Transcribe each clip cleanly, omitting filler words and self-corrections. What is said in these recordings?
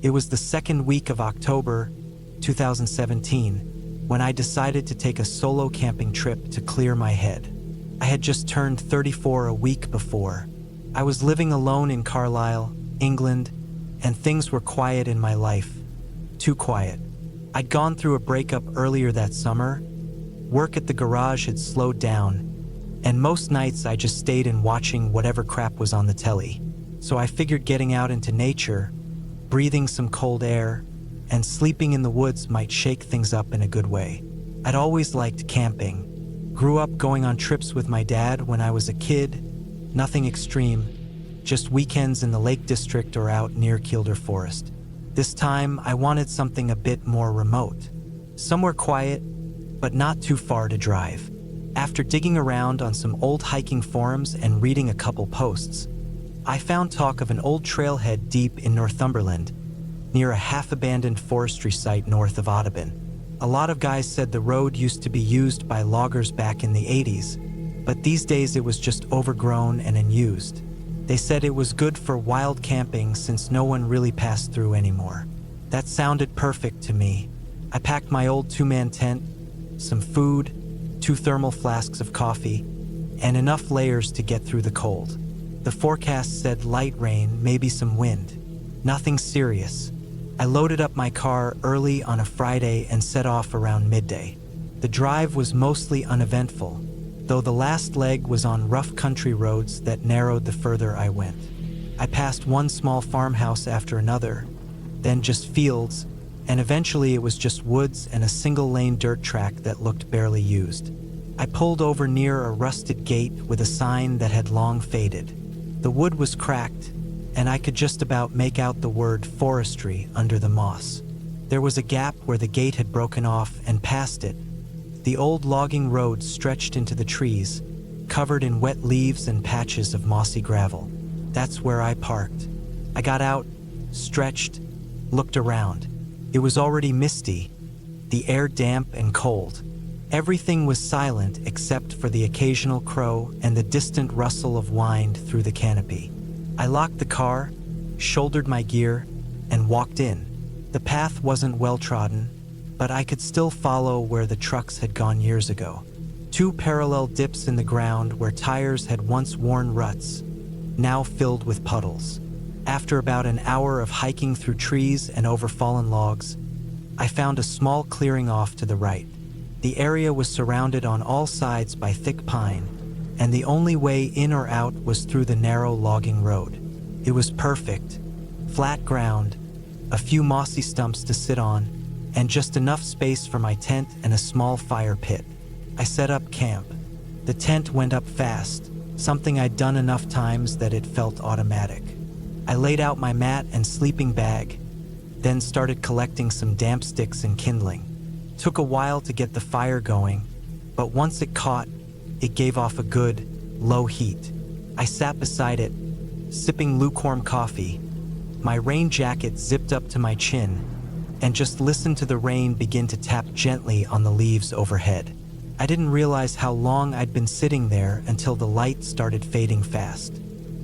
It was the second week of October 2017 when I decided to take a solo camping trip to clear my head. I had just turned 34 a week before. I was living alone in Carlisle, England, and things were quiet in my life. Too quiet. I'd gone through a breakup earlier that summer. Work at the garage had slowed down, and most nights I just stayed in watching whatever crap was on the telly. So I figured getting out into nature, breathing some cold air, and sleeping in the woods might shake things up in a good way. I'd always liked camping. Grew up going on trips with my dad when I was a kid. Nothing extreme, just weekends in the Lake District or out near Kielder Forest. This time, I wanted something a bit more remote. Somewhere quiet, but not too far to drive. After digging around on some old hiking forums and reading a couple posts, I found talk of an old trailhead deep in Northumberland, near a half-abandoned forestry site north of Audubon. A lot of guys said the road used to be used by loggers back in the 80s, but these days it was just overgrown and unused. They said it was good for wild camping since no one really passed through anymore. That sounded perfect to me. I packed my old two-man tent, some food, 2 thermal flasks of coffee, and enough layers to get through the cold. The forecast said light rain, maybe some wind. Nothing serious. I loaded up my car early on a Friday and set off around midday. The drive was mostly uneventful, though the last leg was on rough country roads that narrowed the further I went. I passed one small farmhouse after another, then just fields, and eventually it was just woods and a single-lane dirt track that looked barely used. I pulled over near a rusted gate with a sign that had long faded. The wood was cracked, and I could just about make out the word forestry under the moss. There was a gap where the gate had broken off, and past it, the old logging road stretched into the trees, covered in wet leaves and patches of mossy gravel. That's where I parked. I got out, stretched, looked around. It was already misty, the air damp and cold. Everything was silent except for the occasional crow and the distant rustle of wind through the canopy. I locked the car, shouldered my gear, and walked in. The path wasn't well-trodden, but I could still follow where the trucks had gone years ago. 2 parallel dips in the ground where tires had once worn ruts, now filled with puddles. After about an hour of hiking through trees and over fallen logs, I found a small clearing off to the right. The area was surrounded on all sides by thick pine, and the only way in or out was through the narrow logging road. It was perfect. Flat ground, a few mossy stumps to sit on, and just enough space for my tent and a small fire pit. I set up camp. The tent went up fast, something I'd done enough times that it felt automatic. I laid out my mat and sleeping bag, then started collecting some damp sticks and kindling. Took a while to get the fire going, but once it caught, it gave off a good, low heat. I sat beside it, sipping lukewarm coffee, my rain jacket zipped up to my chin, and just listened to the rain begin to tap gently on the leaves overhead. I didn't realize how long I'd been sitting there until the light started fading fast.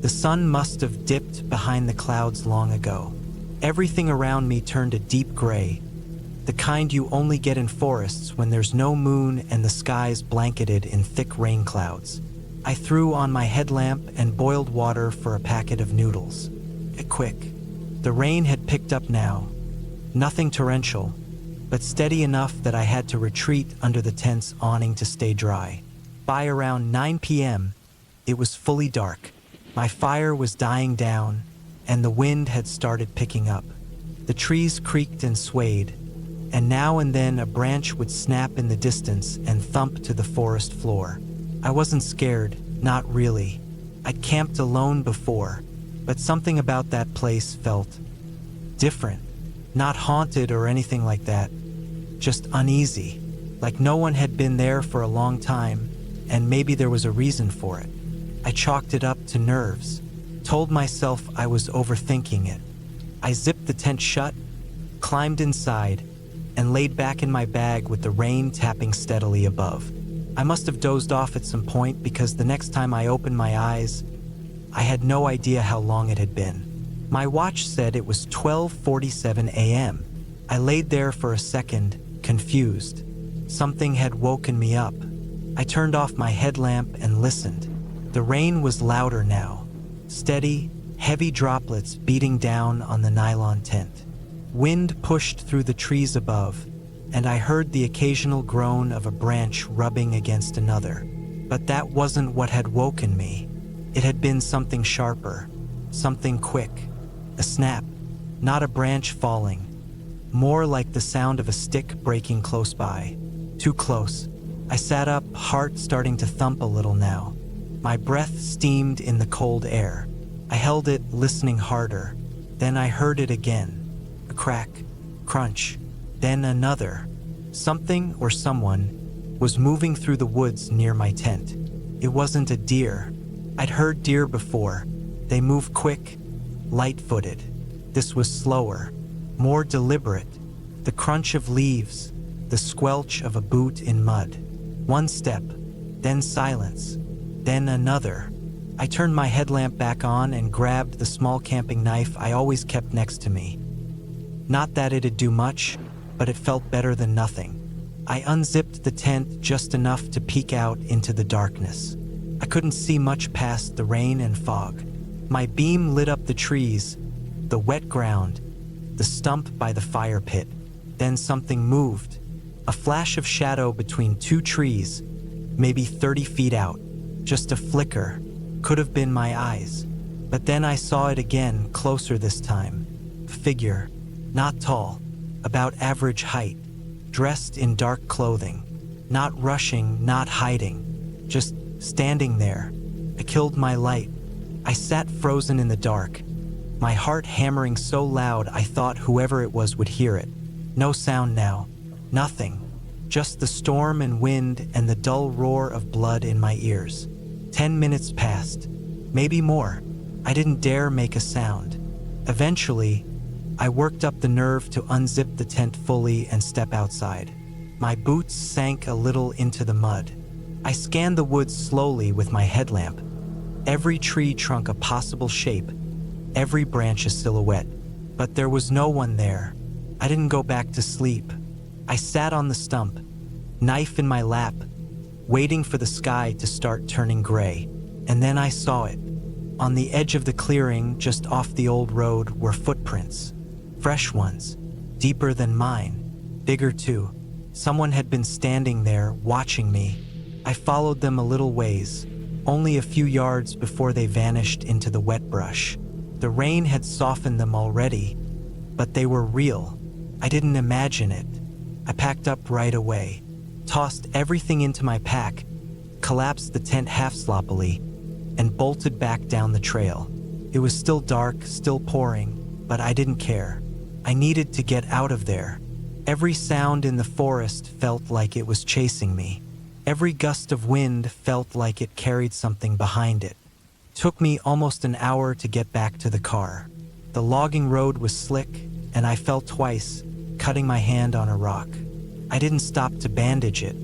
The sun must have dipped behind the clouds long ago. Everything around me turned a deep gray, the kind you only get in forests when there's no moon and the sky's blanketed in thick rain clouds. I threw on my headlamp and boiled water for a packet of noodles. Quick. The rain had picked up now. Nothing torrential, but steady enough that I had to retreat under the tent's awning to stay dry. By around 9 p.m., it was fully dark. My fire was dying down, and the wind had started picking up. The trees creaked and swayed, and now and then a branch would snap in the distance and thump to the forest floor. I wasn't scared, not really. I'd camped alone before, but something about that place felt different. Not haunted or anything like that, just uneasy, like no one had been there for a long time, and maybe there was a reason for it. I chalked it up to nerves, told myself I was overthinking it. I zipped the tent shut, climbed inside, and laid back in my bag with the rain tapping steadily above. I must have dozed off at some point because the next time I opened my eyes, I had no idea how long it had been. My watch said it was 12:47 a.m. I laid there for a second, confused. Something had woken me up. I turned off my headlamp and listened. The rain was louder now, steady, heavy droplets beating down on the nylon tent. Wind pushed through the trees above, and I heard the occasional groan of a branch rubbing against another. But that wasn't what had woken me. It had been something sharper, something quick, a snap, not a branch falling, more like the sound of a stick breaking close by. Too close. I sat up, heart starting to thump a little now. My breath steamed in the cold air. I held it, listening harder. Then I heard it again. A crack, crunch, then another. Something or someone was moving through the woods near my tent. It wasn't a deer. I'd heard deer before. They move quick, light-footed. This was slower, more deliberate. The crunch of leaves, the squelch of a boot in mud. One step, then silence, then another. I turned my headlamp back on and grabbed the small camping knife I always kept next to me. Not that it'd do much, but it felt better than nothing. I unzipped the tent just enough to peek out into the darkness. I couldn't see much past the rain and fog. My beam lit up the trees, the wet ground, the stump by the fire pit. Then something moved. A flash of shadow between two trees, maybe 30 feet out. Just a flicker. Could have been my eyes. But then I saw it again, closer this time. A figure, not tall, about average height, dressed in dark clothing. Not rushing, not hiding, just standing there. It killed my light. I sat frozen in the dark, my heart hammering so loud I thought whoever it was would hear it. No sound now. Nothing. Just the storm and wind and the dull roar of blood in my ears. 10 minutes passed. Maybe more. I didn't dare make a sound. Eventually, I worked up the nerve to unzip the tent fully and step outside. My boots sank a little into the mud. I scanned the woods slowly with my headlamp. Every tree trunk a possible shape, every branch a silhouette. But there was no one there. I didn't go back to sleep. I sat on the stump, knife in my lap, waiting for the sky to start turning gray. And then I saw it. On the edge of the clearing, just off the old road, were footprints. Fresh ones, deeper than mine, bigger too. Someone had been standing there, watching me. I followed them a little ways, only a few yards before they vanished into the wet brush. The rain had softened them already, but they were real. I didn't imagine it. I packed up right away, tossed everything into my pack, collapsed the tent half sloppily, and bolted back down the trail. It was still dark, still pouring, but I didn't care. I needed to get out of there. Every sound in the forest felt like it was chasing me. Every gust of wind felt like it carried something behind it. It took me almost an hour to get back to the car. The logging road was slick, and I fell twice, cutting my hand on a rock. I didn't stop to bandage it.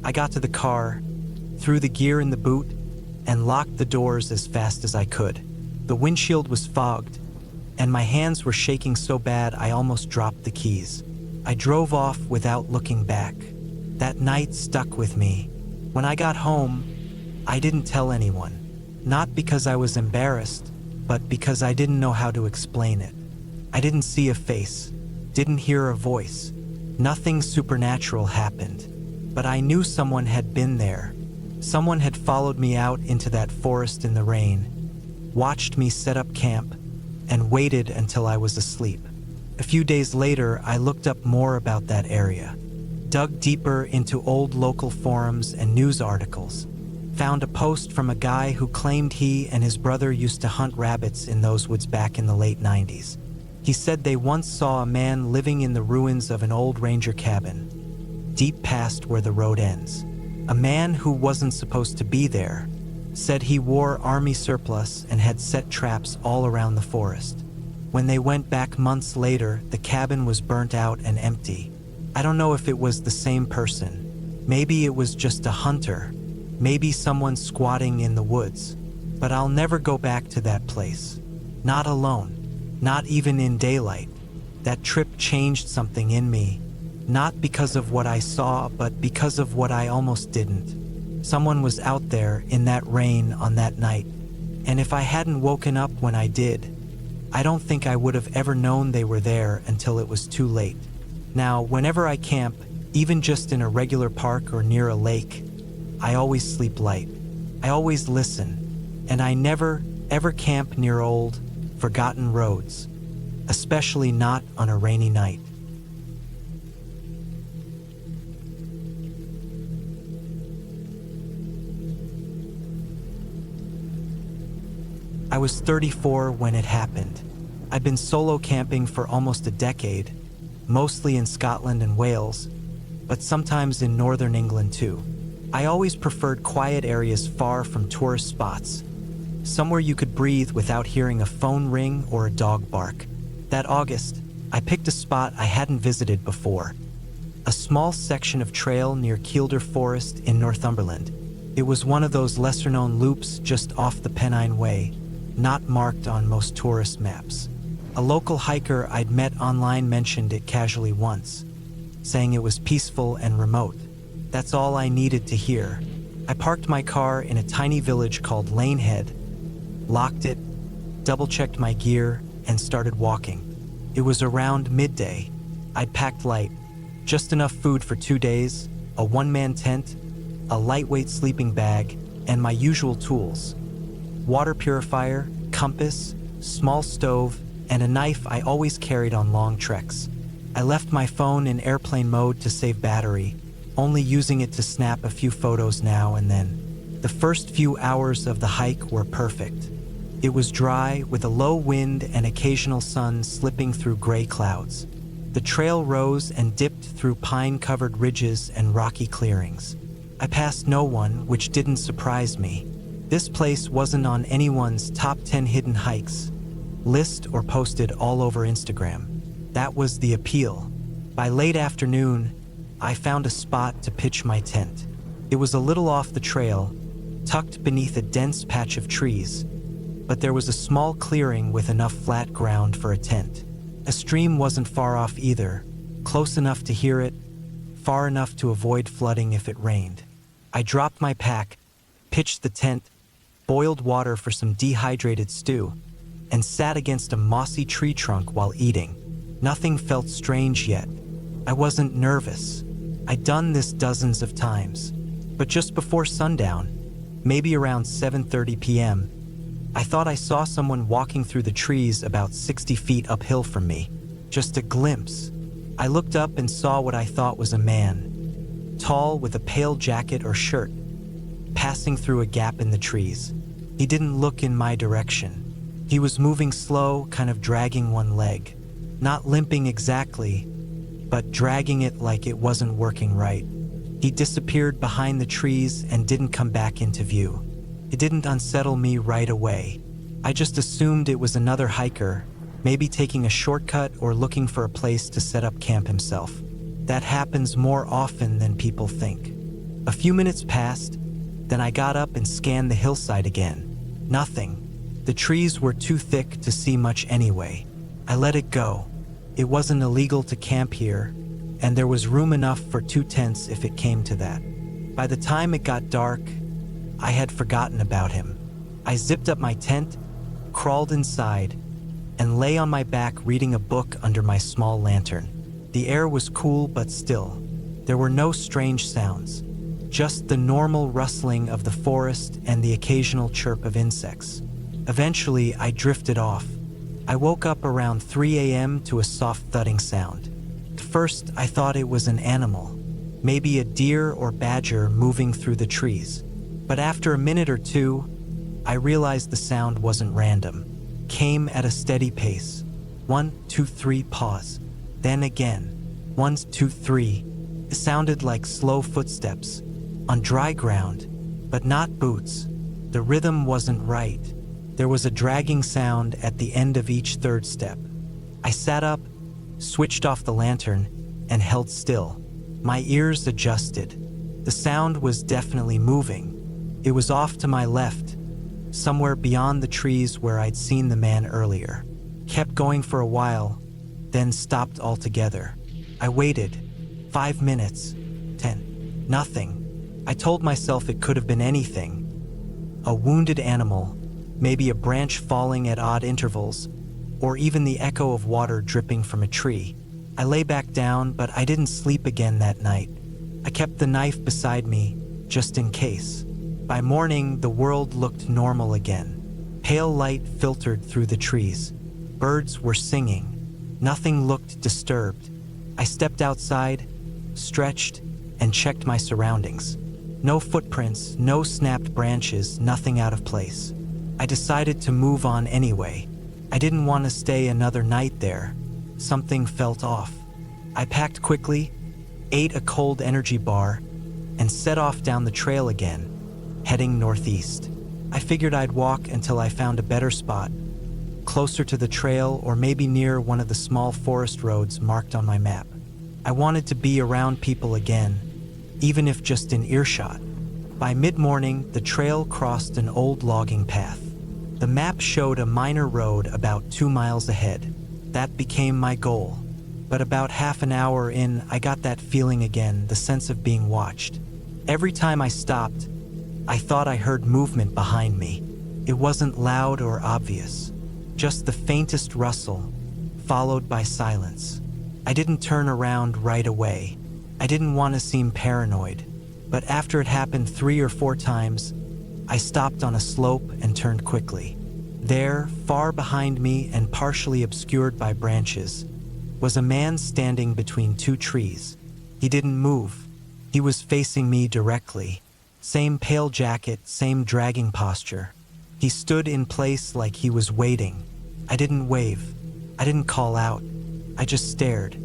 I got to the car, threw the gear in the boot, and locked the doors as fast as I could. The windshield was fogged, and my hands were shaking so bad I almost dropped the keys. I drove off without looking back. That night stuck with me. When I got home, I didn't tell anyone. Not because I was embarrassed, but because I didn't know how to explain it. I didn't see a face, didn't hear a voice. Nothing supernatural happened. But I knew someone had been there. Someone had followed me out into that forest in the rain, watched me set up camp, and waited until I was asleep. A few days later, I looked up more about that area, dug deeper into old local forums and news articles, found a post from a guy who claimed he and his brother used to hunt rabbits in those woods back in the late 90s. He said they once saw a man living in the ruins of an old ranger cabin, deep past where the road ends. A man who wasn't supposed to be there, said he wore army surplus and had set traps all around the forest. When they went back months later, the cabin was burnt out and empty. I don't know if it was the same person. Maybe it was just a hunter. Maybe someone squatting in the woods. But I'll never go back to that place. Not alone. not even in daylight. That trip changed something in me, not because of what I saw, but because of what I almost didn't. Someone was out there in that rain on that night, and if I hadn't woken up when I did, I don't think I would have ever known they were there until it was too late. Now, whenever I camp, even just in a regular park or near a lake, I always sleep light. I always listen, and I never, ever camp near old, forgotten roads, especially not on a rainy night. I was 34 when it happened. I'd been solo camping for almost a decade, mostly in Scotland and Wales, but sometimes in northern England too. I always preferred quiet areas far from tourist spots, somewhere you could breathe without hearing a phone ring or a dog bark. That August, I picked a spot I hadn't visited before, a small section of trail near Kielder Forest in Northumberland. It was one of those lesser-known loops just off the Pennine Way, not marked on most tourist maps. A local hiker I'd met online mentioned it casually once, saying it was peaceful and remote. That's all I needed to hear. I parked my car in a tiny village called Lanehead, locked it, double-checked my gear, and started walking. It was around midday. I'd packed light, just enough food for 2 days, a one-man tent, a lightweight sleeping bag, and my usual tools: water purifier, compass, small stove, and a knife I always carried on long treks. I left my phone in airplane mode to save battery, only using it to snap a few photos now and then. The first few hours of the hike were perfect. It was dry, with a low wind and occasional sun slipping through gray clouds. The trail rose and dipped through pine-covered ridges and rocky clearings. I passed no one, which didn't surprise me. This place wasn't on anyone's top 10 hidden hikes list or posted all over Instagram. That was the appeal. By late afternoon, I found a spot to pitch my tent. It was a little off the trail, tucked beneath a dense patch of trees, but there was a small clearing with enough flat ground for a tent. A stream wasn't far off either, close enough to hear it, far enough to avoid flooding if it rained. I dropped my pack, pitched the tent, boiled water for some dehydrated stew, and sat against a mossy tree trunk while eating. Nothing felt strange yet. I wasn't nervous. I'd done this dozens of times. But just before sundown, maybe around 7:30 p.m., I thought I saw someone walking through the trees about 60 feet uphill from me. Just a glimpse. I looked up and saw what I thought was a man, tall with a pale jacket or shirt, passing through a gap in the trees. He didn't look in my direction. He was moving slow, kind of dragging one leg. Not limping exactly, but dragging it like it wasn't working right. He disappeared behind the trees and didn't come back into view. It didn't unsettle me right away. I just assumed it was another hiker, maybe taking a shortcut or looking for a place to set up camp himself. That happens more often than people think. A few minutes passed, then I got up and scanned the hillside again. Nothing. The trees were too thick to see much anyway. I let it go. It wasn't illegal to camp here, and there was room enough for 2 tents if it came to that. By the time it got dark, I had forgotten about him. I zipped up my tent, crawled inside, and lay on my back reading a book under my small lantern. The air was cool but still. There were no strange sounds, just the normal rustling of the forest and the occasional chirp of insects. Eventually, I drifted off. I woke up around 3 a.m. to a soft thudding sound. At first, I thought it was an animal, maybe a deer or badger moving through the trees. But after a minute or two, I realized the sound wasn't random. Came at a steady pace. 1, 2, 3, pause. Then again. 1, 2, 3. It sounded like slow footsteps, on dry ground, but not boots. The rhythm wasn't right. There was a dragging sound at the end of each third step. I sat up, switched off the lantern, and held still. My ears adjusted. The sound was definitely moving. It was off to my left, somewhere beyond the trees where I'd seen the man earlier. kept going for a while, then stopped altogether. I waited. 5 minutes. 10. Nothing. I told myself it could have been anything. A wounded animal, maybe a branch falling at odd intervals, or even the echo of water dripping from a tree. I lay back down, but I didn't sleep again that night. I kept the knife beside me, just in case. By morning, the world looked normal again. Pale light filtered through the trees. Birds were singing. Nothing looked disturbed. I stepped outside, stretched, and checked my surroundings. No footprints, no snapped branches, nothing out of place. I decided to move on anyway. I didn't want to stay another night there. Something felt off. I packed quickly, ate a cold energy bar, and set off down the trail again, heading northeast. I figured I'd walk until I found a better spot, closer to the trail or maybe near one of the small forest roads marked on my map. I wanted to be around people again, even if just in earshot. By mid-morning, the trail crossed an old logging path. The map showed a minor road about 2 miles ahead. That became my goal. But about half an hour in, I got that feeling again, the sense of being watched. Every time I stopped, I thought I heard movement behind me. It wasn't loud or obvious, just the faintest rustle, followed by silence. I didn't turn around right away. I didn't want to seem paranoid, but after it happened 3 or 4 times, I stopped on a slope and turned quickly. There, far behind me and partially obscured by branches, was a man standing between 2 trees. He didn't move. He was facing me directly. Same pale jacket, same dragging posture. He stood in place like he was waiting. I didn't wave. I didn't call out. I just stared.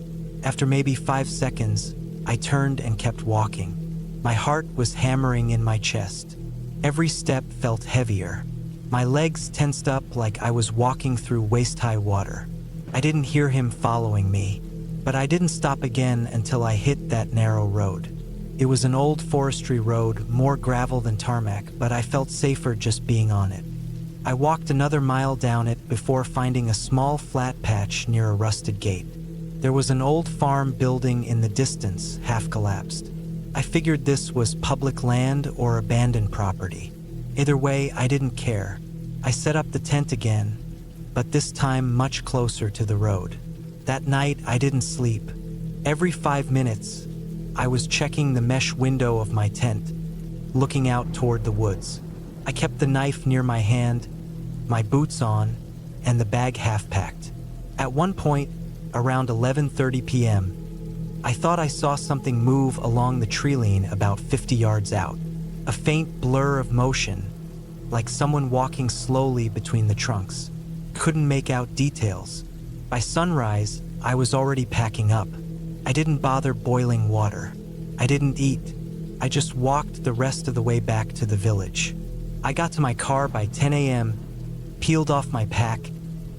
After maybe 5 seconds, I turned and kept walking. My heart was hammering in my chest. Every step felt heavier. My legs tensed up like I was walking through waist-high water. I didn't hear him following me, but I didn't stop again until I hit that narrow road. It was an old forestry road, more gravel than tarmac, but I felt safer just being on it. I walked another mile down it before finding a small flat patch near a rusted gate. There was an old farm building in the distance, half collapsed. I figured this was public land or abandoned property. Either way, I didn't care. I set up the tent again, but this time much closer to the road. That night, I didn't sleep. Every 5 minutes, I was checking the mesh window of my tent, looking out toward the woods. I kept the knife near my hand, my boots on, and the bag half-packed. At one point, around 11:30 p.m., I thought I saw something move along the tree line about 50 yards out. A faint blur of motion, like someone walking slowly between the trunks. Couldn't make out details. By sunrise, I was already packing up. I didn't bother boiling water. I didn't eat. I just walked the rest of the way back to the village. I got to my car by 10 a.m., peeled off my pack,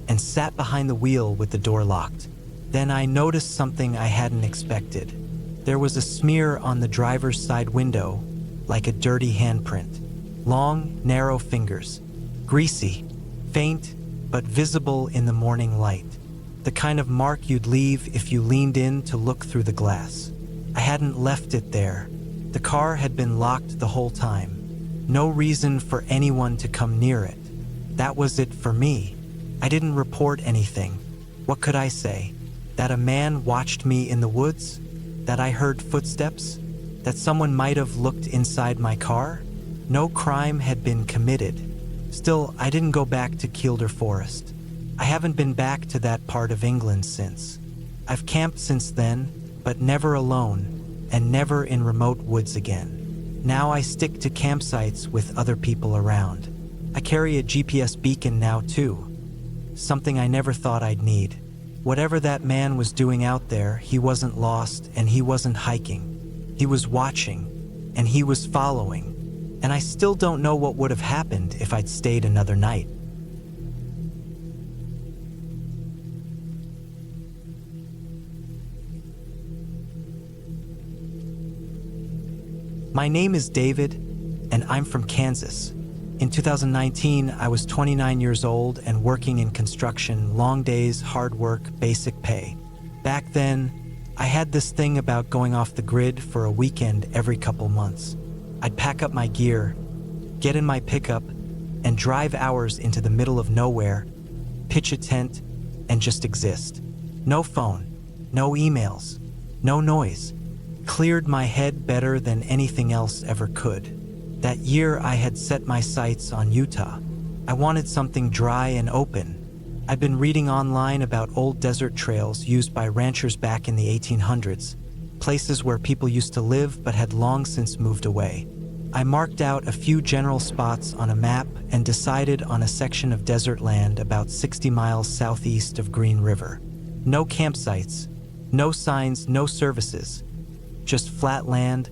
and sat behind the wheel with the door locked. Then I noticed something I hadn't expected. There was a smear on the driver's side window, like a dirty handprint. Long, narrow fingers. Greasy. Faint, but visible in the morning light. The kind of mark you'd leave if you leaned in to look through the glass. I hadn't left it there. The car had been locked the whole time. No reason for anyone to come near it. That was it for me. I didn't report anything. What could I say? That a man watched me in the woods? That I heard footsteps? That someone might have looked inside my car? No crime had been committed. Still, I didn't go back to Kielder Forest. I haven't been back to that part of England since. I've camped since then, but never alone, and never in remote woods again. Now I stick to campsites with other people around. I carry a GPS beacon now too, something I never thought I'd need. Whatever that man was doing out there, he wasn't lost and he wasn't hiking. He was watching, and he was following, and I still don't know what would have happened if I'd stayed another night. My name is David, and I'm from Kansas. In 2019, I was 29 years old and working in construction, long days, hard work, basic pay. Back then, I had this thing about going off the grid for a weekend every couple months. I'd pack up my gear, get in my pickup, and drive hours into the middle of nowhere, pitch a tent, and just exist. No phone, no emails, no noise. Cleared my head better than anything else ever could. That year, I had set my sights on Utah. I wanted something dry and open. I'd been reading online about old desert trails used by ranchers back in the 1800s, places where people used to live but had long since moved away. I marked out a few general spots on a map and decided on a section of desert land about 60 miles southeast of Green River. No campsites, no signs, no services. Just flat land,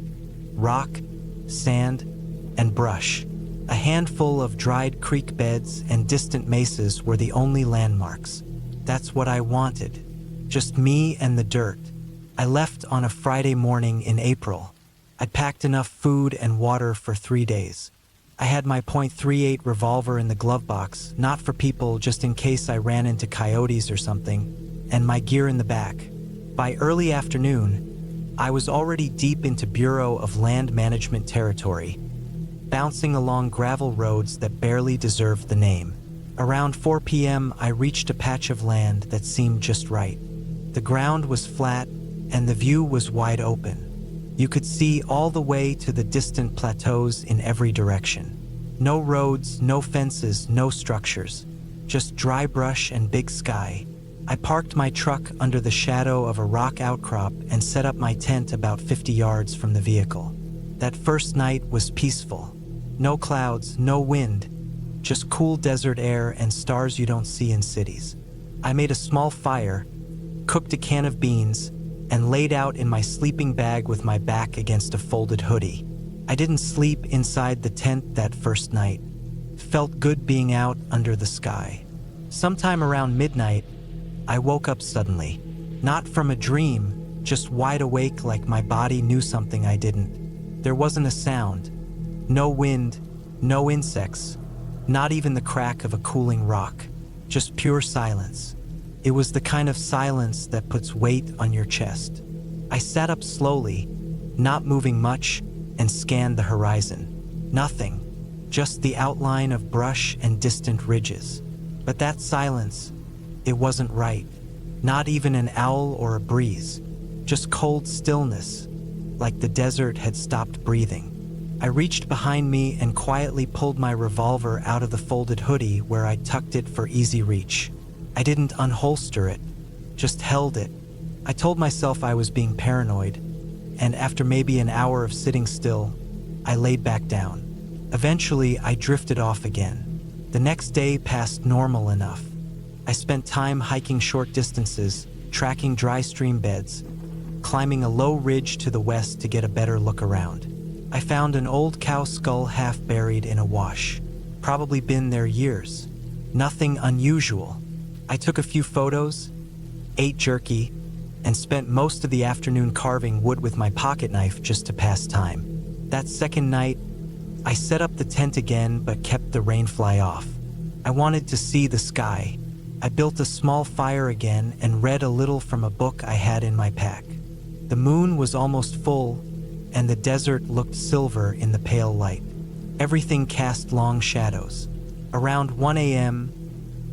rock, sand, and brush. A handful of dried creek beds and distant mesas were the only landmarks. That's what I wanted. Just me and the dirt. I left on a Friday morning in April. I'd packed enough food and water for 3 days. I had my .38 revolver in the glove box, not for people, just in case I ran into coyotes or something, and my gear in the back. By early afternoon, I was already deep into Bureau of Land Management territory, bouncing along gravel roads that barely deserved the name. Around 4 p.m., I reached a patch of land that seemed just right. The ground was flat, and the view was wide open. You could see all the way to the distant plateaus in every direction. No roads, no fences, no structures. Just dry brush and big sky. I parked my truck under the shadow of a rock outcrop and set up my tent about 50 yards from the vehicle. That first night was peaceful. No clouds, no wind, just cool desert air and stars you don't see in cities. I made a small fire, cooked a can of beans, and laid out in my sleeping bag with my back against a folded hoodie. I didn't sleep inside the tent that first night. Felt good being out under the sky. Sometime around midnight, I woke up suddenly. Not from a dream, just wide awake like my body knew something I didn't. There wasn't a sound. No wind, no insects, not even the crack of a cooling rock, just pure silence. It was the kind of silence that puts weight on your chest. I sat up slowly, not moving much, and scanned the horizon. Nothing, just the outline of brush and distant ridges. But that silence, it wasn't right. Not even an owl or a breeze, just cold stillness, like the desert had stopped breathing. I reached behind me and quietly pulled my revolver out of the folded hoodie where I tucked it for easy reach. I didn't unholster it, just held it. I told myself I was being paranoid, and after maybe an hour of sitting still, I laid back down. Eventually, I drifted off again. The next day passed normal enough. I spent time hiking short distances, tracking dry stream beds, climbing a low ridge to the west to get a better look around. I found an old cow skull half buried in a wash. Probably been there years. Nothing unusual. I took a few photos, ate jerky, and spent most of the afternoon carving wood with my pocket knife just to pass time. That second night, I set up the tent again but kept the rainfly off. I wanted to see the sky. I built a small fire again and read a little from a book I had in my pack. The moon was almost full, and the desert looked silver in the pale light. Everything cast long shadows. Around 1 a.m.,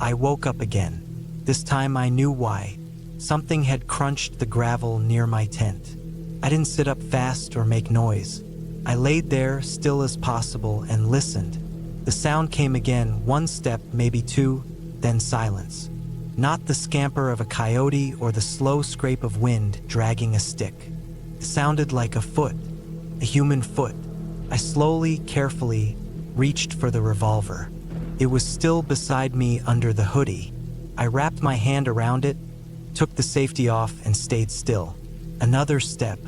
I woke up again. This time I knew why. Something had crunched the gravel near my tent. I didn't sit up fast or make noise. I laid there, still as possible, and listened. The sound came again, one step, maybe two, then silence. Not the scamper of a coyote or the slow scrape of wind dragging a stick. It sounded like a foot. A human foot. I slowly, carefully reached for the revolver. It was still beside me under the hoodie. I wrapped my hand around it, took the safety off, and stayed still. Another step.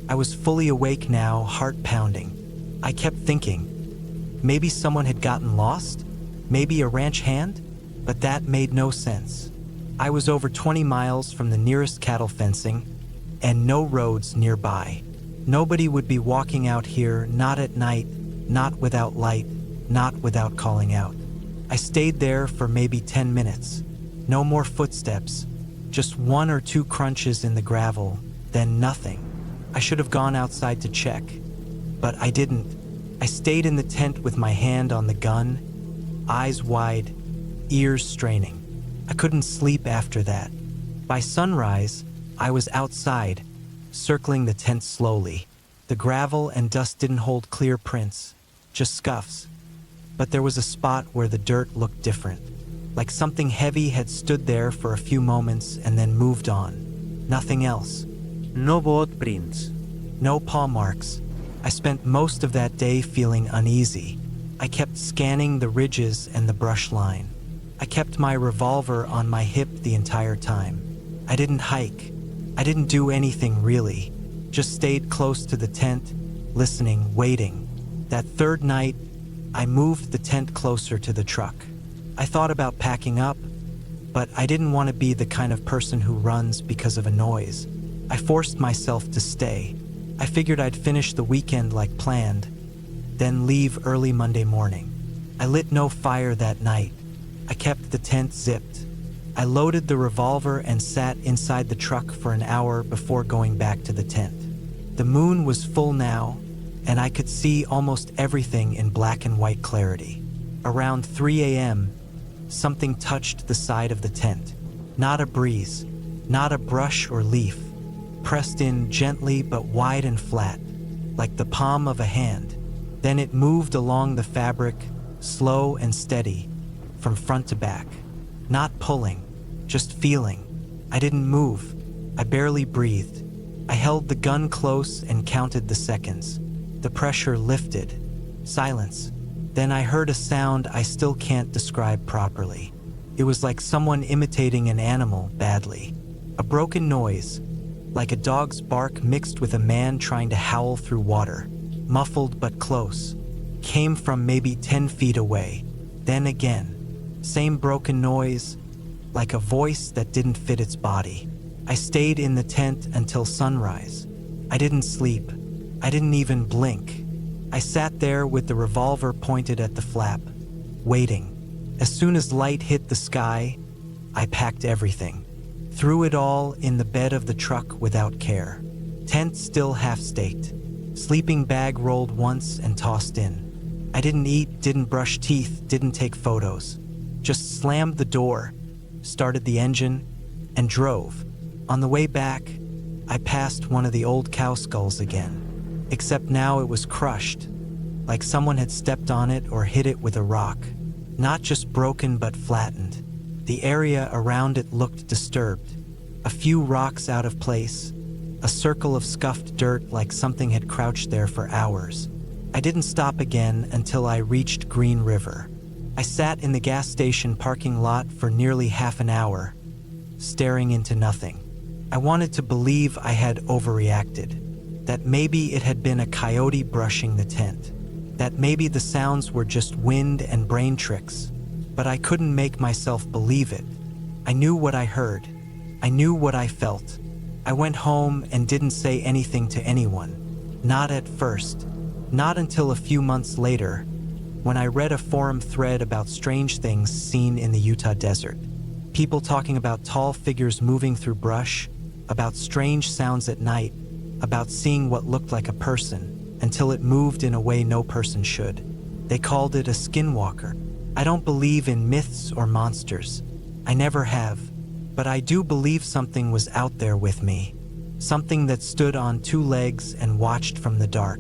I was fully awake now, heart pounding. I kept thinking, maybe someone had gotten lost? Maybe a ranch hand? But that made no sense. I was over 20 miles from the nearest cattle fencing, and no roads nearby. Nobody would be walking out here, not at night, not without light. not without calling out. I stayed there for maybe 10 minutes. No more footsteps, just one or two crunches in the gravel, then nothing. I should have gone outside to check, but I didn't. I stayed in the tent with my hand on the gun, eyes wide, ears straining. I couldn't sleep after that. By sunrise, I was outside, circling the tent slowly. The gravel and dust didn't hold clear prints, just scuffs. But there was a spot where the dirt looked different, like something heavy had stood there for a few moments and then moved on. Nothing else. No boot prints. No paw marks. I spent most of that day feeling uneasy. I kept scanning the ridges and the brush line. I kept my revolver on my hip the entire time. I didn't hike. I didn't do anything really. Just stayed close to the tent, listening, waiting. That third night, I moved the tent closer to the truck. I thought about packing up, but I didn't want to be the kind of person who runs because of a noise. I forced myself to stay. I figured I'd finish the weekend like planned, then leave early Monday morning. I lit no fire that night. I kept the tent zipped. I loaded the revolver and sat inside the truck for an hour before going back to the tent. The moon was full now, and I could see almost everything in black and white clarity. Around 3 a.m., something touched the side of the tent. Not a breeze, not a brush or leaf, pressed in gently but wide and flat, like the palm of a hand. Then it moved along the fabric, slow and steady, from front to back. Not pulling, just feeling. I didn't move. I barely breathed. I held the gun close and counted the seconds. The pressure lifted. Silence. Then I heard a sound I still can't describe properly. It was like someone imitating an animal badly. A broken noise, like a dog's bark mixed with a man trying to howl through water. Muffled but close. Came from maybe 10 feet away. Then again. Same broken noise, like a voice that didn't fit its body. I stayed in the tent until sunrise. I didn't sleep. I didn't even blink. I sat there with the revolver pointed at the flap, waiting. As soon as light hit the sky, I packed everything. Threw it all in the bed of the truck without care. Tent still half-staked. Sleeping bag rolled once and tossed in. I didn't eat, didn't brush teeth, didn't take photos. Just slammed the door, started the engine, and drove. On the way back, I passed one of the old cow skulls again. Except now it was crushed, like someone had stepped on it or hit it with a rock. Not just broken but flattened. The area around it looked disturbed. A few rocks out of place, a circle of scuffed dirt like something had crouched there for hours. I didn't stop again until I reached Green River. I sat in the gas station parking lot for nearly half an hour, staring into nothing. I wanted to believe I had overreacted, that maybe it had been a coyote brushing the tent, that maybe the sounds were just wind and brain tricks, but I couldn't make myself believe it. I knew what I heard. I knew what I felt. I went home and didn't say anything to anyone. Not at first. Not until a few months later, when I read a forum thread about strange things seen in the Utah desert. People talking about tall figures moving through brush, about strange sounds at night, about seeing what looked like a person, until it moved in a way no person should. They called it a skinwalker. I don't believe in myths or monsters. I never have. But I do believe something was out there with me. Something that stood on two legs and watched from the dark.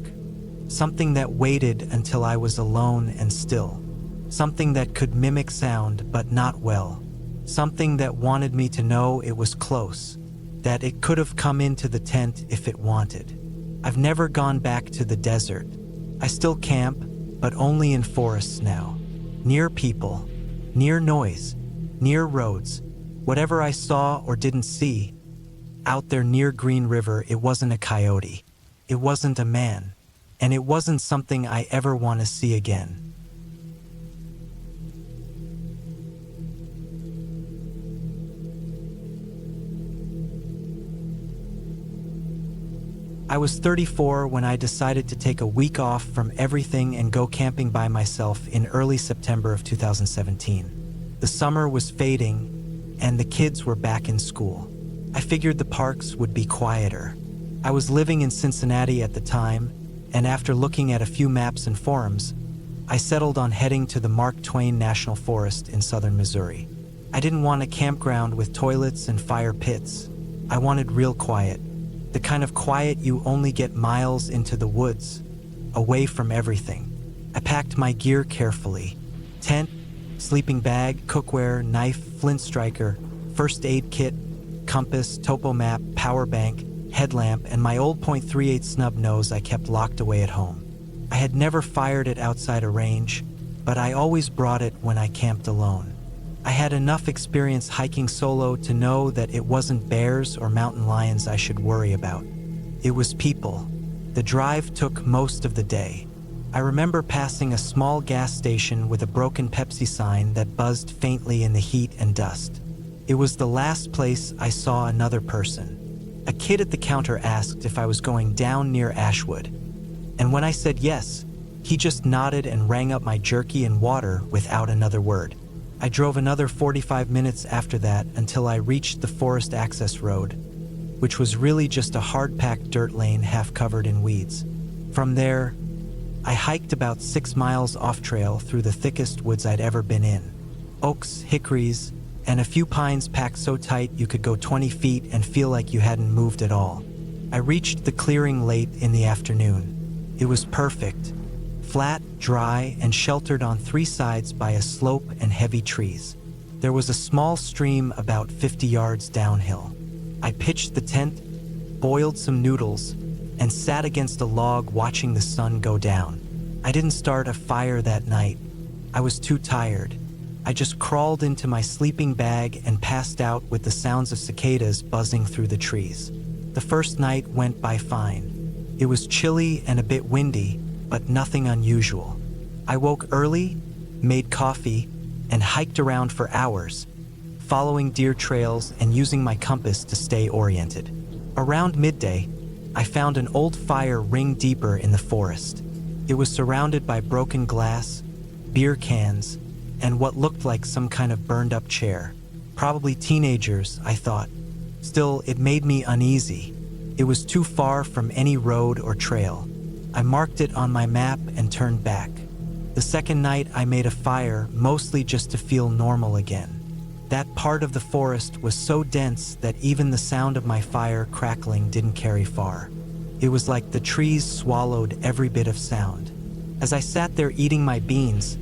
Something that waited until I was alone and still. Something that could mimic sound but not well. Something that wanted me to know it was close, that it could have come into the tent if it wanted. I've never gone back to the desert. I still camp, but only in forests now. Near people, near noise, near roads. Whatever I saw or didn't see, out there near Green River, it wasn't a coyote. It wasn't a man. And it wasn't something I ever want to see again. I was 34 when I decided to take a week off from everything and go camping by myself in early September of 2017. The summer was fading, and the kids were back in school. I figured the parks would be quieter. I was living in Cincinnati at the time, and after looking at a few maps and forums, I settled on heading to the Mark Twain National Forest in southern Missouri. I didn't want a campground with toilets and fire pits. I wanted real quiet. The kind of quiet you only get miles into the woods, away from everything. I packed my gear carefully. Tent, sleeping bag, cookware, knife, flint striker, first aid kit, compass, topo map, power bank, headlamp, and my old .38 snub nose I kept locked away at home. I had never fired it outside a range, but I always brought it when I camped alone. I had enough experience hiking solo to know that it wasn't bears or mountain lions I should worry about. It was people. The drive took most of the day. I remember passing a small gas station with a broken Pepsi sign that buzzed faintly in the heat and dust. It was the last place I saw another person. A kid at the counter asked if I was going down near Ashwood, and when I said yes, he just nodded and rang up my jerky and water without another word. I drove another 45 minutes after that until I reached the forest access road, which was really just a hard-packed dirt lane half covered in weeds. From there, I hiked about 6 miles off-trail through the thickest woods I'd ever been in. Oaks, hickories, and a few pines packed so tight you could go 20 feet and feel like you hadn't moved at all. I reached the clearing late in the afternoon. It was perfect. Flat, dry, and sheltered on 3 sides by a slope and heavy trees. There was a small stream about 50 yards downhill. I pitched the tent, boiled some noodles, and sat against a log watching the sun go down. I didn't start a fire that night. I was too tired. I just crawled into my sleeping bag and passed out with the sounds of cicadas buzzing through the trees. The first night went by fine. It was chilly and a bit windy, but nothing unusual. I woke early, made coffee, and hiked around for hours, following deer trails and using my compass to stay oriented. Around midday, I found an old fire ring deeper in the forest. It was surrounded by broken glass, beer cans, and what looked like some kind of burned-up chair. Probably teenagers, I thought. Still, it made me uneasy. It was too far from any road or trail. I marked it on my map and turned back. The second night I made a fire, mostly just to feel normal again. That part of the forest was so dense that even the sound of my fire crackling didn't carry far. It was like the trees swallowed every bit of sound. As I sat there eating my beans,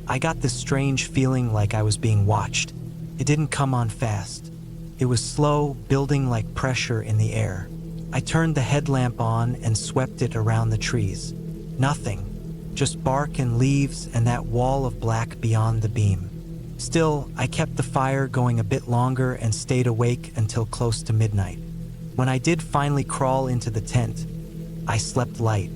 I got this strange feeling like I was being watched. It didn't come on fast. It was slow, building like pressure in the air. I turned the headlamp on and swept it around the trees. Nothing, just bark and leaves and that wall of black beyond the beam. Still, I kept the fire going a bit longer and stayed awake until close to midnight. When I did finally crawl into the tent, I slept light.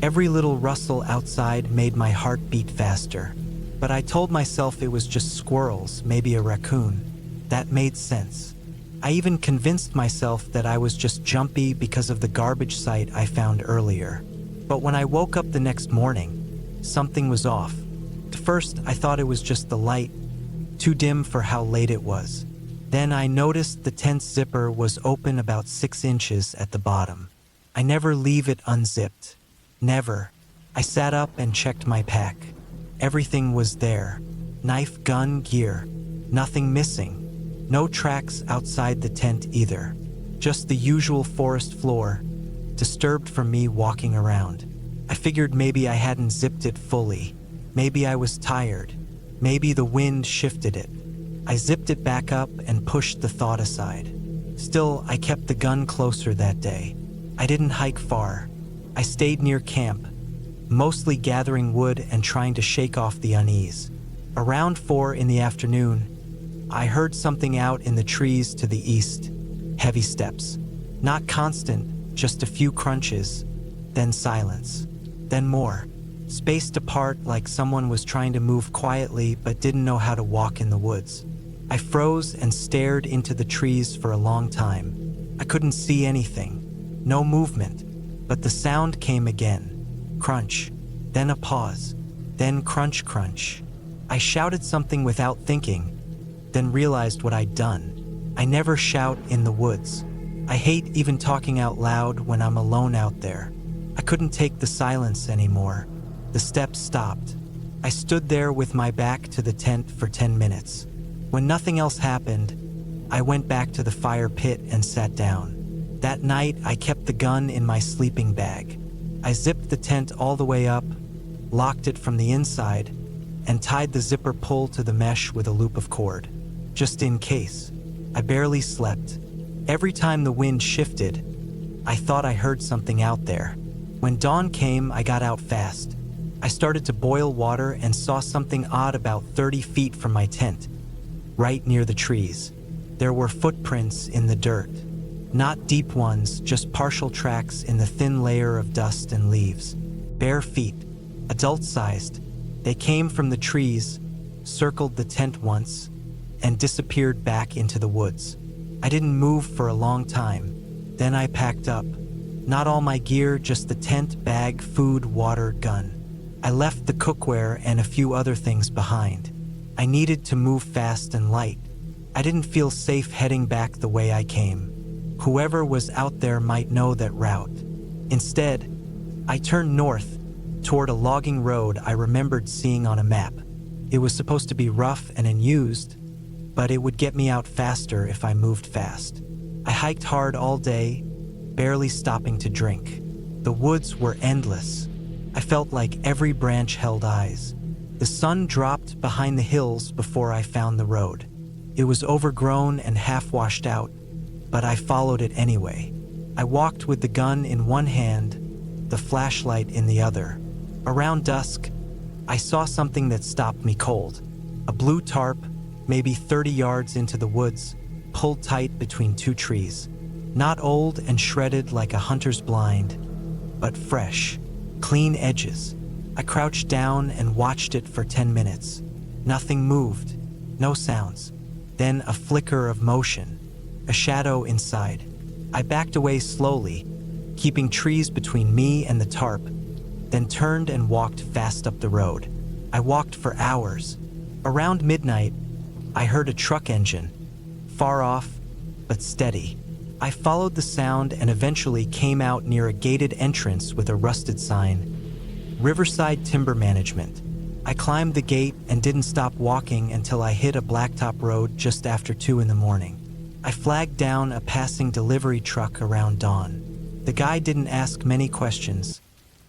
Every little rustle outside made my heart beat faster. But I told myself it was just squirrels, maybe a raccoon. That made sense. I even convinced myself that I was just jumpy because of the garbage site I found earlier. But when I woke up the next morning, something was off. At first, I thought it was just the light, too dim for how late it was. Then I noticed the tent's zipper was open about 6 inches at the bottom. I never leave it unzipped. Never. I sat up and checked my pack. Everything was there. Knife, gun, gear. Nothing missing. No tracks outside the tent either. Just the usual forest floor, disturbed from me walking around. I figured maybe I hadn't zipped it fully. Maybe I was tired. Maybe the wind shifted it. I zipped it back up and pushed the thought aside. Still, I kept the gun closer that day. I didn't hike far. I stayed near camp, mostly gathering wood and trying to shake off the unease. Around 4 in the afternoon, I heard something out in the trees to the east. Heavy steps. Not constant, just a few crunches. Then silence. Then more. Spaced apart like someone was trying to move quietly but didn't know how to walk in the woods. I froze and stared into the trees for a long time. I couldn't see anything. No movement. But the sound came again. Crunch, then a pause, then crunch, crunch. I shouted something without thinking, then realized what I'd done. I never shout in the woods. I hate even talking out loud when I'm alone out there. I couldn't take the silence anymore. The steps stopped. I stood there with my back to the tent for 10 minutes. When nothing else happened, I went back to the fire pit and sat down. That night, I kept the gun in my sleeping bag. I zipped the tent all the way up, locked it from the inside, and tied the zipper pull to the mesh with a loop of cord, just in case. I barely slept. Every time the wind shifted, I thought I heard something out there. When dawn came, I got out fast. I started to boil water and saw something odd about 30 feet from my tent, right near the trees. There were footprints in the dirt. Not deep ones, just partial tracks in the thin layer of dust and leaves. Bare feet, adult-sized. They came from the trees, circled the tent once, and disappeared back into the woods. I didn't move for a long time. Then I packed up. Not all my gear, just the tent, bag, food, water, gun. I left the cookware and a few other things behind. I needed to move fast and light. I didn't feel safe heading back the way I came. Whoever was out there might know that route. Instead, I turned north, toward a logging road I remembered seeing on a map. It was supposed to be rough and unused, but it would get me out faster if I moved fast. I hiked hard all day, barely stopping to drink. The woods were endless. I felt like every branch held eyes. The sun dropped behind the hills before I found the road. It was overgrown and half washed out, but I followed it anyway. I walked with the gun in one hand, the flashlight in the other. Around dusk, I saw something that stopped me cold. A blue tarp, maybe 30 yards into the woods, pulled tight between two trees. Not old and shredded like a hunter's blind, but fresh, clean edges. I crouched down and watched it for 10 minutes. Nothing moved, no sounds. Then a flicker of motion, a shadow inside. I backed away slowly, keeping trees between me and the tarp, then turned and walked fast up the road. I walked for hours. Around midnight, I heard a truck engine, far off, but steady. I followed the sound and eventually came out near a gated entrance with a rusted sign, Riverside Timber Management. I climbed the gate and didn't stop walking until I hit a blacktop road just after 2 a.m. I flagged down a passing delivery truck around dawn. The guy didn't ask many questions,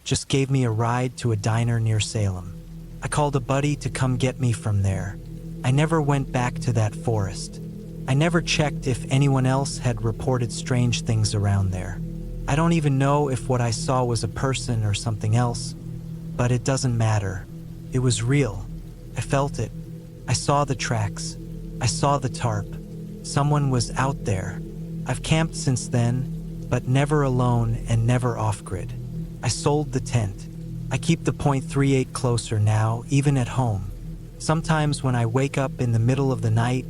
just gave me a ride to a diner near Salem. I called a buddy to come get me from there. I never went back to that forest. I never checked if anyone else had reported strange things around there. I don't even know if what I saw was a person or something else, but it doesn't matter. It was real. I felt it. I saw the tracks. I saw the tarp. Someone was out there. I've camped since then, but never alone and never off-grid. I sold the tent. I keep the .38 closer now, even at home. Sometimes when I wake up in the middle of the night,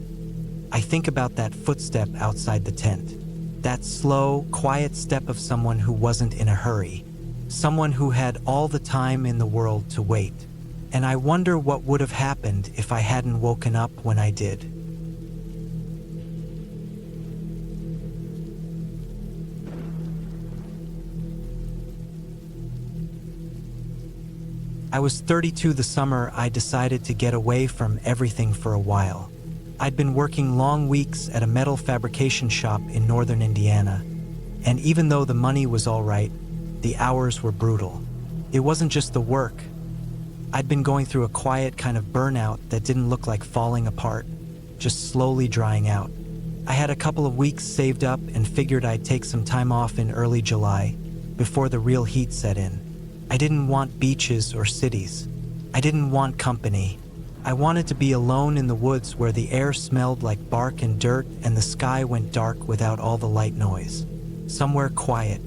I think about that footstep outside the tent. That slow, quiet step of someone who wasn't in a hurry. Someone who had all the time in the world to wait. And I wonder what would have happened if I hadn't woken up when I did. I was 32 the summer I decided to get away from everything for a while. I'd been working long weeks at a metal fabrication shop in northern Indiana, and even though the money was all right, the hours were brutal. It wasn't just the work. I'd been going through a quiet kind of burnout that didn't look like falling apart, just slowly drying out. I had a couple of weeks saved up and figured I'd take some time off in early July, before the real heat set in. I didn't want beaches or cities. I didn't want company. I wanted to be alone in the woods where the air smelled like bark and dirt and the sky went dark without all the light noise. Somewhere quiet.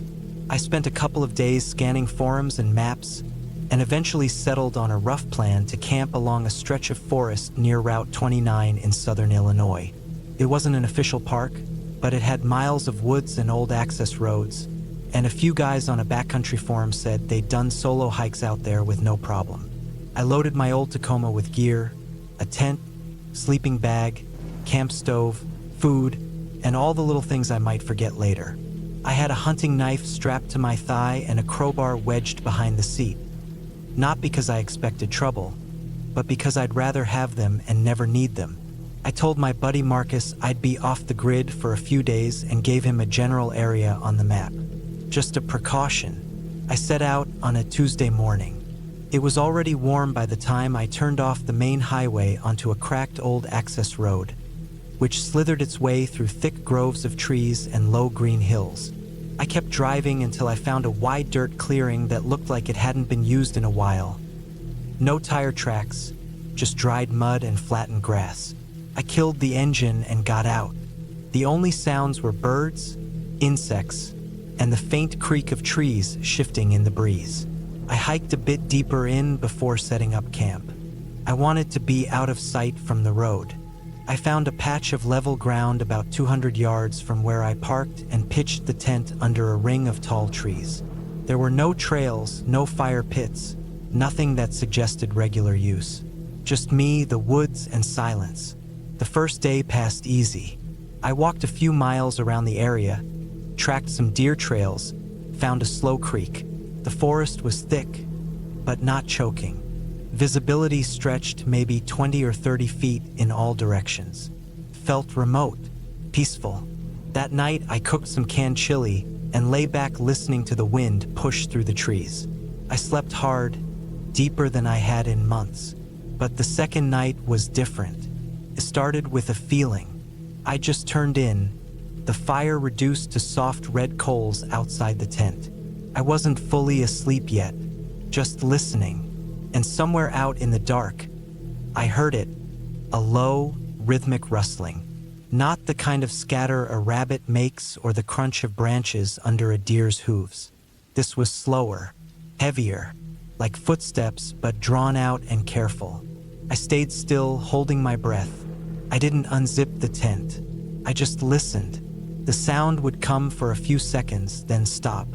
I spent a couple of days scanning forums and maps and eventually settled on a rough plan to camp along a stretch of forest near Route 29 in southern Illinois. It wasn't an official park, but it had miles of woods and old access roads, and a few guys on a backcountry forum said they'd done solo hikes out there with no problem. I loaded my old Tacoma with gear, a tent, sleeping bag, camp stove, food, and all the little things I might forget later. I had a hunting knife strapped to my thigh and a crowbar wedged behind the seat. Not because I expected trouble, but because I'd rather have them and never need them. I told my buddy Marcus I'd be off the grid for a few days and gave him a general area on the map. Just a precaution. I set out on a Tuesday morning. It was already warm by the time I turned off the main highway onto a cracked old access road, which slithered its way through thick groves of trees and low green hills. I kept driving until I found a wide dirt clearing that looked like it hadn't been used in a while. No tire tracks, just dried mud and flattened grass. I killed the engine and got out. The only sounds were birds, insects, and the faint creak of trees shifting in the breeze. I hiked a bit deeper in before setting up camp. I wanted to be out of sight from the road. I found a patch of level ground about 200 yards from where I parked and pitched the tent under a ring of tall trees. There were no trails, no fire pits, nothing that suggested regular use. Just me, the woods, and silence. The first day passed easy. I walked a few miles around the area, tracked some deer trails, found a slow creek. The forest was thick, but not choking. Visibility stretched maybe 20 or 30 feet in all directions. Felt remote, peaceful. That night I cooked some canned chili and lay back listening to the wind push through the trees. I slept hard, deeper than I had in months. But the second night was different. It started with a feeling. I just turned in, the fire reduced to soft red coals outside the tent. I wasn't fully asleep yet, just listening. And somewhere out in the dark, I heard it, a low, rhythmic rustling. Not the kind of scatter a rabbit makes or the crunch of branches under a deer's hooves. This was slower, heavier, like footsteps but drawn out and careful. I stayed still, holding my breath. I didn't unzip the tent. I just listened. The sound would come for a few seconds, then stop.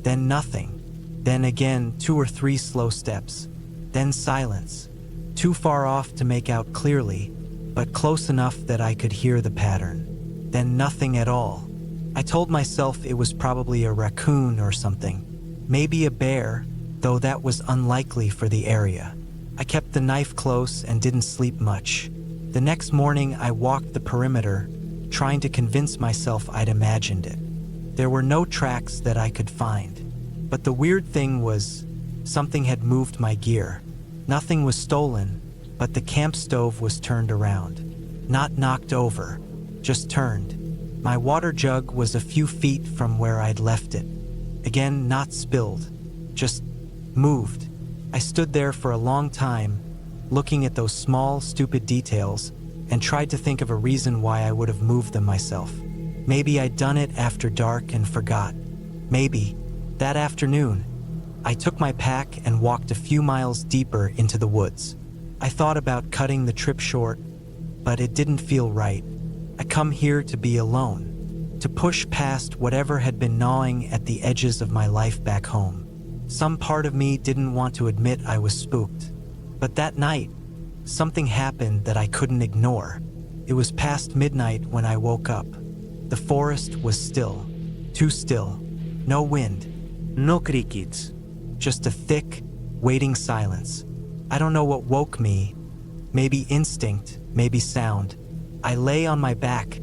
Then nothing. Then again 2 or 3 slow steps. Then silence, too far off to make out clearly, but close enough that I could hear the pattern. Then nothing at all. I told myself it was probably a raccoon or something, maybe a bear, though that was unlikely for the area. I kept the knife close and didn't sleep much. The next morning I walked the perimeter, trying to convince myself I'd imagined it. There were no tracks that I could find. But the weird thing was, something had moved my gear. Nothing was stolen, but the camp stove was turned around. Not knocked over, just turned. My water jug was a few feet from where I'd left it. Again, not spilled, just moved. I stood there for a long time, looking at those small, stupid details, and tried to think of a reason why I would have moved them myself. Maybe I'd done it after dark and forgot. Maybe, that afternoon, I took my pack and walked a few miles deeper into the woods. I thought about cutting the trip short, but it didn't feel right. I come here to be alone, to push past whatever had been gnawing at the edges of my life back home. Some part of me didn't want to admit I was spooked. But that night, something happened that I couldn't ignore. It was past midnight when I woke up. The forest was still, too still. No wind, No crickets. just a thick, waiting silence. I don't know what woke me. Maybe instinct, maybe sound. I lay on my back,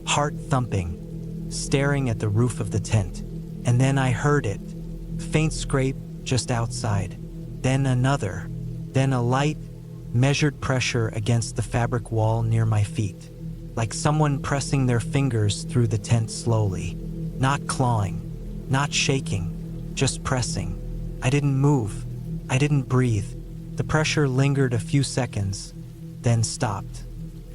heart thumping, staring at the roof of the tent. And then I heard it. Faint scrape just outside. Then another. Then a light, measured pressure against the fabric wall near my feet. Like someone pressing their fingers through the tent slowly. Not clawing, not shaking, just pressing. I didn't move. I didn't breathe. The pressure lingered a few seconds, then stopped.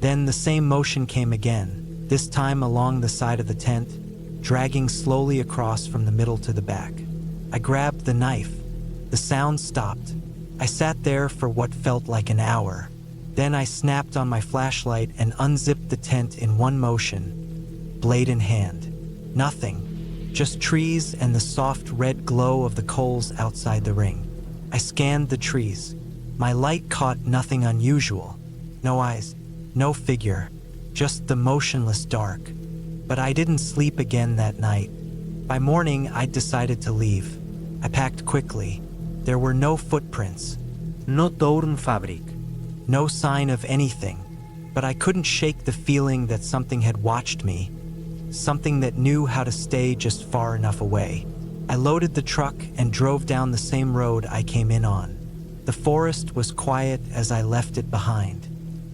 Then the same motion came again, this time along the side of the tent, dragging slowly across from the middle to the back. I grabbed the knife. The sound stopped. I sat there for what felt like an hour. Then I snapped on my flashlight and unzipped the tent in one motion, blade in hand. Nothing. Just trees and the soft red glow of the coals outside the ring. I scanned the trees. My light caught nothing unusual. No eyes, no figure, just the motionless dark. But I didn't sleep again that night. By morning, I'd decided to leave. I packed quickly. There were no footprints. No Tourn Fabric. No sign of anything. But I couldn't shake the feeling that something had watched me. Something that knew how to stay just far enough away. I loaded the truck and drove down the same road I came in on. The forest was quiet as I left it behind.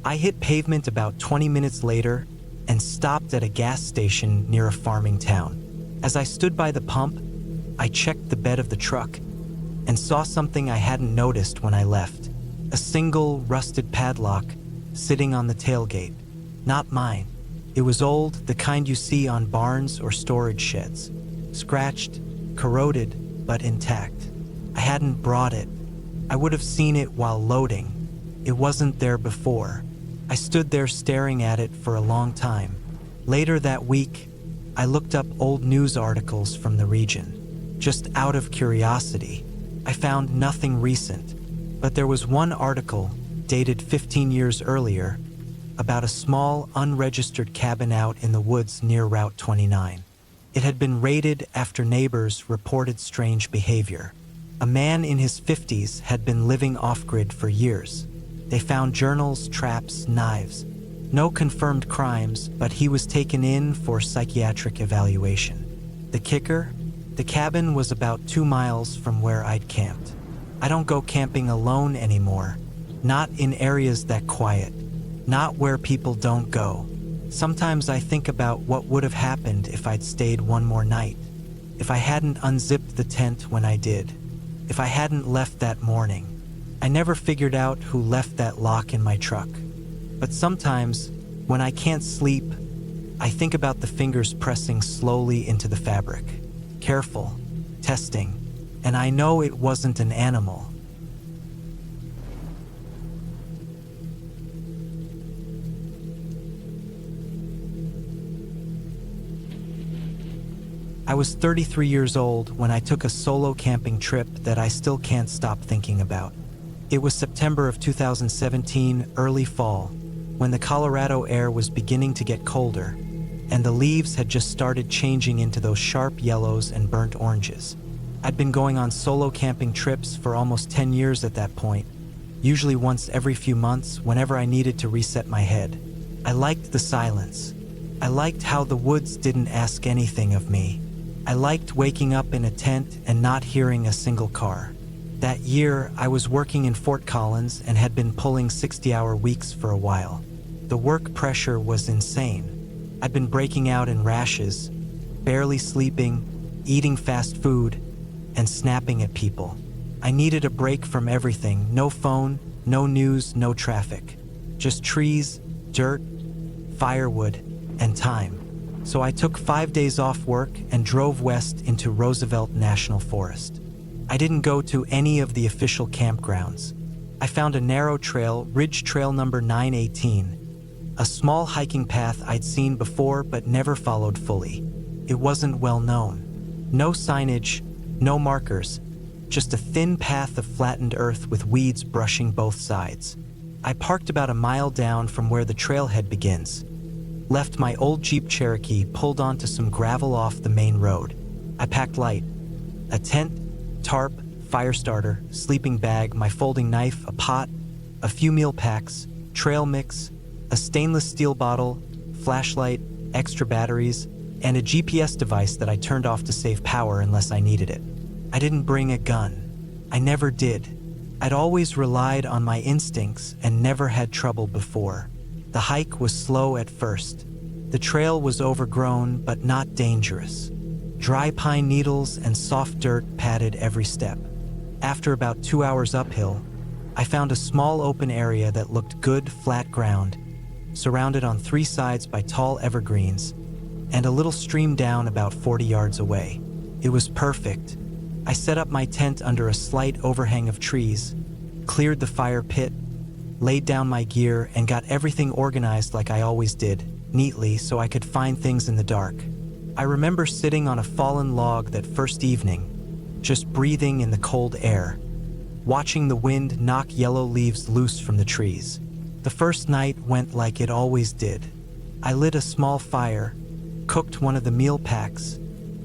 I hit pavement about 20 minutes later and stopped at a gas station near a farming town. As I stood by the pump, I checked the bed of the truck and saw something I hadn't noticed when I left. A single rusted padlock sitting on the tailgate. Not mine. It was old, the kind you see on barns or storage sheds. Scratched, corroded, but intact. I hadn't brought it. I would have seen it while loading. It wasn't there before. I stood there staring at it for a long time. Later that week, I looked up old news articles from the region. Just out of curiosity. I found nothing recent, but there was one article, dated 15 years earlier, about a small, unregistered cabin out in the woods near Route 29. It had been raided after neighbors reported strange behavior. A man in his 50s had been living off-grid for years. They found journals, traps, knives. No confirmed crimes, but he was taken in for psychiatric evaluation. The kicker? The cabin was about 2 miles from where I'd camped. I don't go camping alone anymore. Not in areas that quiet. Not where people don't go. Sometimes I think about what would have happened if I'd stayed one more night. If I hadn't unzipped the tent when I did. If I hadn't left that morning. I never figured out who left that lock in my truck. But sometimes, when I can't sleep, I think about the fingers pressing slowly into the fabric. Careful, testing, and I know it wasn't an animal. I was 33 years old when I took a solo camping trip that I still can't stop thinking about. It was September of 2017, early fall, when the Colorado air was beginning to get colder, and the leaves had just started changing into those sharp yellows and burnt oranges. I'd been going on solo camping trips for almost 10 years at that point, usually once every few months whenever I needed to reset my head. I liked the silence. I liked how the woods didn't ask anything of me. I liked waking up in a tent and not hearing a single car. That year, I was working in Fort Collins and had been pulling 60-hour weeks for a while. The work pressure was insane. I'd been breaking out in rashes, barely sleeping, eating fast food, and snapping at people. I needed a break from everything. No phone, no news, no traffic. Just trees, dirt, firewood, and time. So I took 5 days off work and drove west into Roosevelt National Forest. I didn't go to any of the official campgrounds. I found a narrow trail, Ridge Trail number 918, a small hiking path I'd seen before but never followed fully. It wasn't well known. No signage, no markers, just a thin path of flattened earth with weeds brushing both sides. I parked about a mile down from where the trailhead begins. Left my old Jeep Cherokee pulled onto some gravel off the main road. I packed light. A tent, tarp, fire starter, sleeping bag, my folding knife, a pot, a few meal packs, trail mix, a stainless steel bottle, flashlight, extra batteries, and a GPS device that I turned off to save power unless I needed it. I didn't bring a gun. I never did. I'd always relied on my instincts and never had trouble before. The hike was slow at first. The trail was overgrown but not dangerous. Dry pine needles and soft dirt padded every step. After about 2 hours uphill, I found a small open area that looked good, flat ground, surrounded on 3 sides by tall evergreens, and a little stream down about 40 yards away. It was perfect. I set up my tent under a slight overhang of trees, cleared the fire pit, laid down my gear, and got everything organized like I always did, neatly so I could find things in the dark. I remember sitting on a fallen log that first evening, just breathing in the cold air, watching the wind knock yellow leaves loose from the trees. The first night went like it always did. I lit a small fire, cooked one of the meal packs,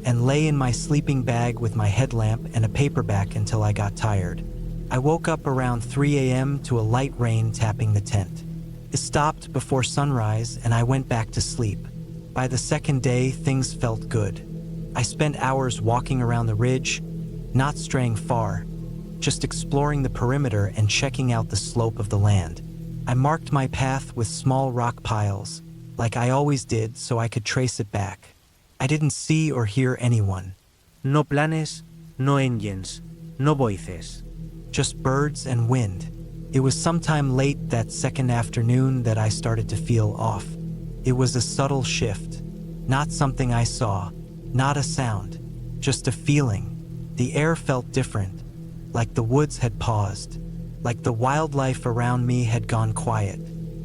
and lay in my sleeping bag with my headlamp and a paperback until I got tired. I woke up around 3 a.m. to a light rain tapping the tent. It stopped before sunrise and I went back to sleep. By the second day, things felt good. I spent hours walking around the ridge, not straying far, just exploring the perimeter and checking out the slope of the land. I marked my path with small rock piles, like I always did, so I could trace it back. I didn't see or hear anyone. No planes, no engines, no voices. Just birds and wind. It was sometime late that second afternoon that I started to feel off. It was a subtle shift. Not something I saw, not a sound, just a feeling. The air felt different, like the woods had paused, like the wildlife around me had gone quiet.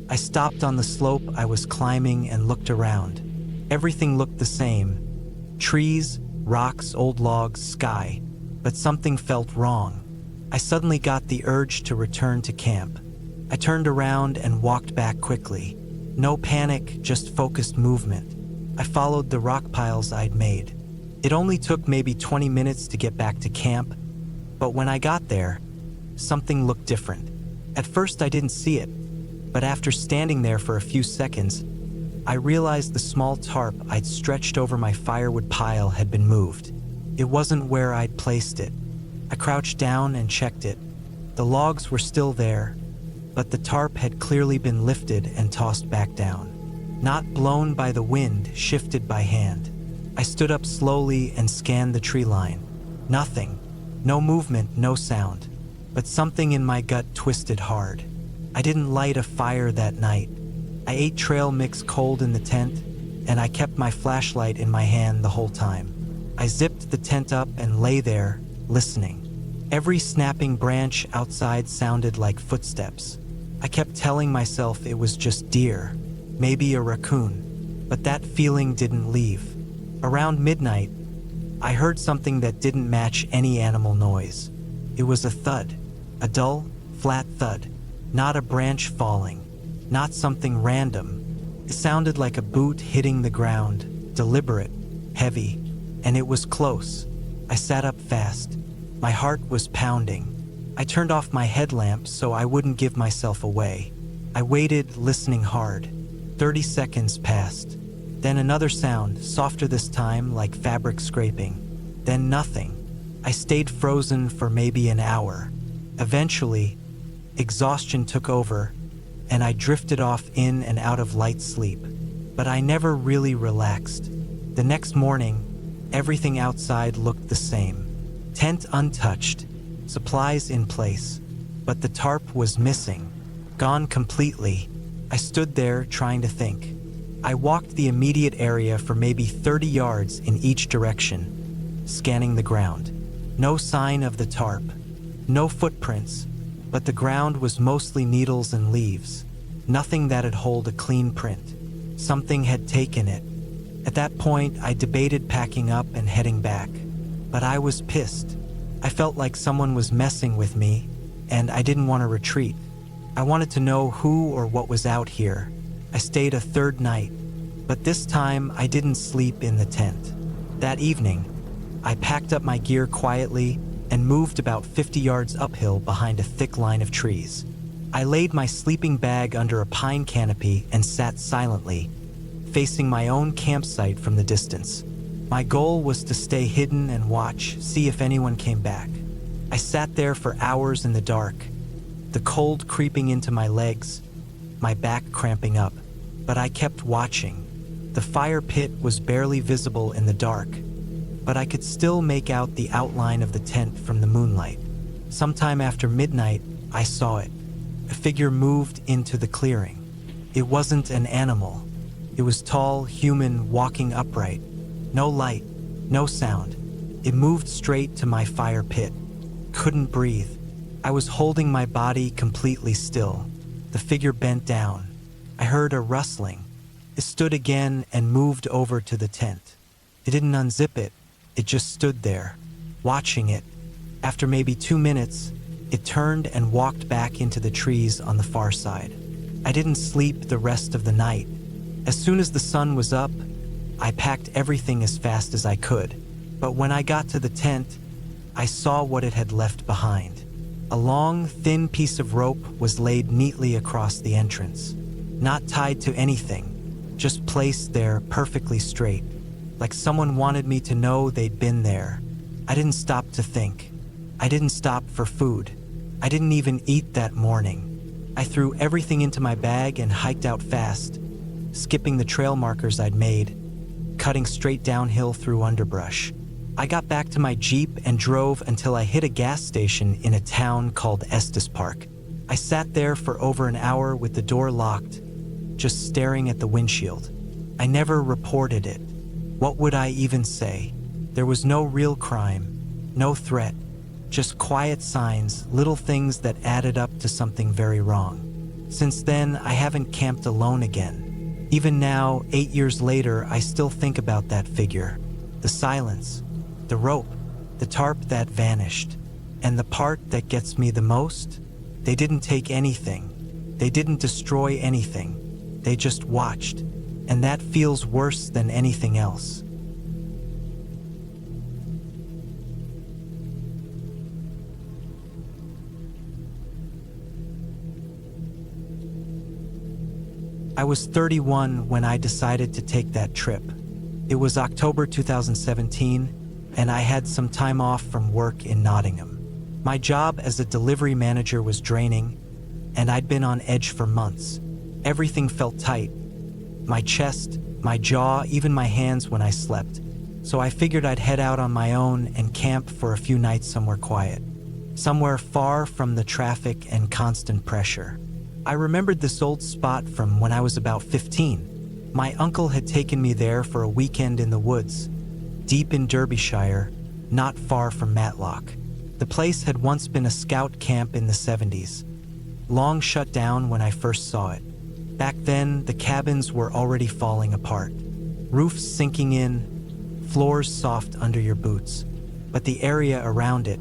I stopped on the slope I was climbing and looked around. Everything looked the same. Trees, rocks, old logs, sky. But something felt wrong. I suddenly got the urge to return to camp. I turned around and walked back quickly. No panic, just focused movement. I followed the rock piles I'd made. It only took maybe 20 minutes to get back to camp, but when I got there, something looked different. At first I didn't see it, but after standing there for a few seconds, I realized the small tarp I'd stretched over my firewood pile had been moved. It wasn't where I'd placed it. I crouched down and checked it. The logs were still there, but the tarp had clearly been lifted and tossed back down. Not blown by the wind, shifted by hand. I stood up slowly and scanned the tree line. Nothing. No movement, no sound. But something in my gut twisted hard. I didn't light a fire that night. I ate trail mix cold in the tent, and I kept my flashlight in my hand the whole time. I zipped the tent up and lay there, listening. Every snapping branch outside sounded like footsteps. I kept telling myself it was just deer, maybe a raccoon, but that feeling didn't leave. Around midnight, I heard something that didn't match any animal noise. It was a thud, a dull, flat thud, not a branch falling, not something random. It sounded like a boot hitting the ground, deliberate, heavy, and it was close. I sat up fast. My heart was pounding. I turned off my headlamp so I wouldn't give myself away. I waited, listening hard. 30 seconds passed. Then another sound, softer this time, like fabric scraping. Then nothing. I stayed frozen for maybe an hour. Eventually, exhaustion took over, and I drifted off in and out of light sleep. But I never really relaxed. The next morning, everything outside looked the same. Tent untouched, supplies in place, but the tarp was missing, gone completely. I stood there trying to think. I walked the immediate area for maybe 30 yards in each direction, scanning the ground. No sign of the tarp, no footprints, but the ground was mostly needles and leaves. Nothing that'd hold a clean print. Something had taken it. At that point, I debated packing up and heading back. But I was pissed. I felt like someone was messing with me, and I didn't want to retreat. I wanted to know who or what was out here. I stayed a third night, but this time I didn't sleep in the tent. That evening, I packed up my gear quietly and moved about 50 yards uphill behind a thick line of trees. I laid my sleeping bag under a pine canopy and sat silently, facing my own campsite from the distance. My goal was to stay hidden and watch, see if anyone came back. I sat there for hours in the dark, the cold creeping into my legs, my back cramping up. But I kept watching. The fire pit was barely visible in the dark, but I could still make out the outline of the tent from the moonlight. Sometime after midnight, I saw it. A figure moved into the clearing. It wasn't an animal. It was tall, human, walking upright. No light, no sound. It moved straight to my fire pit. Couldn't breathe. I was holding my body completely still. The figure bent down. I heard a rustling. It stood again and moved over to the tent. It didn't unzip it, it just stood there, watching it. After maybe 2 minutes, it turned and walked back into the trees on the far side. I didn't sleep the rest of the night. As soon as the sun was up, I packed everything as fast as I could. But when I got to the tent, I saw what it had left behind. A long, thin piece of rope was laid neatly across the entrance, not tied to anything, just placed there perfectly straight, like someone wanted me to know they'd been there. I didn't stop to think. I didn't stop for food. I didn't even eat that morning. I threw everything into my bag and hiked out fast, skipping the trail markers I'd made, cutting straight downhill through underbrush. I got back to my Jeep and drove until I hit a gas station in a town called Estes Park. I sat there for over an hour with the door locked, just staring at the windshield. I never reported it. What would I even say? There was no real crime, no threat, just quiet signs, little things that added up to something very wrong. Since then, I haven't camped alone again. Even now, 8 years later, I still think about that figure. The silence, the rope, the tarp that vanished. And the part that gets me the most? They didn't take anything. They didn't destroy anything. They just watched. And that feels worse than anything else. I was 31 when I decided to take that trip. It was October 2017, and I had some time off from work in Nottingham. My job as a delivery manager was draining, and I'd been on edge for months. Everything felt tight. My chest, my jaw, even my hands when I slept. So I figured I'd head out on my own and camp for a few nights somewhere quiet. Somewhere far from the traffic and constant pressure. I remembered this old spot from when I was about 15. My uncle had taken me there for a weekend in the woods, deep in Derbyshire, not far from Matlock. The place had once been a scout camp in the 70s, long shut down when I first saw it. Back then, the cabins were already falling apart, roofs sinking in, floors soft under your boots. But the area around it,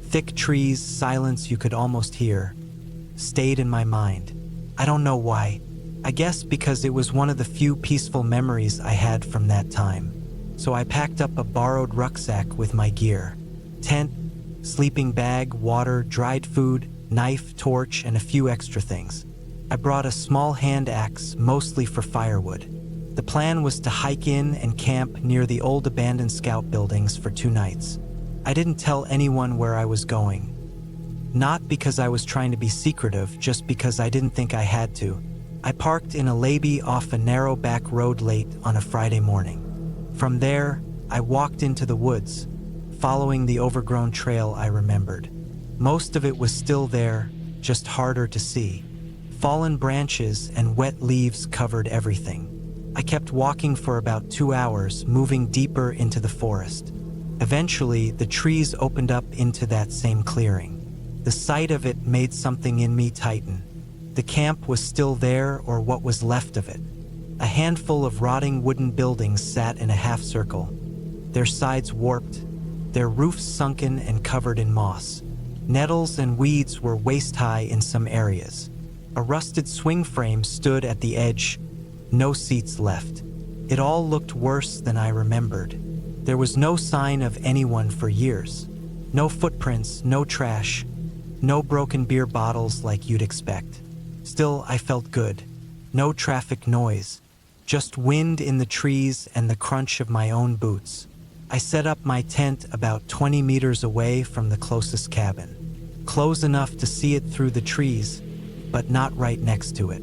thick trees, silence you could almost hear, stayed in my mind. I don't know why. I guess because it was one of the few peaceful memories I had from that time. So I packed up a borrowed rucksack with my gear. Tent, sleeping bag, water, dried food, knife, torch, and a few extra things. I brought a small hand axe, mostly for firewood. The plan was to hike in and camp near the old abandoned scout buildings for 2 nights. I didn't tell anyone where I was going. Not because I was trying to be secretive, just because I didn't think I had to. I parked in a lay-by off a narrow back road late on a Friday morning. From there, I walked into the woods, following the overgrown trail I remembered. Most of it was still there, just harder to see. Fallen branches and wet leaves covered everything. I kept walking for about 2 hours, moving deeper into the forest. Eventually, the trees opened up into that same clearing. The sight of it made something in me tighten. The camp was still there, or what was left of it. A handful of rotting wooden buildings sat in a half circle, their sides warped, their roofs sunken and covered in moss. Nettles and weeds were waist-high in some areas. A rusted swing frame stood at the edge, no seats left. It all looked worse than I remembered. There was no sign of anyone for years. No footprints, no trash. No broken beer bottles like you'd expect. Still, I felt good. No traffic noise. Just wind in the trees and the crunch of my own boots. I set up my tent about 20 meters away from the closest cabin. Close enough to see it through the trees, but not right next to it.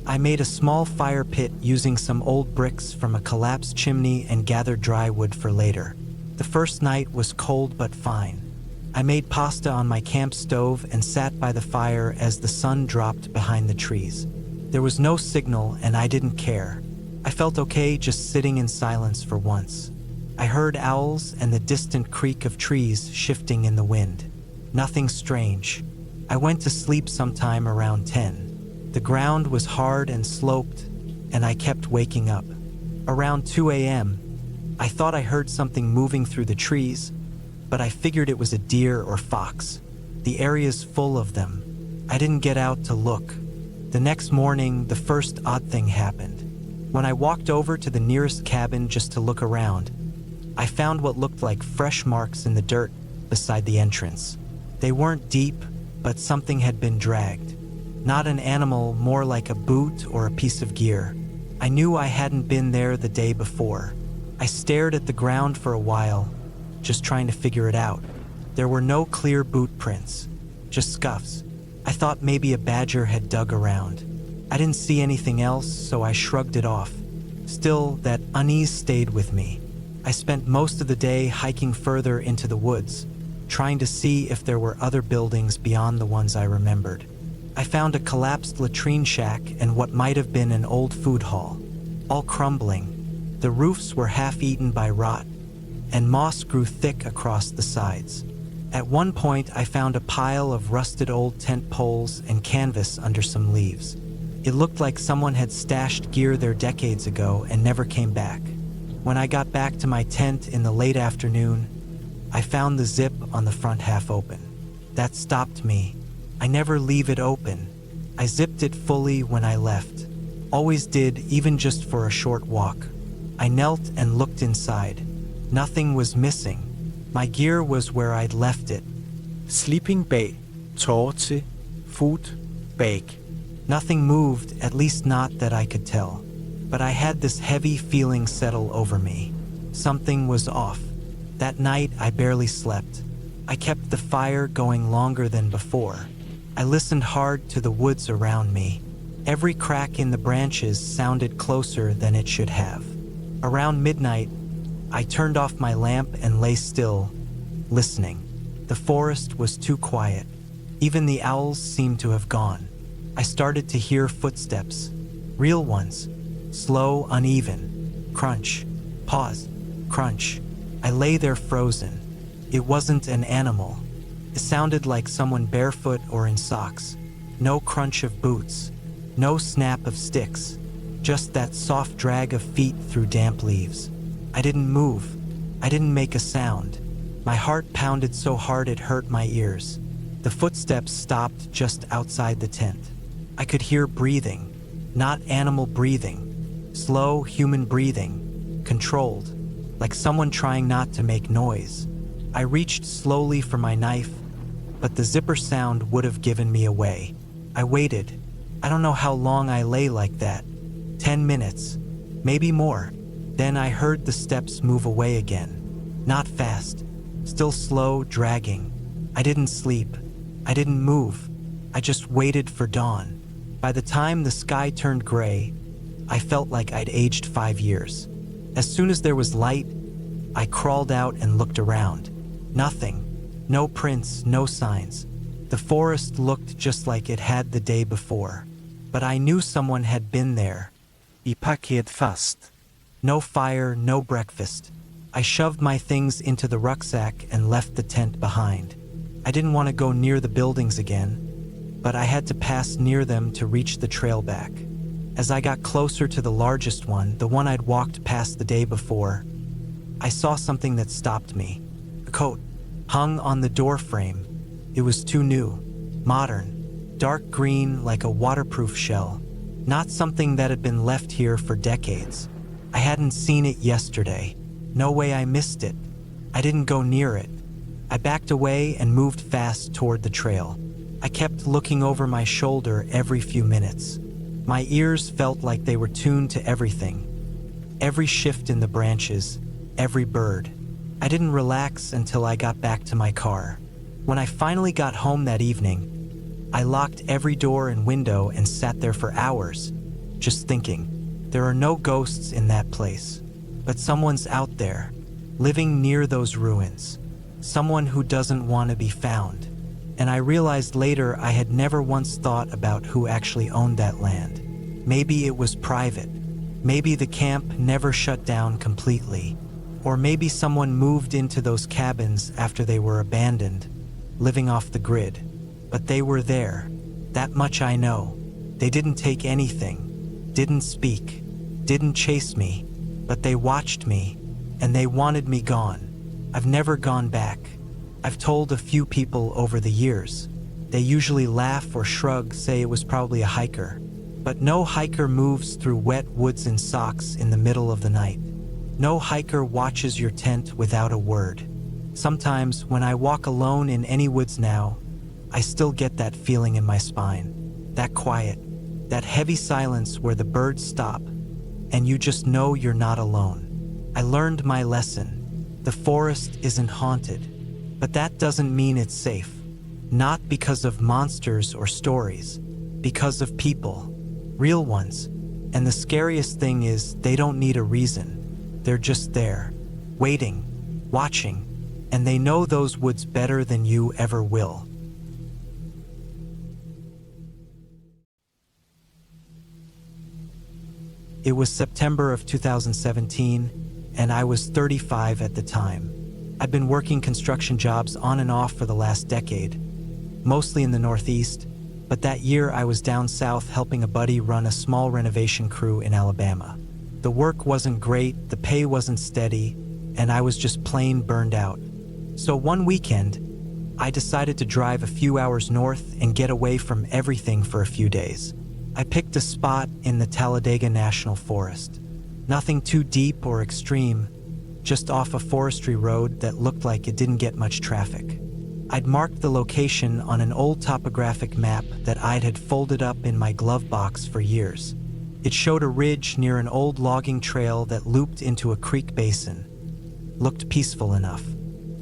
I made a small fire pit using some old bricks from a collapsed chimney and gathered dry wood for later. The first night was cold but fine. I made pasta on my camp stove and sat by the fire as the sun dropped behind the trees. There was no signal and I didn't care. I felt okay just sitting in silence for once. I heard owls and the distant creak of trees shifting in the wind. Nothing strange. I went to sleep sometime around 10. The ground was hard and sloped, and I kept waking up. Around 2 a.m., I thought I heard something moving through the trees, but I figured it was a deer or fox. The area's full of them. I didn't get out to look. The next morning, the first odd thing happened. When I walked over to the nearest cabin just to look around, I found what looked like fresh marks in the dirt beside the entrance. They weren't deep, but something had been dragged. Not an animal, more like a boot or a piece of gear. I knew I hadn't been there the day before. I stared at the ground for a while, just trying to figure it out. There were no clear boot prints, just scuffs. I thought maybe a badger had dug around. I didn't see anything else, so I shrugged it off. Still, that unease stayed with me. I spent most of the day hiking further into the woods, trying to see if there were other buildings beyond the ones I remembered. I found a collapsed latrine shack and what might have been an old food hall, all crumbling. The roofs were half-eaten by rot, and moss grew thick across the sides. At one point, I found a pile of rusted old tent poles and canvas under some leaves. It looked like someone had stashed gear there decades ago and never came back. When I got back to my tent in the late afternoon, I found the zip on the front half open. That stopped me. I never leave it open. I zipped it fully when I left. Always did, even just for a short walk. I knelt and looked inside. Nothing was missing. My gear was where I'd left it. Sleeping bag, tårer til, food, bag. Nothing moved, at least not that I could tell. But I had this heavy feeling settle over me. Something was off. That night, I barely slept. I kept the fire going longer than before. I listened hard to the woods around me. Every crack in the branches sounded closer than it should have. Around midnight, I turned off my lamp and lay still, listening. The forest was too quiet. Even the owls seemed to have gone. I started to hear footsteps, real ones, slow, uneven, crunch, pause, crunch. I lay there frozen. It wasn't an animal. It sounded like someone barefoot or in socks. No crunch of boots, no snap of sticks, just that soft drag of feet through damp leaves. I didn't move. I didn't make a sound. My heart pounded so hard it hurt my ears. The footsteps stopped just outside the tent. I could hear breathing, not animal breathing, slow human breathing, controlled, like someone trying not to make noise. I reached slowly for my knife, but the zipper sound would have given me away. I waited. I don't know how long I lay like that. 10 minutes, maybe more. Then I heard the steps move away again. Not fast, still slow, dragging. I didn't sleep. I didn't move. I just waited for dawn. By the time the sky turned gray, I felt like I'd aged 5 years. As soon as there was light, I crawled out and looked around. Nothing. No prints, no signs. The forest looked just like it had the day before. But I knew someone had been there. I parkeret fast. No fire, no breakfast. I shoved my things into the rucksack and left the tent behind. I didn't want to go near the buildings again, but I had to pass near them to reach the trail back. As I got closer to the largest one, the one I'd walked past the day before, I saw something that stopped me. A coat, hung on the door frame. It was too new, modern, dark green like a waterproof shell. Not something that had been left here for decades. I hadn't seen it yesterday. No way I missed it. I didn't go near it. I backed away and moved fast toward the trail. I kept looking over my shoulder every few minutes. My ears felt like they were tuned to everything. Every shift in the branches, every bird. I didn't relax until I got back to my car. When I finally got home that evening, I locked every door and window and sat there for hours, just thinking. There are no ghosts in that place, but someone's out there, living near those ruins. Someone who doesn't want to be found. And I realized later I had never once thought about who actually owned that land. Maybe it was private. Maybe the camp never shut down completely. Or maybe someone moved into those cabins after they were abandoned, living off the grid. But they were there. That much I know. They didn't take anything, didn't speak, didn't chase me, but they watched me, and they wanted me gone. I've never gone back. I've told a few people over the years. They usually laugh or shrug, say it was probably a hiker. But no hiker moves through wet woods in socks in the middle of the night. No hiker watches your tent without a word. Sometimes, when I walk alone in any woods now, I still get that feeling in my spine. That quiet, that heavy silence where the birds stop, and you just know you're not alone. I learned my lesson. The forest isn't haunted, but that doesn't mean it's safe. Not because of monsters or stories, because of people, real ones. And the scariest thing is they don't need a reason. They're just there, waiting, watching, and they know those woods better than you ever will. It was September of 2017, and I was 35 at the time. I'd been working construction jobs on and off for the last decade, mostly in the Northeast, but that year I was down south helping a buddy run a small renovation crew in Alabama. The work wasn't great, the pay wasn't steady, and I was just plain burned out. So one weekend, I decided to drive a few hours north and get away from everything for a few days. I picked a spot in the Talladega National Forest. Nothing too deep or extreme, just off a forestry road that looked like it didn't get much traffic. I'd marked the location on an old topographic map that I'd had folded up in my glove box for years. It showed a ridge near an old logging trail that looped into a creek basin. Looked peaceful enough.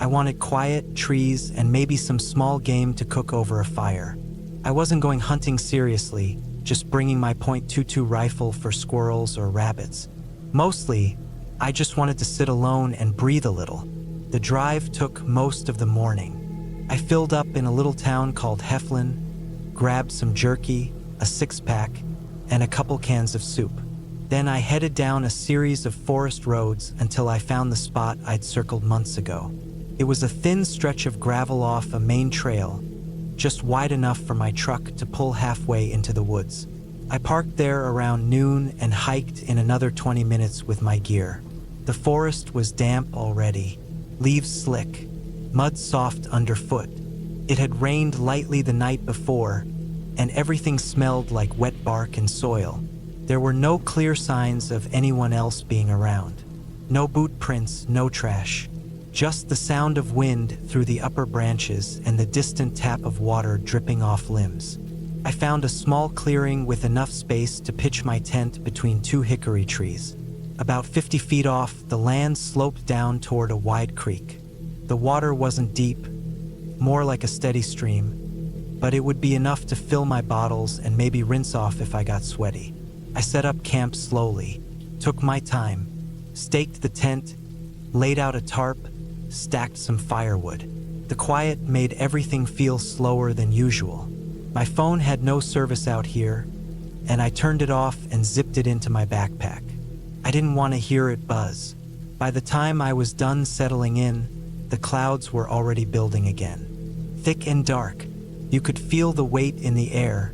I wanted quiet, trees, and maybe some small game to cook over a fire. I wasn't going hunting seriously, just bringing my .22 rifle for squirrels or rabbits. Mostly, I just wanted to sit alone and breathe a little. The drive took most of the morning. I filled up in a little town called Heflin, grabbed some jerky, a six-pack, and a couple cans of soup. Then I headed down a series of forest roads until I found the spot I'd circled months ago. It was a thin stretch of gravel off a main trail, just wide enough for my truck to pull halfway into the woods. I parked there around noon and hiked in another 20 minutes with my gear. The forest was damp already, leaves slick, mud soft underfoot. It had rained lightly the night before, and everything smelled like wet bark and soil. There were no clear signs of anyone else being around. No boot prints, no trash. Just the sound of wind through the upper branches and the distant tap of water dripping off limbs. I found a small clearing with enough space to pitch my tent between two hickory trees. About 50 feet off, the land sloped down toward a wide creek. The water wasn't deep, more like a steady stream, but it would be enough to fill my bottles and maybe rinse off if I got sweaty. I set up camp slowly, took my time, staked the tent, laid out a tarp, stacked some firewood. The quiet made everything feel slower than usual. My phone had no service out here, and I turned it off and zipped it into my backpack. I didn't want to hear it buzz. By the time I was done settling in, the clouds were already building again. Thick and dark, you could feel the weight in the air,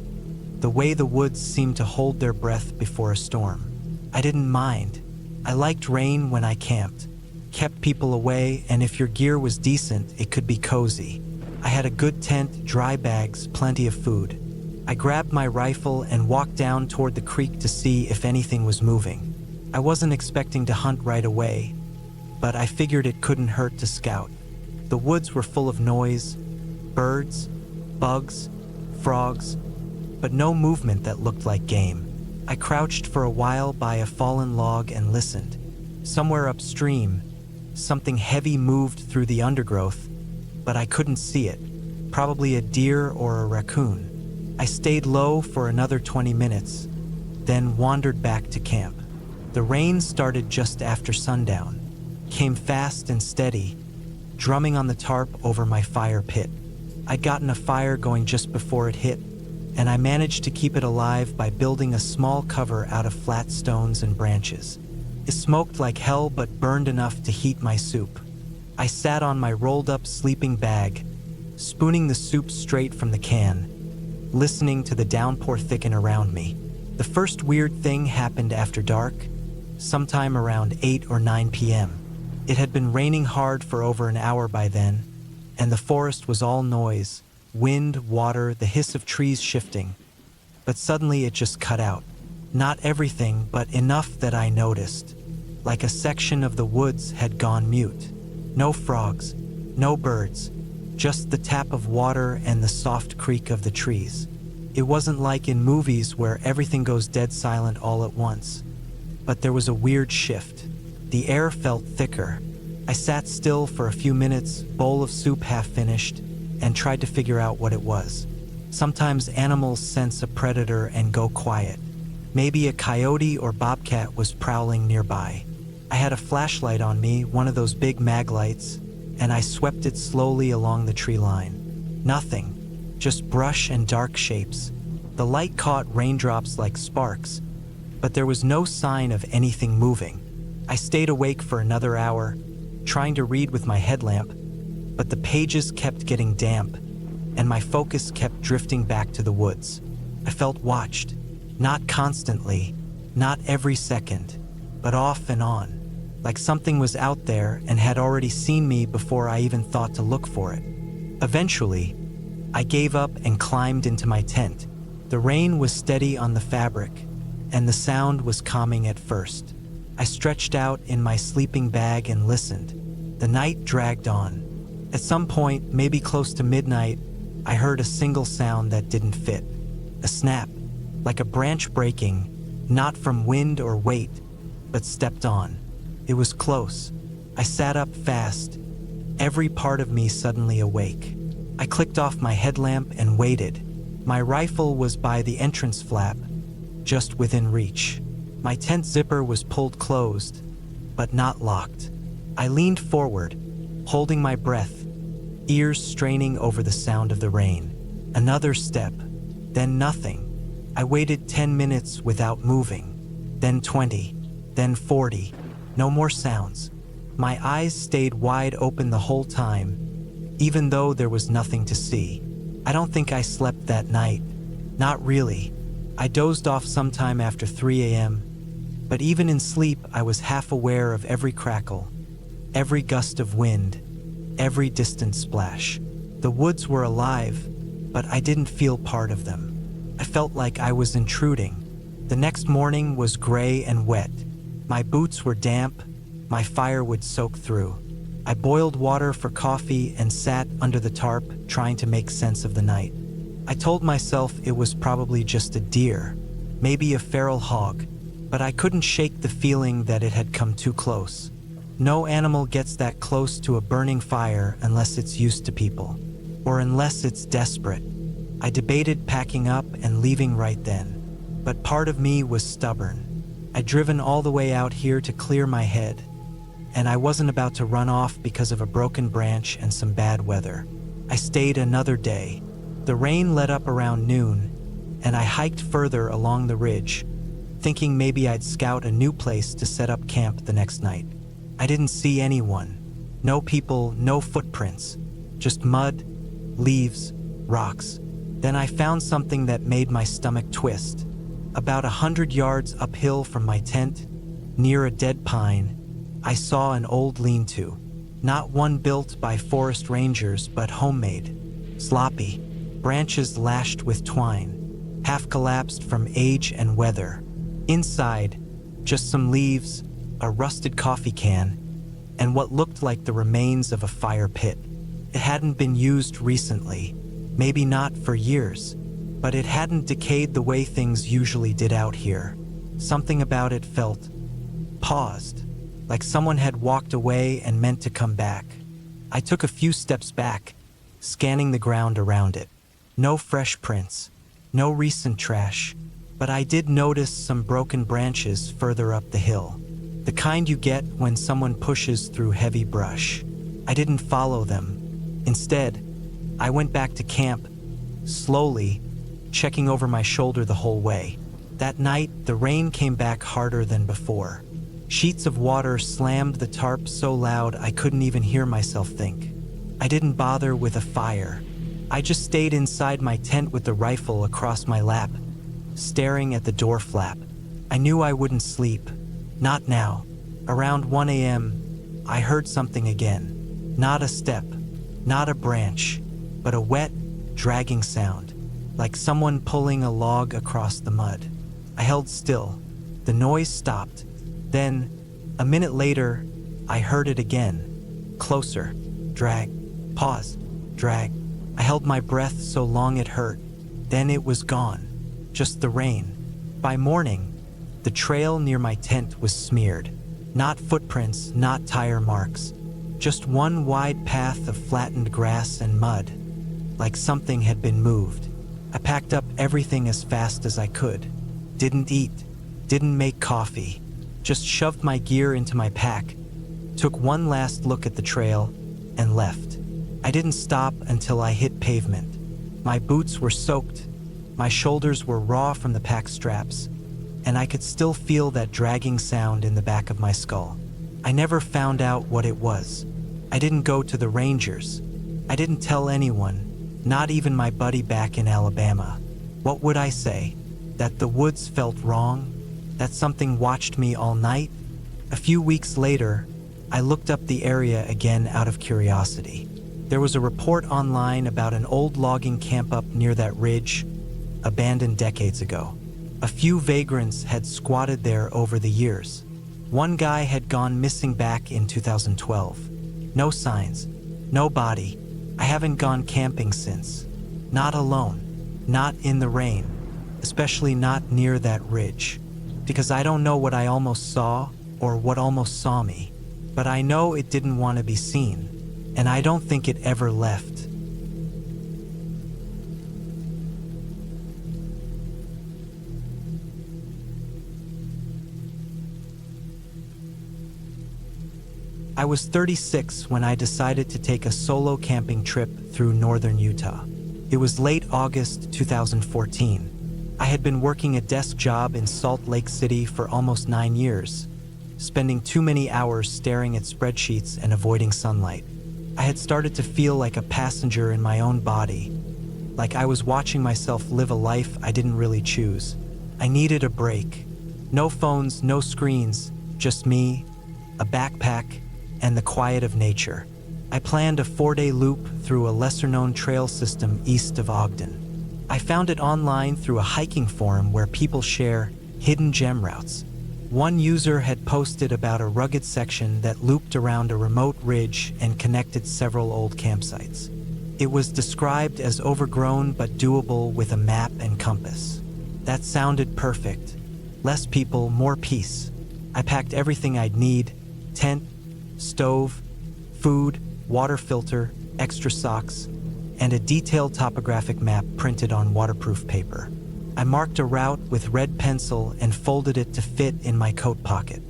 the way the woods seemed to hold their breath before a storm. I didn't mind. I liked rain when I camped. Kept people away, and if your gear was decent, it could be cozy. I had a good tent, dry bags, plenty of food. I grabbed my rifle and walked down toward the creek to see if anything was moving. I wasn't expecting to hunt right away, but I figured it couldn't hurt to scout. The woods were full of noise, birds, bugs, frogs, but no movement that looked like game. I crouched for a while by a fallen log and listened. Somewhere upstream, something heavy moved through the undergrowth, but I couldn't see it. Probably a deer or a raccoon. I stayed low for another 20 minutes, then wandered back to camp. The rain started just after sundown, came fast and steady, drumming on the tarp over my fire pit. I'd gotten a fire going just before it hit, and I managed to keep it alive by building a small cover out of flat stones and branches. It smoked like hell but burned enough to heat my soup. I sat on my rolled-up sleeping bag, spooning the soup straight from the can, listening to the downpour thicken around me. The first weird thing happened after dark, sometime around 8 or 9 p.m. It had been raining hard for over an hour by then, and the forest was all noise, wind, water, the hiss of trees shifting. But suddenly it just cut out. Not everything, but enough that I noticed. Like a section of the woods had gone mute. No frogs, no birds, just the tap of water and the soft creak of the trees. It wasn't like in movies where everything goes dead silent all at once. But there was a weird shift. The air felt thicker. I sat still for a few minutes, bowl of soup half finished, and tried to figure out what it was. Sometimes animals sense a predator and go quiet. Maybe a coyote or bobcat was prowling nearby. I had a flashlight on me, one of those big mag lights, and I swept it slowly along the tree line. Nothing, just brush and dark shapes. The light caught raindrops like sparks, but there was no sign of anything moving. I stayed awake for another hour, trying to read with my headlamp, but the pages kept getting damp, and my focus kept drifting back to the woods. I felt watched, not constantly, not every second, but off and on, like something was out there and had already seen me before I even thought to look for it. Eventually, I gave up and climbed into my tent. The rain was steady on the fabric, and the sound was calming at first. I stretched out in my sleeping bag and listened. The night dragged on. At some point, maybe close to midnight, I heard a single sound that didn't fit. A snap, like a branch breaking, not from wind or weight, but stepped on. It was close. I sat up fast, every part of me suddenly awake. I clicked off my headlamp and waited. My rifle was by the entrance flap, just within reach. My tent zipper was pulled closed, but not locked. I leaned forward, holding my breath, ears straining over the sound of the rain. Another step, then nothing. I waited 10 minutes without moving, then 20, then 40. No more sounds. My eyes stayed wide open the whole time, even though there was nothing to see. I don't think I slept that night. Not really. I dozed off sometime after 3 a.m., but even in sleep I was half aware of every crackle, every gust of wind, every distant splash. The woods were alive, but I didn't feel part of them. I felt like I was intruding. The next morning was gray and wet. My boots were damp, my fire would soak through. I boiled water for coffee and sat under the tarp, trying to make sense of the night. I told myself it was probably just a deer, maybe a feral hog, but I couldn't shake the feeling that it had come too close. No animal gets that close to a burning fire unless it's used to people, or unless it's desperate. I debated packing up and leaving right then, but part of me was stubborn. I'd driven all the way out here to clear my head, and I wasn't about to run off because of a broken branch and some bad weather. I stayed another day. The rain let up around noon, and I hiked further along the ridge, thinking maybe I'd scout a new place to set up camp the next night. I didn't see anyone. No people, no footprints. Just mud, leaves, rocks. Then I found something that made my stomach twist. About 100 yards uphill from my tent, near a dead pine, I saw an old lean-to. Not one built by forest rangers, but homemade. Sloppy, branches lashed with twine, half collapsed from age and weather. Inside, just some leaves, a rusted coffee can, and what looked like the remains of a fire pit. It hadn't been used recently, maybe not for years, but it hadn't decayed the way things usually did out here. Something about it felt paused, like someone had walked away and meant to come back. I took a few steps back, scanning the ground around it. No fresh prints, no recent trash, but I did notice some broken branches further up the hill. The kind you get when someone pushes through heavy brush. I didn't follow them. Instead, I went back to camp, slowly, checking over my shoulder the whole way. That night, the rain came back harder than before. Sheets of water slammed the tarp so loud I couldn't even hear myself think. I didn't bother with a fire. I just stayed inside my tent with the rifle across my lap, staring at the door flap. I knew I wouldn't sleep. Not now. Around 1 a.m., I heard something again. Not a step, not a branch, but a wet, dragging sound, like someone pulling a log across the mud. I held still. The noise stopped. Then, a minute later, I heard it again. Closer. Drag. Pause. Drag. I held my breath so long it hurt. Then it was gone. Just the rain. By morning, the trail near my tent was smeared. Not footprints, not tire marks. Just one wide path of flattened grass and mud. Like something had been moved. I packed up everything as fast as I could. Didn't eat. Didn't make coffee. Just shoved my gear into my pack. Took one last look at the trail and left. I didn't stop until I hit pavement. My boots were soaked. My shoulders were raw from the pack straps, and I could still feel that dragging sound in the back of my skull. I never found out what it was. I didn't go to the rangers. I didn't tell anyone, not even my buddy back in Alabama. What would I say? That the woods felt wrong? That something watched me all night? A few weeks later, I looked up the area again out of curiosity. There was a report online about an old logging camp up near that ridge, abandoned decades ago. A few vagrants had squatted there over the years. One guy had gone missing back in 2012. No signs, no body. I haven't gone camping since. Not alone, not in the rain, especially not near that ridge. Because I don't know what I almost saw or what almost saw me. But I know it didn't want to be seen, and I don't think it ever left. I was 36 when I decided to take a solo camping trip through northern Utah. It was late August 2014. I had been working a desk job in Salt Lake City for almost 9 years, spending too many hours staring at spreadsheets and avoiding sunlight. I had started to feel like a passenger in my own body, like I was watching myself live a life I didn't really choose. I needed a break. No phones, no screens, just me, a backpack, and the quiet of nature. I planned a 4-day loop through a lesser-known trail system east of Ogden. I found it online through a hiking forum where people share hidden gem routes. One user had posted about a rugged section that looped around a remote ridge and connected several old campsites. It was described as overgrown but doable with a map and compass. That sounded perfect. Less people, more peace. I packed everything I'd need: tent, stove, food, water filter, extra socks, and a detailed topographic map printed on waterproof paper. I marked a route with red pencil and folded it to fit in my coat pocket.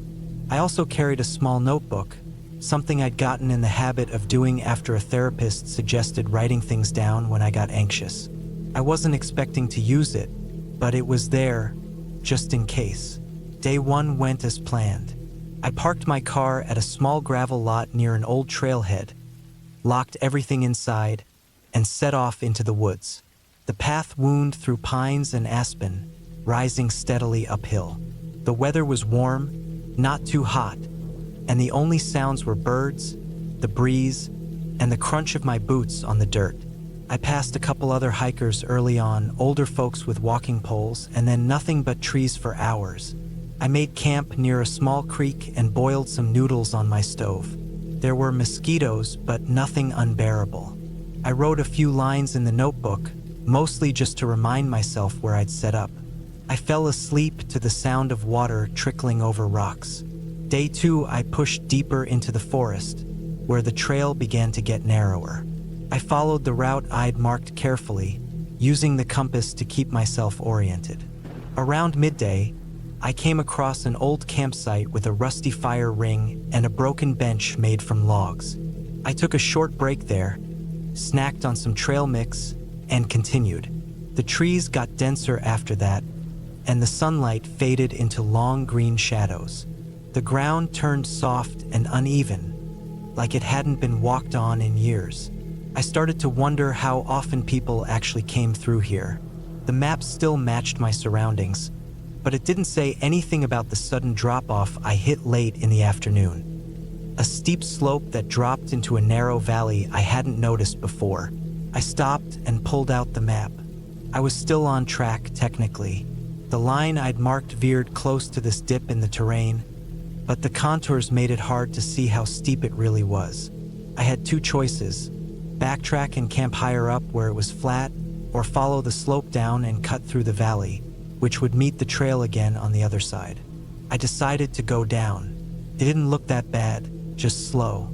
I also carried a small notebook, something I'd gotten in the habit of doing after a therapist suggested writing things down when I got anxious. I wasn't expecting to use it, but it was there, just in case. Day 1 went as planned. I parked my car at a small gravel lot near an old trailhead, locked everything inside, and set off into the woods. The path wound through pines and aspen, rising steadily uphill. The weather was warm, not too hot, and the only sounds were birds, the breeze, and the crunch of my boots on the dirt. I passed a couple other hikers early on, older folks with walking poles, and then nothing but trees for hours. I made camp near a small creek and boiled some noodles on my stove. There were mosquitoes, but nothing unbearable. I wrote a few lines in the notebook, mostly just to remind myself where I'd set up. I fell asleep to the sound of water trickling over rocks. Day 2, I pushed deeper into the forest, where the trail began to get narrower. I followed the route I'd marked carefully, using the compass to keep myself oriented. Around midday, I came across an old campsite with a rusty fire ring and a broken bench made from logs. I took a short break there, snacked on some trail mix, and continued. The trees got denser after that, and the sunlight faded into long green shadows. The ground turned soft and uneven, like it hadn't been walked on in years. I started to wonder how often people actually came through here. The map still matched my surroundings, but it didn't say anything about the sudden drop-off I hit late in the afternoon. a steep slope that dropped into a narrow valley I hadn't noticed before. I stopped and pulled out the map. I was still on track, technically. The line I'd marked veered close to this dip in the terrain, but the contours made it hard to see how steep it really was. I had two choices: backtrack and camp higher up where it was flat, or follow the slope down and cut through the valley, which would meet the trail again on the other side. I decided to go down. It didn't look that bad, just slow.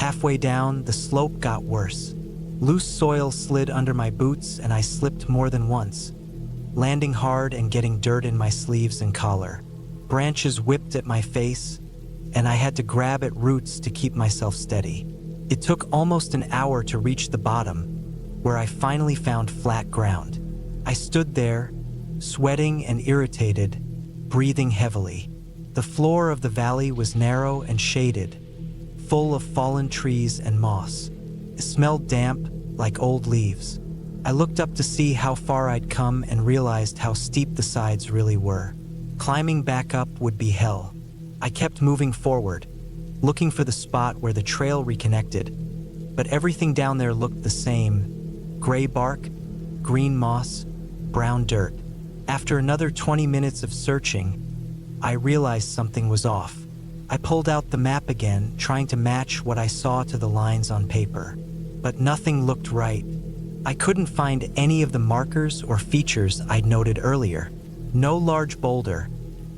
Halfway down, the slope got worse. Loose soil slid under my boots and I slipped more than once, landing hard and getting dirt in my sleeves and collar. Branches whipped at my face, and I had to grab at roots to keep myself steady. It took almost an hour to reach the bottom, where I finally found flat ground. I stood there, sweating and irritated, breathing heavily. The floor of the valley was narrow and shaded, full of fallen trees and moss. It smelled damp, like old leaves. I looked up to see how far I'd come and realized how steep the sides really were. Climbing back up would be hell. I kept moving forward, looking for the spot where the trail reconnected, but everything down there looked the same: gray bark, green moss, brown dirt. After another 20 minutes of searching, I realized something was off. I pulled out the map again, trying to match what I saw to the lines on paper, but nothing looked right. I couldn't find any of the markers or features I'd noted earlier. No large boulder,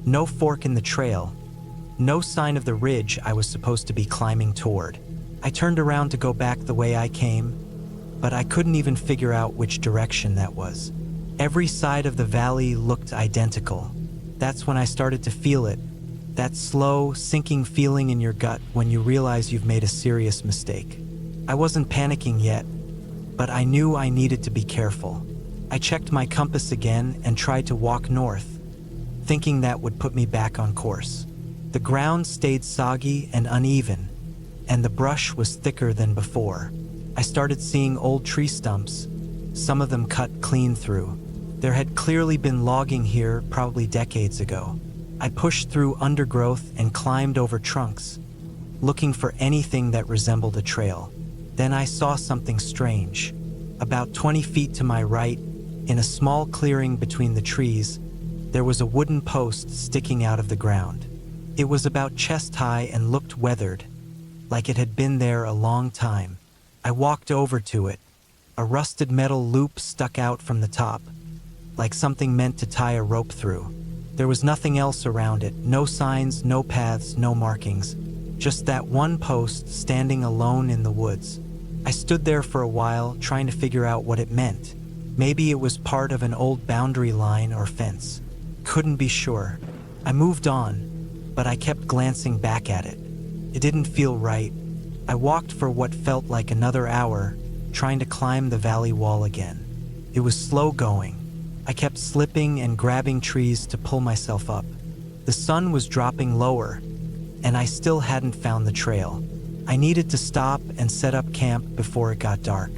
no fork in the trail, no sign of the ridge I was supposed to be climbing toward. I turned around to go back the way I came, but I couldn't even figure out which direction that was. Every side of the valley looked identical. That's when I started to feel it, that slow, sinking feeling in your gut when you realize you've made a serious mistake. I wasn't panicking yet, but I knew I needed to be careful. I checked my compass again and tried to walk north, thinking that would put me back on course. The ground stayed soggy and uneven, and the brush was thicker than before. I started seeing old tree stumps, some of them cut clean through. There had clearly been logging here probably decades ago. I pushed through undergrowth and climbed over trunks, looking for anything that resembled a trail. Then I saw something strange. About 20 feet to my right, in a small clearing between the trees, there was a wooden post sticking out of the ground. It was about chest high and looked weathered, like it had been there a long time. I walked over to it. A rusted metal loop stuck out from the top, like something meant to tie a rope through. There was nothing else around it, no signs, no paths, no markings, just that one post standing alone in the woods. I stood there for a while, trying to figure out what it meant. Maybe it was part of an old boundary line or fence. Couldn't be sure. I moved on, but I kept glancing back at it. It didn't feel right. I walked for what felt like another hour, trying to climb the valley wall again. It was slow going. I kept slipping and grabbing trees to pull myself up. The sun was dropping lower, and I still hadn't found the trail. I needed to stop and set up camp before it got dark.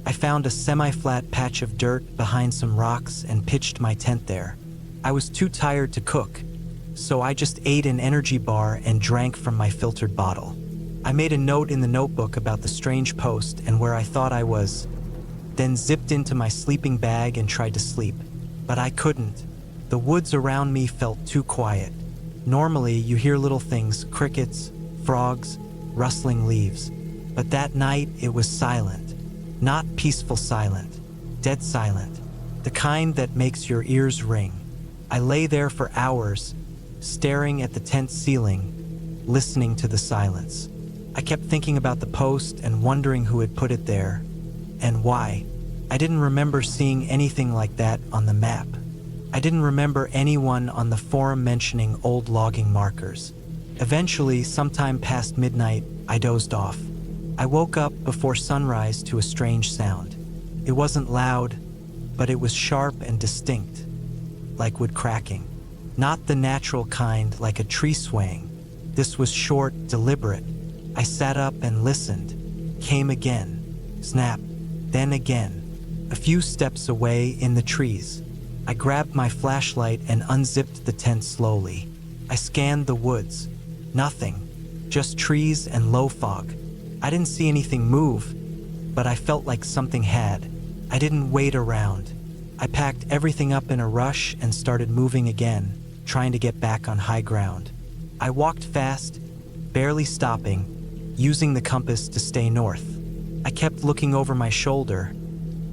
I found a semi-flat patch of dirt behind some rocks and pitched my tent there. I was too tired to cook, so I just ate an energy bar and drank from my filtered bottle. I made a note in the notebook about the strange post and where I thought I was, then zipped into my sleeping bag and tried to sleep. But I couldn't. The woods around me felt too quiet. Normally, you hear little things, crickets, frogs, rustling leaves. But that night, it was silent. Not peaceful silent, dead silent. The kind that makes your ears ring. I lay there for hours, staring at the tent ceiling, listening to the silence. I kept thinking about the post and wondering who had put it there, and why. I didn't remember seeing anything like that on the map. I didn't remember anyone on the forum mentioning old logging markers. Eventually, sometime past midnight, I dozed off. I woke up before sunrise to a strange sound. It wasn't loud, but it was sharp and distinct, like wood cracking. Not the natural kind, like a tree swaying. This was short, deliberate. I sat up and listened. Came again. Snap. Then again. A few steps away in the trees. I grabbed my flashlight and unzipped the tent slowly. I scanned the woods. Nothing. just trees and low fog. I didn't see anything move, but I felt like something had. I didn't wait around. I packed everything up in a rush and started moving again, trying to get back on high ground. I walked fast, barely stopping, using the compass to stay north. I kept looking over my shoulder,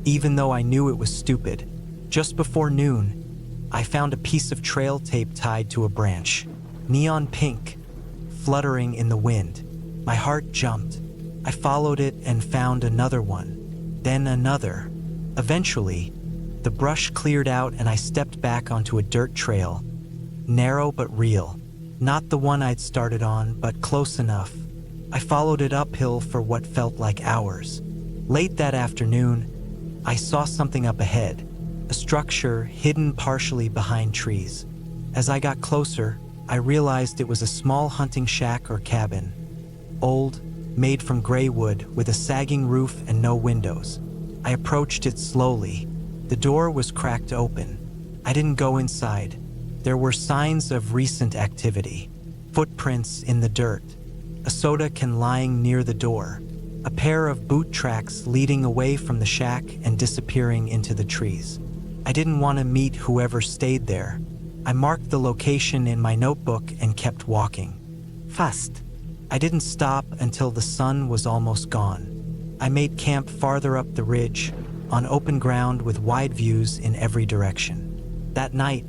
even though I knew it was stupid. Just before noon, I found a piece of trail tape tied to a branch, neon pink, fluttering in the wind. My heart jumped. I followed it and found another one, then another. Eventually, the brush cleared out and I stepped back onto a dirt trail, narrow but real. Not the one I'd started on, but close enough. I followed it uphill for what felt like hours. Late that afternoon, I saw something up ahead, a structure hidden partially behind trees. As I got closer, I realized it was a small hunting shack or cabin. Old, made from gray wood with a sagging roof and no windows. I approached it slowly. The door was cracked open. I didn't go inside. There were signs of recent activity. Footprints in the dirt, a soda can lying near the door, a pair of boot tracks leading away from the shack and disappearing into the trees. I didn't want to meet whoever stayed there. I marked the location in my notebook and kept walking. Fast. I didn't stop until the sun was almost gone. I made camp farther up the ridge, on open ground with wide views in every direction. That night,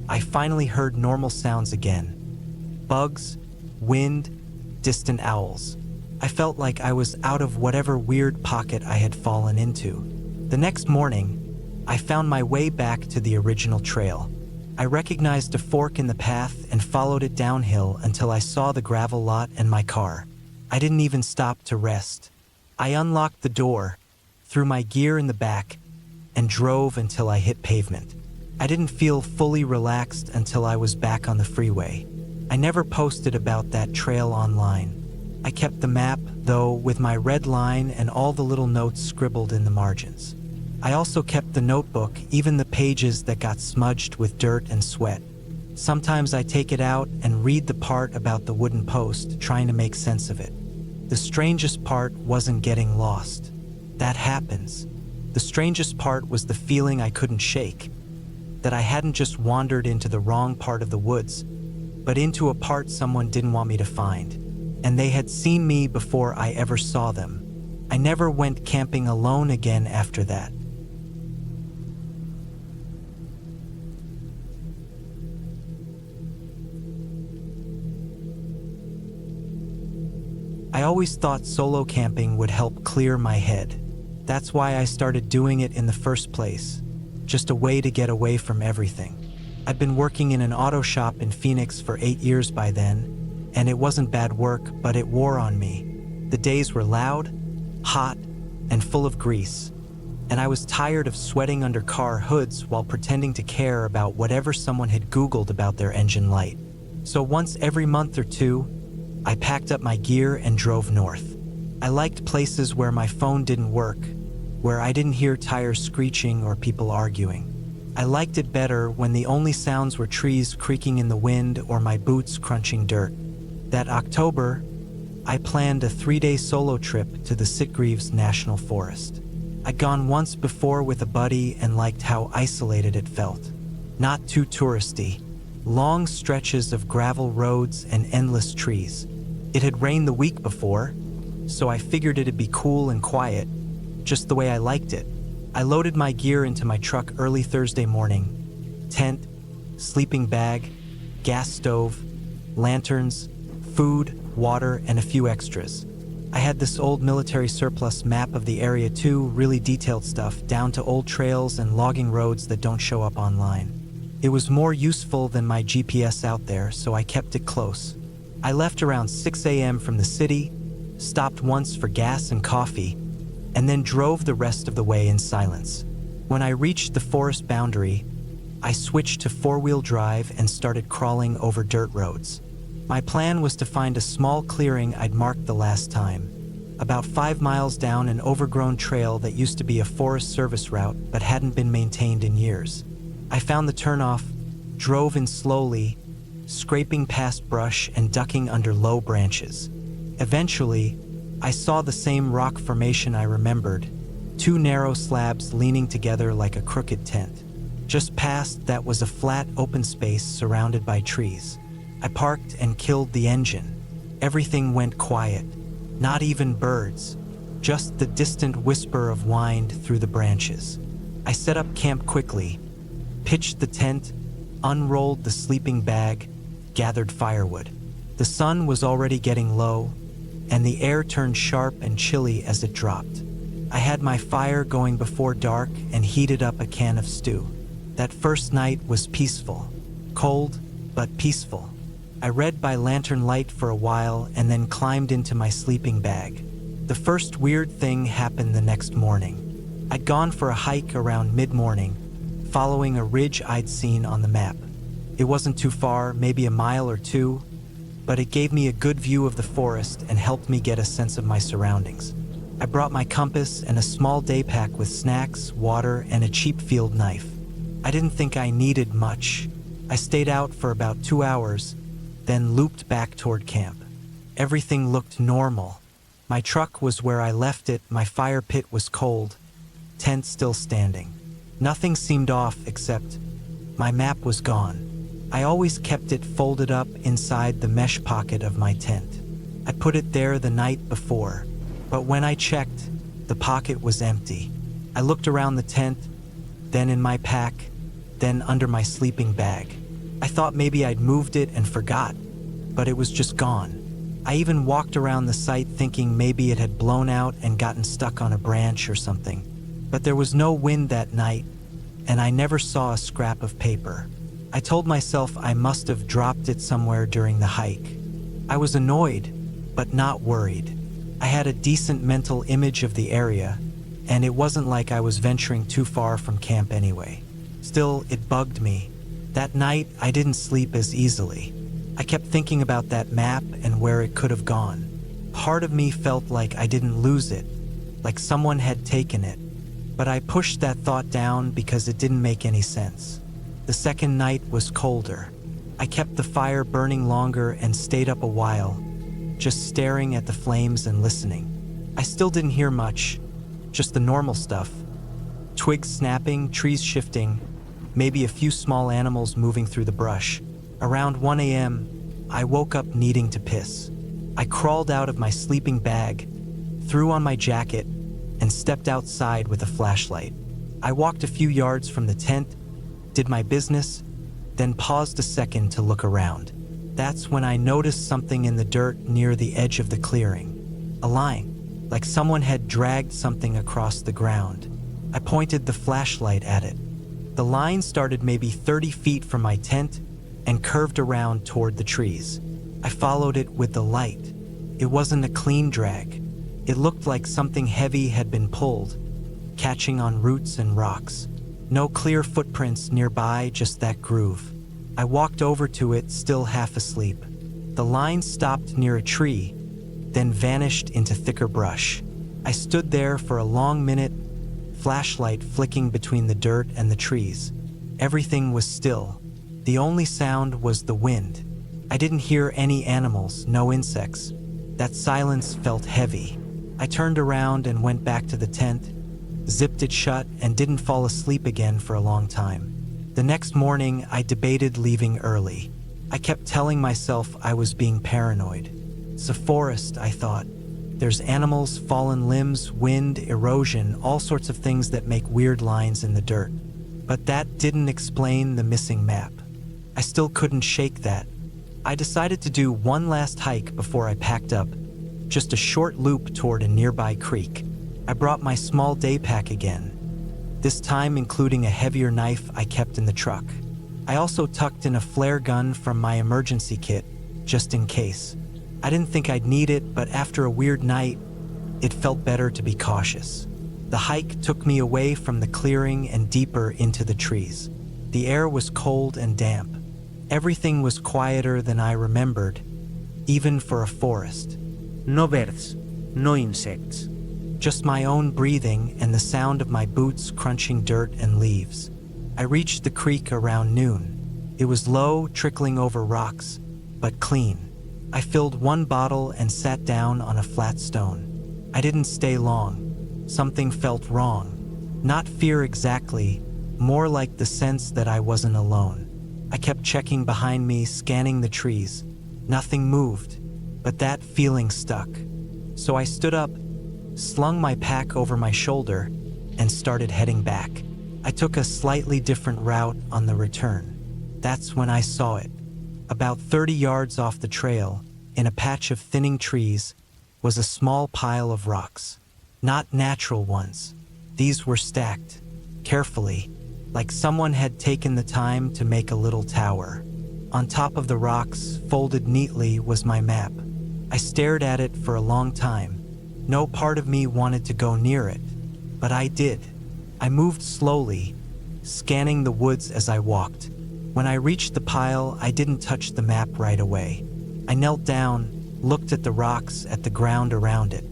I finally heard normal sounds again. Bugs, wind, distant owls. I felt like I was out of whatever weird pocket I had fallen into. The next morning, I found my way back to the original trail. I recognized a fork in the path and followed it downhill until I saw the gravel lot and my car. I didn't even stop to rest. I unlocked the door, threw my gear in the back, and drove until I hit pavement. I didn't feel fully relaxed until I was back on the freeway. I never posted about that trail online. I kept the map, though, with my red line and all the little notes scribbled in the margins. I also kept the notebook, even the pages that got smudged with dirt and sweat. Sometimes I take it out and read the part about the wooden post, trying to make sense of it. The strangest part wasn't getting lost. That happens. The strangest part was the feeling I couldn't shake, that I hadn't just wandered into the wrong part of the woods, but into a part someone didn't want me to find. And they had seen me before I ever saw them. I never went camping alone again after that. I always thought solo camping would help clear my head. That's why I started doing it in the first place, just a way to get away from everything. I'd been working in an auto shop in Phoenix for 8 years by then, and it wasn't bad work, but it wore on me. The days were loud, hot, and full of grease, and I was tired of sweating under car hoods while pretending to care about whatever someone had Googled about their engine light. So once every month or two, I packed up my gear and drove north. I liked places where my phone didn't work, where I didn't hear tires screeching or people arguing. I liked it better when the only sounds were trees creaking in the wind or my boots crunching dirt. That October, I planned a 3-day solo trip to the Sitgreaves National Forest. I'd gone once before with a buddy and liked how isolated it felt. Not too touristy, long stretches of gravel roads and endless trees. It had rained the week before, so I figured it'd be cool and quiet, just the way I liked it. I loaded my gear into my truck early Thursday morning. Tent, sleeping bag, gas stove, lanterns, food, water, and a few extras. I had this old military surplus map of the area too, really detailed stuff, down to old trails and logging roads that don't show up online. It was more useful than my GPS out there, so I kept it close. I left around 6 a.m. from the city, stopped once for gas and coffee, and then drove the rest of the way in silence. When I reached the forest boundary, I switched to 4-wheel drive and started crawling over dirt roads. My plan was to find a small clearing I'd marked the last time, about 5 miles down an overgrown trail that used to be a Forest Service route but hadn't been maintained in years. I found the turnoff, drove in slowly, scraping past brush and ducking under low branches. Eventually, I saw the same rock formation I remembered, two narrow slabs leaning together like a crooked tent. Just past that was a flat, open space surrounded by trees. I parked and killed the engine. Everything went quiet, not even birds, just the distant whisper of wind through the branches. I set up camp quickly, pitched the tent, unrolled the sleeping bag, gathered firewood. The sun was already getting low, and the air turned sharp and chilly as it dropped. I had my fire going before dark and heated up a can of stew. That first night was peaceful, cold, but peaceful. I read by lantern light for a while and then climbed into my sleeping bag. The first weird thing happened the next morning. I'd gone for a hike around mid-morning, following a ridge I'd seen on the map. It wasn't too far, maybe a mile or two, but it gave me a good view of the forest and helped me get a sense of my surroundings. I brought my compass and a small day pack with snacks, water, and a cheap field knife. I didn't think I needed much. I stayed out for about 2 hours, then looped back toward camp. Everything looked normal. My truck was where I left it, my fire pit was cold, tent still standing. Nothing seemed off except my map was gone. I always kept it folded up inside the mesh pocket of my tent. I put it there the night before, but when I checked, the pocket was empty. I looked around the tent, then in my pack, then under my sleeping bag. I thought maybe I'd moved it and forgot, but it was just gone. I even walked around the site thinking maybe it had blown out and gotten stuck on a branch or something. But there was no wind that night, and I never saw a scrap of paper. I told myself I must have dropped it somewhere during the hike. I was annoyed, but not worried. I had a decent mental image of the area, and it wasn't like I was venturing too far from camp anyway. Still, it bugged me. That night, I didn't sleep as easily. I kept thinking about that map and where it could have gone. Part of me felt like I didn't lose it, like someone had taken it. But I pushed that thought down because it didn't make any sense. The second night was colder. I kept the fire burning longer and stayed up a while, just staring at the flames and listening. I still didn't hear much, just the normal stuff. Twigs snapping, trees shifting, maybe a few small animals moving through the brush. Around 1 a.m., I woke up needing to piss. I crawled out of my sleeping bag, threw on my jacket, and stepped outside with a flashlight. I walked a few yards from the tent, did my business, then paused a second to look around. That's when I noticed something in the dirt near the edge of the clearing. A line, like someone had dragged something across the ground. I pointed the flashlight at it. The line started maybe 30 feet from my tent and curved around toward the trees. I followed it with the light. It wasn't a clean drag. It looked like something heavy had been pulled, catching on roots and rocks. No clear footprints nearby, just that groove. I walked over to it, still half asleep. The line stopped near a tree, then vanished into thicker brush. I stood there for a long minute, flashlight flicking between the dirt and the trees. Everything was still. The only sound was the wind. I didn't hear any animals, no insects. That silence felt heavy. I turned around and went back to the tent, zipped it shut, and didn't fall asleep again for a long time. The next morning, I debated leaving early. I kept telling myself I was being paranoid. It's a forest, I thought. There's animals, fallen limbs, wind, erosion, all sorts of things that make weird lines in the dirt. But that didn't explain the missing map. I still couldn't shake that. I decided to do one last hike before I packed up, just a short loop toward a nearby creek. I brought my small day pack again, this time including a heavier knife I kept in the truck. I also tucked in a flare gun from my emergency kit, just in case. I didn't think I'd need it, but after a weird night, it felt better to be cautious. The hike took me away from the clearing and deeper into the trees. The air was cold and damp. Everything was quieter than I remembered, even for a forest. No birds, no insects. Just my own breathing and the sound of my boots crunching dirt and leaves. I reached the creek around noon. It was low, trickling over rocks, but clean. I filled one bottle and sat down on a flat stone. I didn't stay long. Something felt wrong. Not fear exactly, more like the sense that I wasn't alone. I kept checking behind me, scanning the trees. Nothing moved, but that feeling stuck. So I stood up, slung my pack over my shoulder, and started heading back. I took a slightly different route on the return. That's when I saw it. About 30 yards off the trail, in a patch of thinning trees, was a small pile of rocks. Not natural ones. These were stacked, carefully, like someone had taken the time to make a little tower. On top of the rocks, folded neatly, was my map. I stared at it for a long time. No part of me wanted to go near it, but I did. I moved slowly, scanning the woods as I walked. When I reached the pile, I didn't touch the map right away. I knelt down, looked at the rocks, at the ground around it.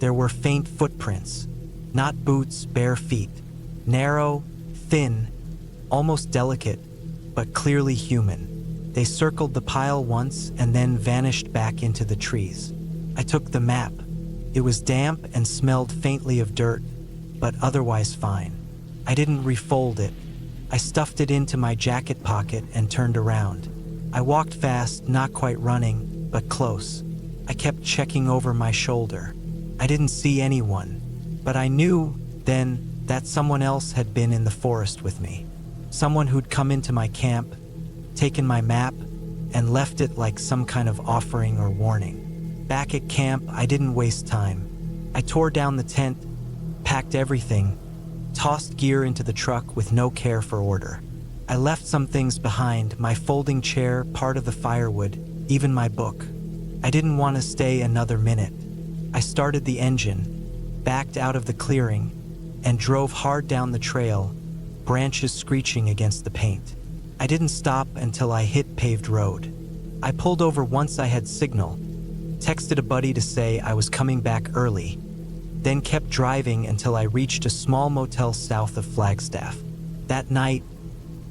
There were faint footprints, not boots, bare feet. Narrow, thin, almost delicate, but clearly human. They circled the pile once and then vanished back into the trees. I took the map. It was damp and smelled faintly of dirt, but otherwise fine. I didn't refold it. I stuffed it into my jacket pocket and turned around. I walked fast, not quite running, but close. I kept checking over my shoulder. I didn't see anyone, but I knew then that someone else had been in the forest with me. Someone who'd come into my camp, taken my map, and left it like some kind of offering or warning. Back at camp, I didn't waste time. I tore down the tent, packed everything, tossed gear into the truck with no care for order. I left some things behind, my folding chair, part of the firewood, even my book. I didn't want to stay another minute. I started the engine, backed out of the clearing, and drove hard down the trail, branches screeching against the paint. I didn't stop until I hit paved road. I pulled over once I had signal, texted a buddy to say I was coming back early, then kept driving until I reached a small motel south of Flagstaff. That night,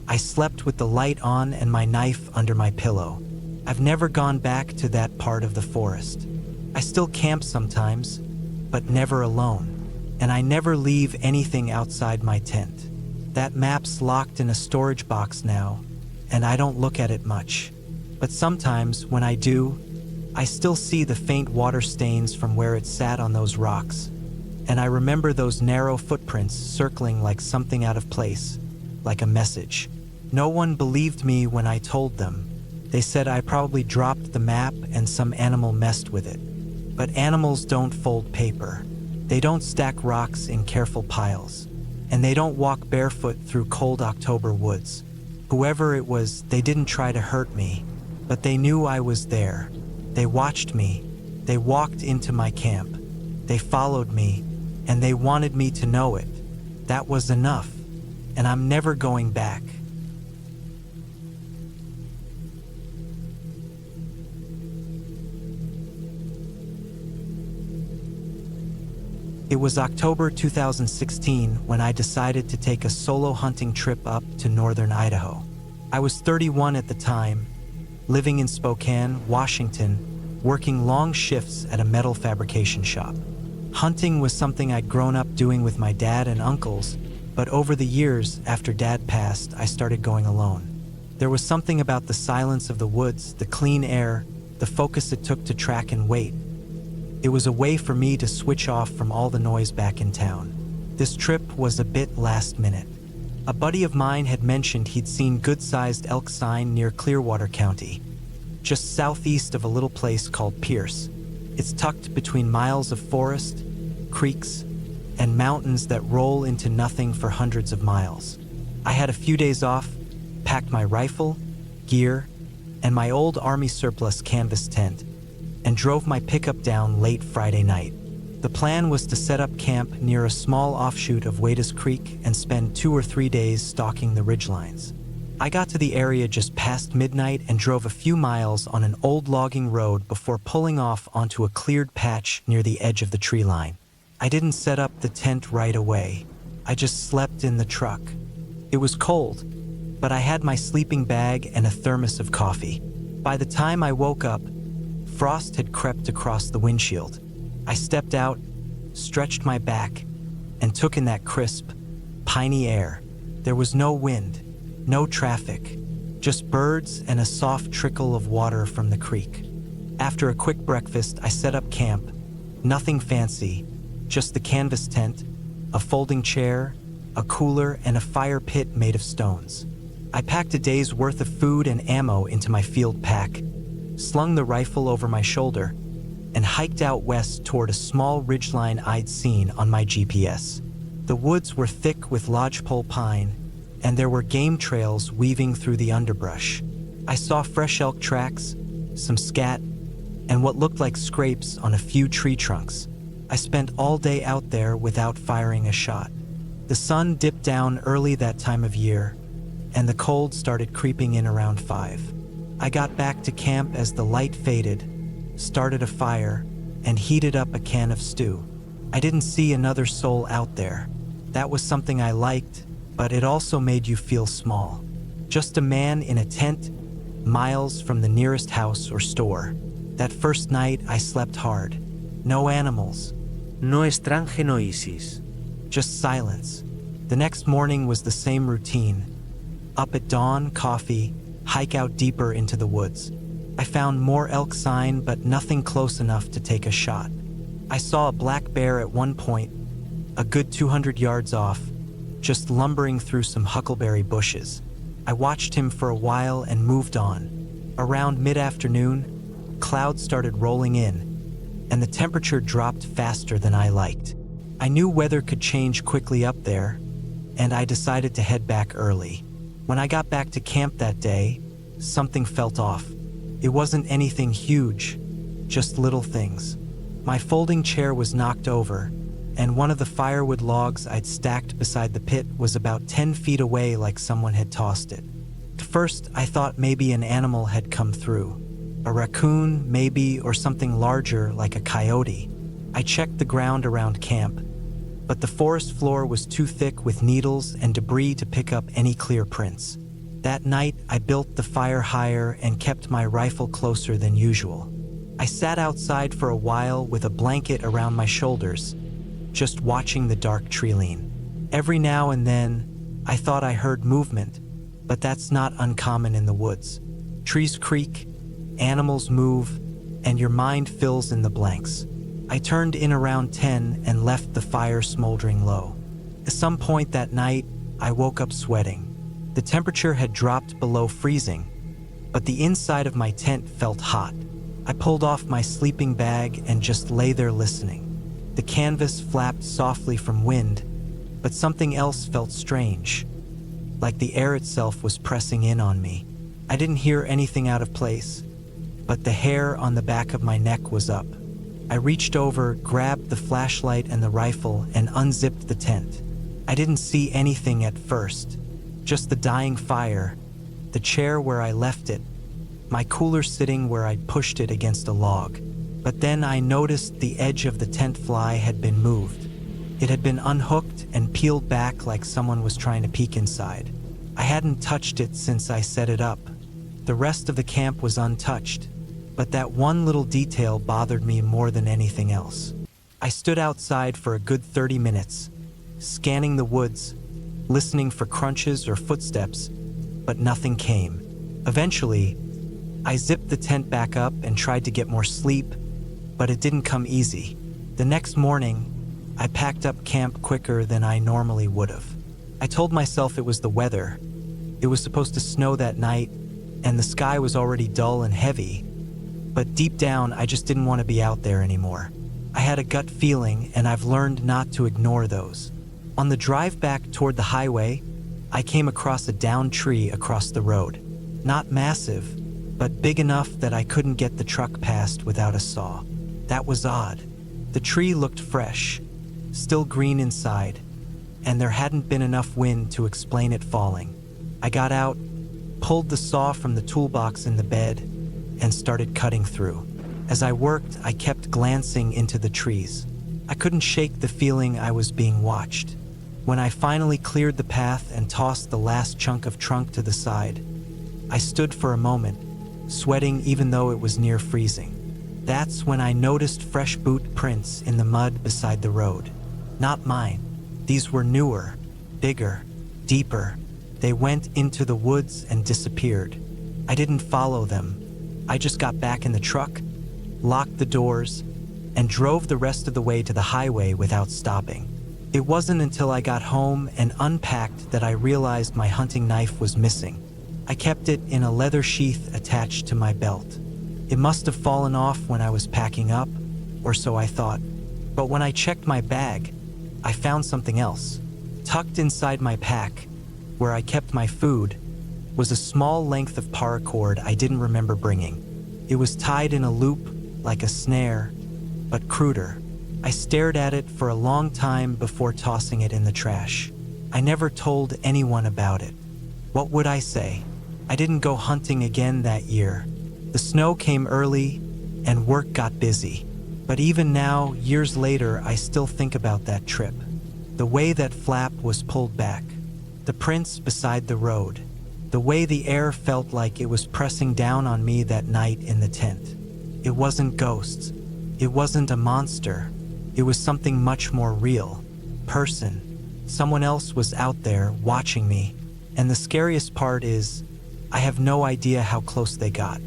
I slept with the light on and my knife under my pillow. I've never gone back to that part of the forest. I still camp sometimes, but never alone. And I never leave anything outside my tent. That map's locked in a storage box now, and I don't look at it much. But sometimes, when I do, I still see the faint water stains from where it sat on those rocks. And I remember those narrow footprints circling like something out of place, like a message. No one believed me when I told them. They said I probably dropped the map and some animal messed with it. But animals don't fold paper. They don't stack rocks in careful piles. And they don't walk barefoot through cold October woods. Whoever it was, they didn't try to hurt me, but they knew I was there. They watched me. They walked into my camp. They followed me, and they wanted me to know it. That was enough, and I'm never going back. It was October 2016 when I decided to take a solo hunting trip up to northern Idaho. I was 31 at the time, living in Spokane, Washington, working long shifts at a metal fabrication shop. Hunting was something I'd grown up doing with my dad and uncles, but over the years, after Dad passed, I started going alone. There was something about the silence of the woods, the clean air, the focus it took to track and wait. It was a way for me to switch off from all the noise back in town. This trip was a bit last minute. A buddy of mine had mentioned he'd seen good-sized elk sign near Clearwater County, just southeast of a little place called Pierce. It's tucked between miles of forest, creeks, and mountains that roll into nothing for hundreds of miles. I had a few days off, packed my rifle, gear, and my old Army surplus canvas tent, and drove my pickup down late Friday night. The plan was to set up camp near a small offshoot of Wadus Creek and spend 2 or 3 days stalking the ridgelines. I got to the area just past midnight and drove a few miles on an old logging road before pulling off onto a cleared patch near the edge of the tree line. I didn't set up the tent right away. I just slept in the truck. It was cold, but I had my sleeping bag and a thermos of coffee. By the time I woke up, Frost had crept across the windshield. I stepped out, stretched my back, and took in that crisp, piney air. There was no wind, no traffic, just birds and a soft trickle of water from the creek. After a quick breakfast, I set up camp. Nothing fancy, just the canvas tent, a folding chair, a cooler, and a fire pit made of stones. I packed a day's worth of food and ammo into my field pack, slung the rifle over my shoulder, and hiked out west toward a small ridgeline I'd seen on my GPS. The woods were thick with lodgepole pine, and there were game trails weaving through the underbrush. I saw fresh elk tracks, some scat, and what looked like scrapes on a few tree trunks. I spent all day out there without firing a shot. The sun dipped down early that time of year, and the cold started creeping in around 5. I got back to camp as the light faded, started a fire, and heated up a can of stew. I didn't see another soul out there. That was something I liked, but it also made you feel small. Just a man in a tent, miles from the nearest house or store. That first night, I slept hard. No animals. No estrange noises. Just silence. The next morning was the same routine. Up at dawn, coffee, hike out deeper into the woods. I found more elk sign, but nothing close enough to take a shot. I saw a black bear at one point, a good 200 yards off, just lumbering through some huckleberry bushes. I watched him for a while and moved on. Around mid-afternoon, clouds started rolling in, and the temperature dropped faster than I liked. I knew weather could change quickly up there, and I decided to head back early. When I got back to camp that day, something felt off. It wasn't anything huge, just little things. My folding chair was knocked over, and one of the firewood logs I'd stacked beside the pit was about 10 feet away, like someone had tossed it. At first, I thought maybe an animal had come through. A raccoon, maybe, or something larger like a coyote. I checked the ground around camp, but the forest floor was too thick with needles and debris to pick up any clear prints. That night, I built the fire higher and kept my rifle closer than usual. I sat outside for a while with a blanket around my shoulders, just watching the dark tree-line. Every now and then, I thought I heard movement, but that's not uncommon in the woods. Trees creak, animals move, and your mind fills in the blanks. I turned in around 10 and left the fire smoldering low. At some point that night, I woke up sweating. The temperature had dropped below freezing, but the inside of my tent felt hot. I pulled off my sleeping bag and just lay there listening. The canvas flapped softly from wind, but something else felt strange, like the air itself was pressing in on me. I didn't hear anything out of place, but the hair on the back of my neck was up. I reached over, grabbed the flashlight and the rifle, and unzipped the tent. I didn't see anything at first, just the dying fire, the chair where I left it, my cooler sitting where I'd pushed it against a log. But then I noticed the edge of the tent fly had been moved. It had been unhooked and peeled back like someone was trying to peek inside. I hadn't touched it since I set it up. The rest of the camp was untouched, but that one little detail bothered me more than anything else. I stood outside for a good 30 minutes, scanning the woods, listening for crunches or footsteps, but nothing came. Eventually, I zipped the tent back up and tried to get more sleep, but it didn't come easy. The next morning, I packed up camp quicker than I normally would have. I told myself it was the weather. It was supposed to snow that night, and the sky was already dull and heavy, but deep down, I just didn't want to be out there anymore. I had a gut feeling, and I've learned not to ignore those. On the drive back toward the highway, I came across a downed tree across the road. Not massive, but big enough that I couldn't get the truck past without a saw. That was odd. The tree looked fresh, still green inside, and there hadn't been enough wind to explain it falling. I got out, pulled the saw from the toolbox in the bed, and started cutting through. As I worked, I kept glancing into the trees. I couldn't shake the feeling I was being watched. When I finally cleared the path and tossed the last chunk of trunk to the side, I stood for a moment, sweating even though it was near freezing. That's when I noticed fresh boot prints in the mud beside the road. Not mine. These were newer, bigger, deeper. They went into the woods and disappeared. I didn't follow them. I just got back in the truck, locked the doors, and drove the rest of the way to the highway without stopping. It wasn't until I got home and unpacked that I realized my hunting knife was missing. I kept it in a leather sheath attached to my belt. It must have fallen off when I was packing up, or so I thought. But when I checked my bag, I found something else. Tucked inside my pack, where I kept my food, was a small length of paracord I didn't remember bringing. It was tied in a loop, like a snare, but cruder. I stared at it for a long time before tossing it in the trash. I never told anyone about it. What would I say? I didn't go hunting again that year. The snow came early, and work got busy. But even now, years later, I still think about that trip. The way that flap was pulled back. The prints beside the road. The way the air felt like it was pressing down on me that night in the tent. It wasn't ghosts. It wasn't a monster. It was something much more real. Person. Someone else was out there watching me. And the scariest part is, I have no idea how close they got.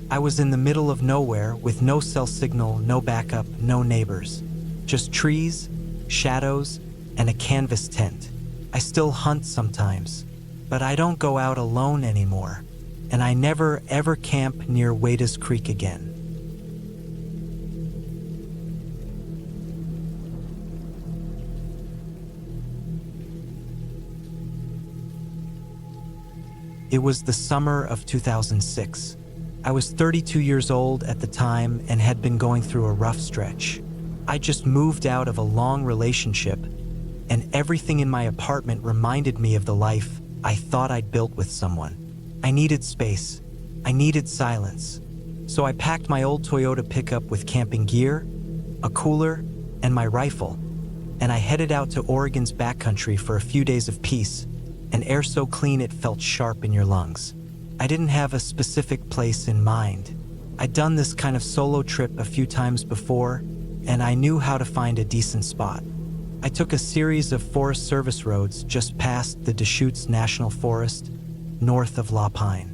I was in the middle of nowhere with no cell signal, no backup, no neighbors. Just trees, shadows, and a canvas tent. I still hunt sometimes, but I don't go out alone anymore. And I never ever camp near Wadus Creek again. It was the summer of 2006. I was 32 years old at the time and had been going through a rough stretch. I just moved out of a long relationship, and everything in my apartment reminded me of the life I thought I'd built with someone. I needed space. I needed silence. So I packed my old Toyota pickup with camping gear, a cooler, and my rifle, and I headed out to Oregon's backcountry for a few days of peace, and air so clean it felt sharp in your lungs. I didn't have a specific place in mind. I'd done this kind of solo trip a few times before, and I knew how to find a decent spot. I took a series of Forest Service roads just past the Deschutes National Forest, north of La Pine.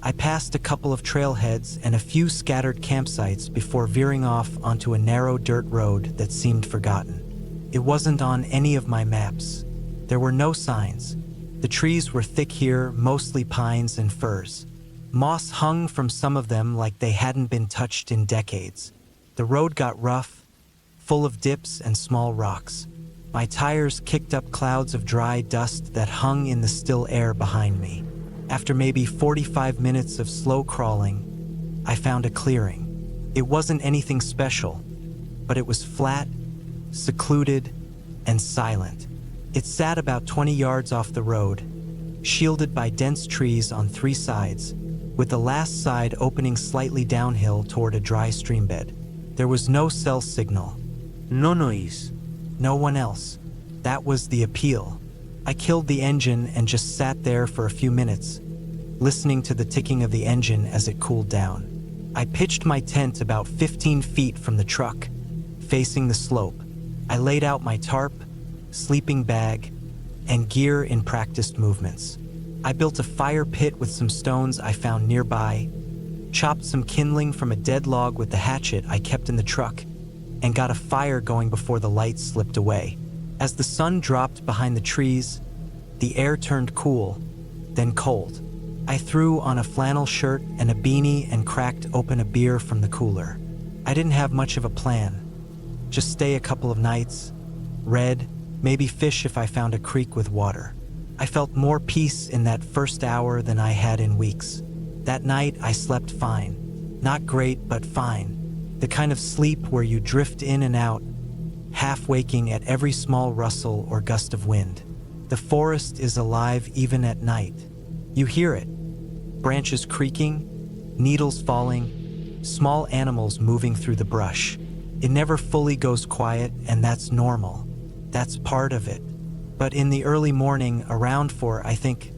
I passed a couple of trailheads and a few scattered campsites before veering off onto a narrow dirt road that seemed forgotten. It wasn't on any of my maps. There were no signs. The trees were thick here, mostly pines and firs. Moss hung from some of them like they hadn't been touched in decades. The road got rough, full of dips and small rocks. My tires kicked up clouds of dry dust that hung in the still air behind me. After maybe 45 minutes of slow crawling, I found a clearing. It wasn't anything special, but it was flat, secluded, and silent. It sat about 20 yards off the road, shielded by dense trees on three sides, with the last side opening slightly downhill toward a dry stream bed. There was no cell signal. No noise. No one else. That was the appeal. I killed the engine and just sat there for a few minutes, listening to the ticking of the engine as it cooled down. I pitched my tent about 15 feet from the truck, facing the slope. I laid out my tarp, sleeping bag, and gear in practiced movements. I built a fire pit with some stones I found nearby, chopped some kindling from a dead log with the hatchet I kept in the truck, and got a fire going before the lights slipped away. As the sun dropped behind the trees, the air turned cool, then cold. I threw on a flannel shirt and a beanie and cracked open a beer from the cooler. I didn't have much of a plan. Just stay a couple of nights, read, maybe fish if I found a creek with water. I felt more peace in that first hour than I had in weeks. That night I slept fine. Not great, but fine. The kind of sleep where you drift in and out, half waking at every small rustle or gust of wind. The forest is alive even at night. You hear it. Branches creaking, needles falling, small animals moving through the brush. It never fully goes quiet, and that's normal. That's part of it. But in the early morning, around 4, I think,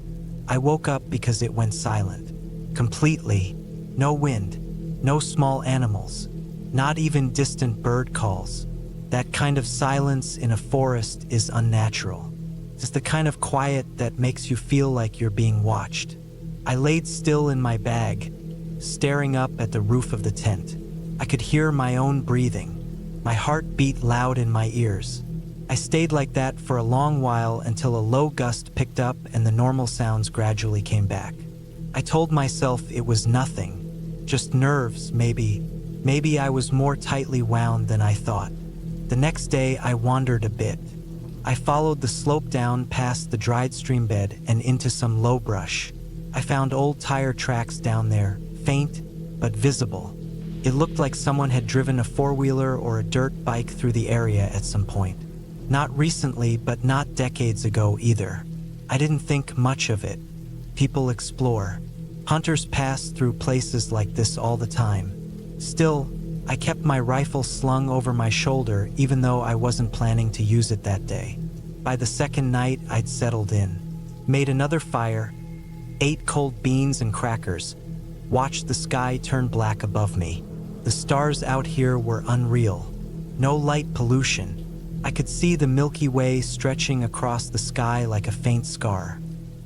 I woke up because it went silent. Completely. No wind. No small animals. Not even distant bird calls. That kind of silence in a forest is unnatural. It's the kind of quiet that makes you feel like you're being watched. I laid still in my bag, staring up at the roof of the tent. I could hear my own breathing. My heart beat loud in my ears. I stayed like that for a long while until a low gust picked up and the normal sounds gradually came back. I told myself it was nothing, just nerves, maybe. Maybe I was more tightly wound than I thought. The next day I wandered a bit. I followed the slope down past the dried stream bed and into some low brush. I found old tire tracks down there, faint but visible. It looked like someone had driven a four-wheeler or a dirt bike through the area at some point. Not recently, but not decades ago either. I didn't think much of it. People explore. Hunters pass through places like this all the time. Still, I kept my rifle slung over my shoulder even though I wasn't planning to use it that day. By the second night, I'd settled in. Made another fire, ate cold beans and crackers, watched the sky turn black above me. The stars out here were unreal. No light pollution. I could see the Milky Way stretching across the sky like a faint scar.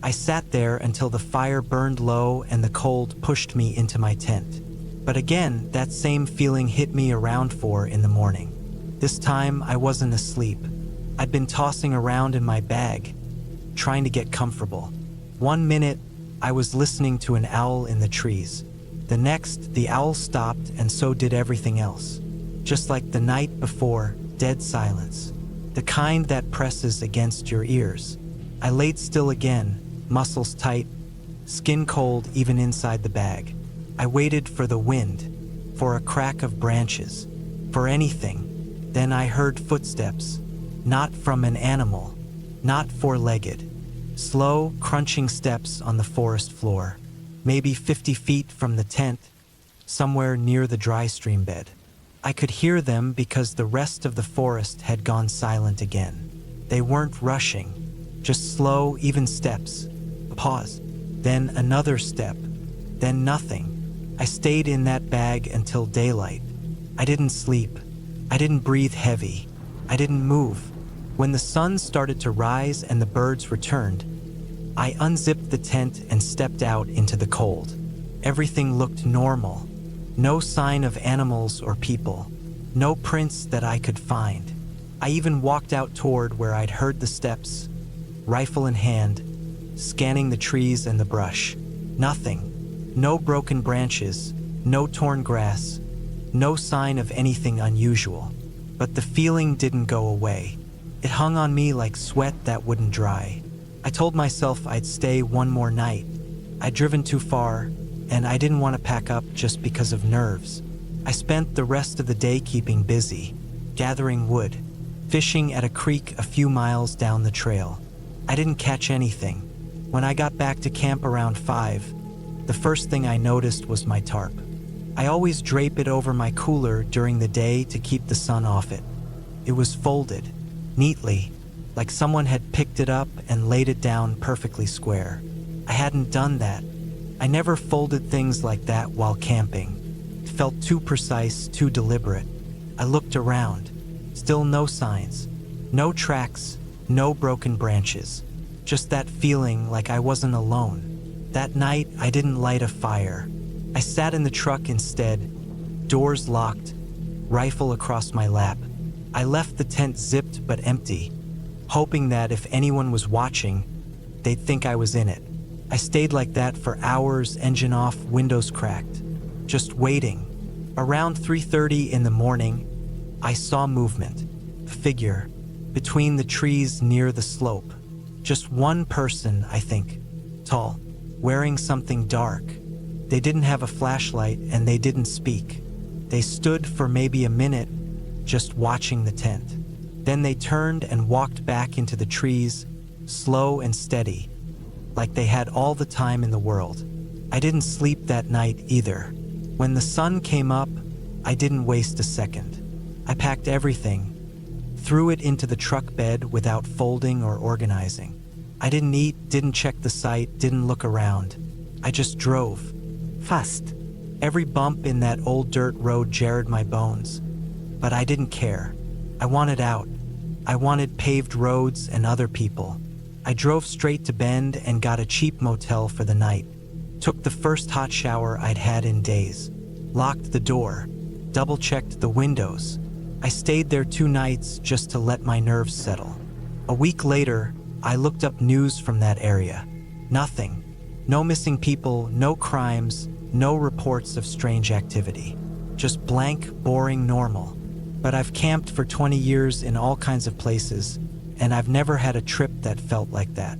I sat there until the fire burned low and the cold pushed me into my tent. But again, that same feeling hit me around 4 in the morning. This time, I wasn't asleep. I'd been tossing around in my bag, trying to get comfortable. 1 minute, I was listening to an owl in the trees. The next, the owl stopped and so did everything else. Just like the night before, dead silence. The kind that presses against your ears. I laid still again, muscles tight, skin cold even inside the bag. I waited for the wind, for a crack of branches, for anything. Then I heard footsteps, not from an animal, not four-legged. Slow, crunching steps on the forest floor, maybe 50 feet from the tent, somewhere near the dry stream bed. I could hear them because the rest of the forest had gone silent again. They weren't rushing, just slow, even steps. A pause, then another step, then nothing. I stayed in that bag until daylight. I didn't sleep. I didn't breathe heavy. I didn't move. When the sun started to rise and the birds returned, I unzipped the tent and stepped out into the cold. Everything looked normal. No sign of animals or people. No prints that I could find. I even walked out toward where I'd heard the steps, rifle in hand, scanning the trees and the brush. Nothing. No broken branches, no torn grass, no sign of anything unusual. But the feeling didn't go away. It hung on me like sweat that wouldn't dry. I told myself I'd stay one more night. I'd driven too far, and I didn't want to pack up just because of nerves. I spent the rest of the day keeping busy, gathering wood, fishing at a creek a few miles down the trail. I didn't catch anything. When I got back to camp around 5, the first thing I noticed was my tarp. I always drape it over my cooler during the day to keep the sun off it. It was folded, neatly, like someone had picked it up and laid it down perfectly square. I hadn't done that. I never folded things like that while camping. It felt too precise, too deliberate. I looked around. Still no signs. No tracks, no broken branches. Just that feeling like I wasn't alone. That night, I didn't light a fire. I sat in the truck instead, doors locked, rifle across my lap. I left the tent zipped but empty, hoping that if anyone was watching, they'd think I was in it. I stayed like that for hours, engine off, windows cracked, just waiting. Around 3:30 in the morning, I saw movement, a figure, between the trees near the slope. Just one person, I think, tall, wearing something dark. They didn't have a flashlight and they didn't speak. They stood for maybe a minute, just watching the tent. Then they turned and walked back into the trees, slow and steady, like they had all the time in the world. I didn't sleep that night either. When the sun came up, I didn't waste a second. I packed everything, threw it into the truck bed without folding or organizing. I didn't eat, didn't check the site, didn't look around. I just drove. Fast. Every bump in that old dirt road jarred my bones. But I didn't care. I wanted out. I wanted paved roads and other people. I drove straight to Bend and got a cheap motel for the night. Took the first hot shower I'd had in days. Locked the door. Double-checked the windows. I stayed there 2 nights just to let my nerves settle. A week later, I looked up news from that area. Nothing. No missing people, no crimes, no reports of strange activity. Just blank, boring normal. But I've camped for 20 years in all kinds of places, and I've never had a trip that felt like that.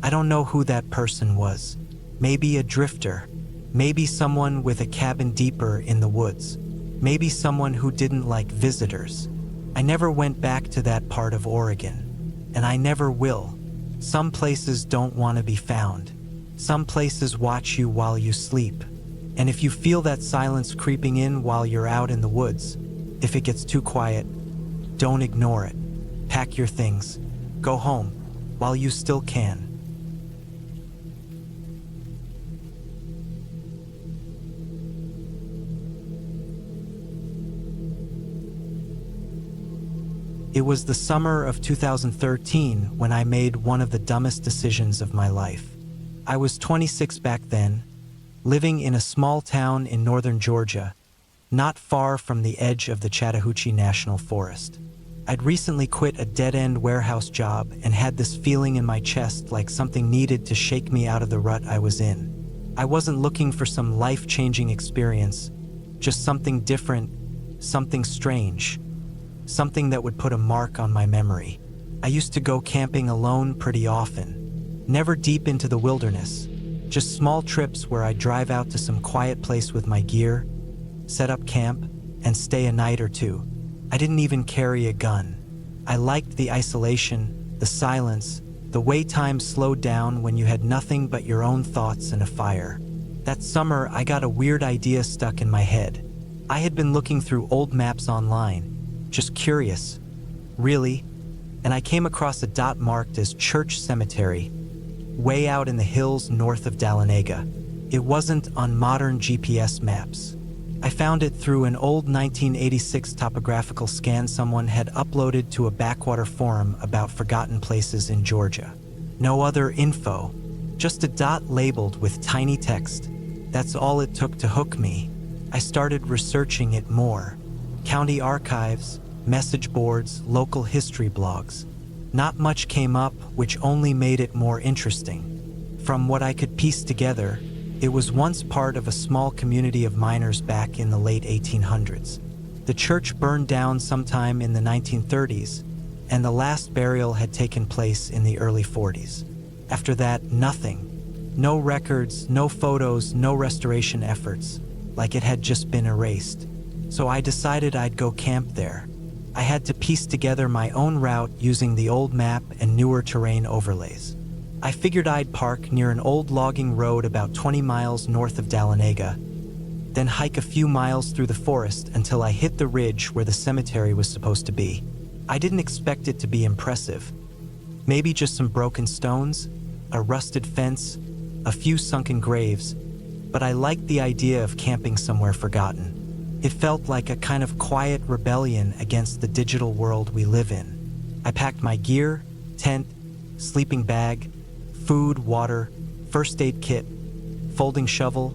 I don't know who that person was. Maybe a drifter. Maybe someone with a cabin deeper in the woods. Maybe someone who didn't like visitors. I never went back to that part of Oregon. And I never will. Some places don't want to be found. Some places watch you while you sleep. And if you feel that silence creeping in while you're out in the woods, if it gets too quiet, don't ignore it. Pack your things. Go home while you still can. It was the summer of 2013 when I made one of the dumbest decisions of my life. I was 26 back then, living in a small town in northern Georgia, not far from the edge of the Chattahoochee National Forest. I'd recently quit a dead-end warehouse job and had this feeling in my chest like something needed to shake me out of the rut I was in. I wasn't looking for some life-changing experience, just something different, something strange, something that would put a mark on my memory. I used to go camping alone pretty often, never deep into the wilderness, just small trips where I'd drive out to some quiet place with my gear, set up camp, and stay a night or two. I didn't even carry a gun. I liked the isolation, the silence, the way time slowed down when you had nothing but your own thoughts and a fire. That summer, I got a weird idea stuck in my head. I had been looking through old maps online, just curious, really, and I came across a dot marked as Church Cemetery, way out in the hills north of Dahlonega. It wasn't on modern GPS maps. I found it through an old 1986 topographical scan someone had uploaded to a backwater forum about forgotten places in Georgia. No other info, just a dot labeled with tiny text. That's all it took to hook me. I started researching it more. County archives, message boards, local history blogs. Not much came up, which only made it more interesting. From what I could piece together, it was once part of a small community of miners back in the late 1800s. The church burned down sometime in the 1930s, and the last burial had taken place in the early 40s. After that, nothing. No records, no photos, no restoration efforts, like it had just been erased. So I decided I'd go camp there. I had to piece together my own route using the old map and newer terrain overlays. I figured I'd park near an old logging road about 20 miles north of Dahlonega, then hike a few miles through the forest until I hit the ridge where the cemetery was supposed to be. I didn't expect it to be impressive. Maybe just some broken stones, a rusted fence, a few sunken graves, but I liked the idea of camping somewhere forgotten. It felt like a kind of quiet rebellion against the digital world we live in. I packed my gear, tent, sleeping bag, food, water, first aid kit, folding shovel,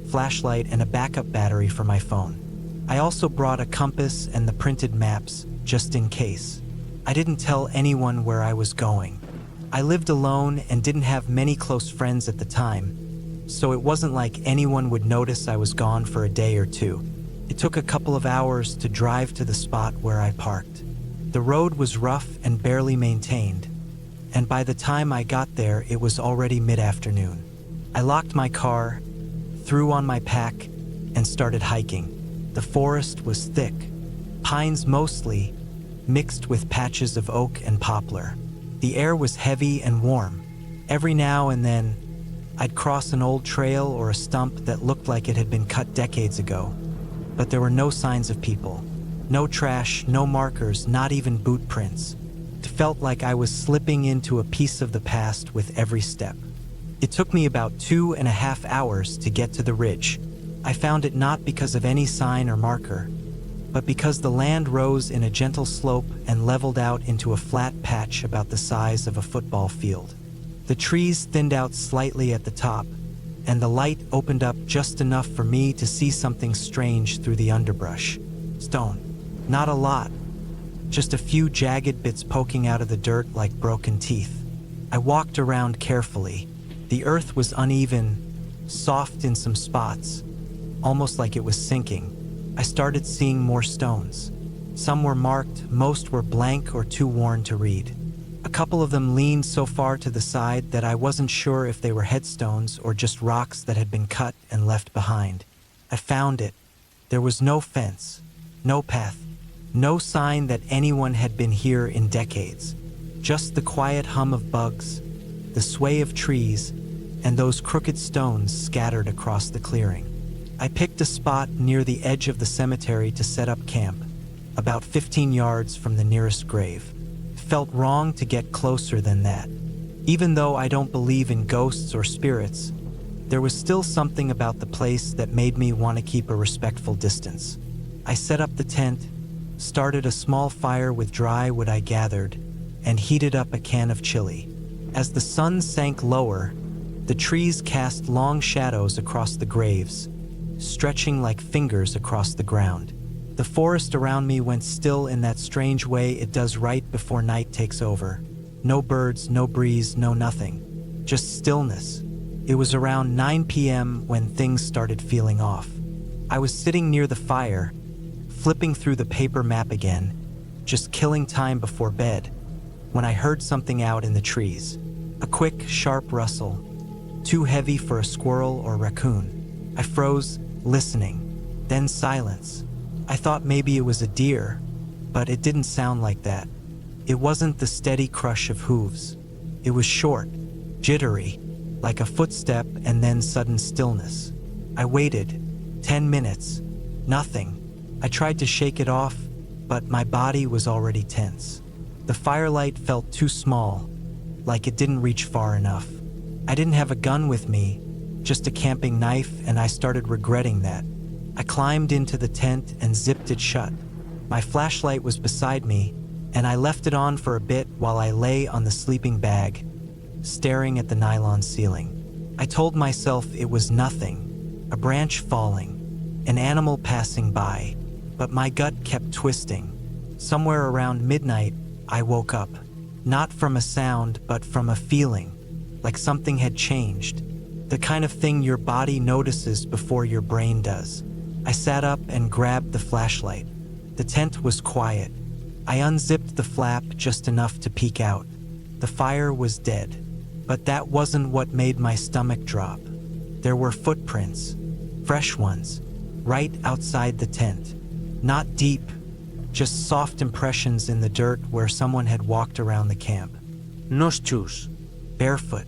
flashlight, and a backup battery for my phone. I also brought a compass and the printed maps, just in case. I didn't tell anyone where I was going. I lived alone and didn't have many close friends at the time, so it wasn't like anyone would notice I was gone for a day or two. It took a couple of hours to drive to the spot where I parked. The road was rough and barely maintained, and by the time I got there, it was already mid-afternoon. I locked my car, threw on my pack, and started hiking. The forest was thick, pines mostly, mixed with patches of oak and poplar. The air was heavy and warm. Every now and then, I'd cross an old trail or a stump that looked like it had been cut decades ago, but there were no signs of people. No trash, no markers, not even boot prints. It felt like I was slipping into a piece of the past with every step. It took me about 2.5 hours to get to the ridge. I found it not because of any sign or marker, but because the land rose in a gentle slope and leveled out into a flat patch about the size of a football field. The trees thinned out slightly at the top, and the light opened up just enough for me to see something strange through the underbrush. Stone. Not a lot, just a few jagged bits poking out of the dirt like broken teeth. I walked around carefully. The earth was uneven, soft in some spots, almost like it was sinking. I started seeing more stones. Some were marked, most were blank or too worn to read. A couple of them leaned so far to the side that I wasn't sure if they were headstones or just rocks that had been cut and left behind. I found it. There was no fence, no path, no sign that anyone had been here in decades. Just the quiet hum of bugs, the sway of trees, and those crooked stones scattered across the clearing. I picked a spot near the edge of the cemetery to set up camp, about 15 yards from the nearest grave. It felt wrong to get closer than that. Even though I don't believe in ghosts or spirits, there was still something about the place that made me want to keep a respectful distance. I set up the tent, started a small fire with dry wood I gathered, and heated up a can of chili. As the sun sank lower, the trees cast long shadows across the graves, stretching like fingers across the ground. The forest around me went still in that strange way it does right before night takes over. No birds, no breeze, no nothing. Just stillness. It was around 9 p.m. when things started feeling off. I was sitting near the fire, flipping through the paper map again, just killing time before bed, when I heard something out in the trees. A quick, sharp rustle, too heavy for a squirrel or raccoon. I froze, listening, then silence. I thought maybe it was a deer, but it didn't sound like that. It wasn't the steady crush of hooves. It was short, jittery, like a footstep and then sudden stillness. I waited, 10 minutes, nothing. I tried to shake it off, but my body was already tense. The firelight felt too small, like it didn't reach far enough. I didn't have a gun with me, just a camping knife, and I started regretting that. I climbed into the tent and zipped it shut. My flashlight was beside me, and I left it on for a bit while I lay on the sleeping bag, staring at the nylon ceiling. I told myself it was nothing, a branch falling, an animal passing by, but my gut kept twisting. Somewhere around midnight, I woke up, not from a sound, but from a feeling, like something had changed. The kind of thing your body notices before your brain does. I sat up and grabbed the flashlight. The tent was quiet. I unzipped the flap just enough to peek out. The fire was dead, but that wasn't what made my stomach drop. There were footprints, fresh ones, right outside the tent. Not deep, just soft impressions in the dirt where someone had walked around the camp. Nos shoes. Barefoot.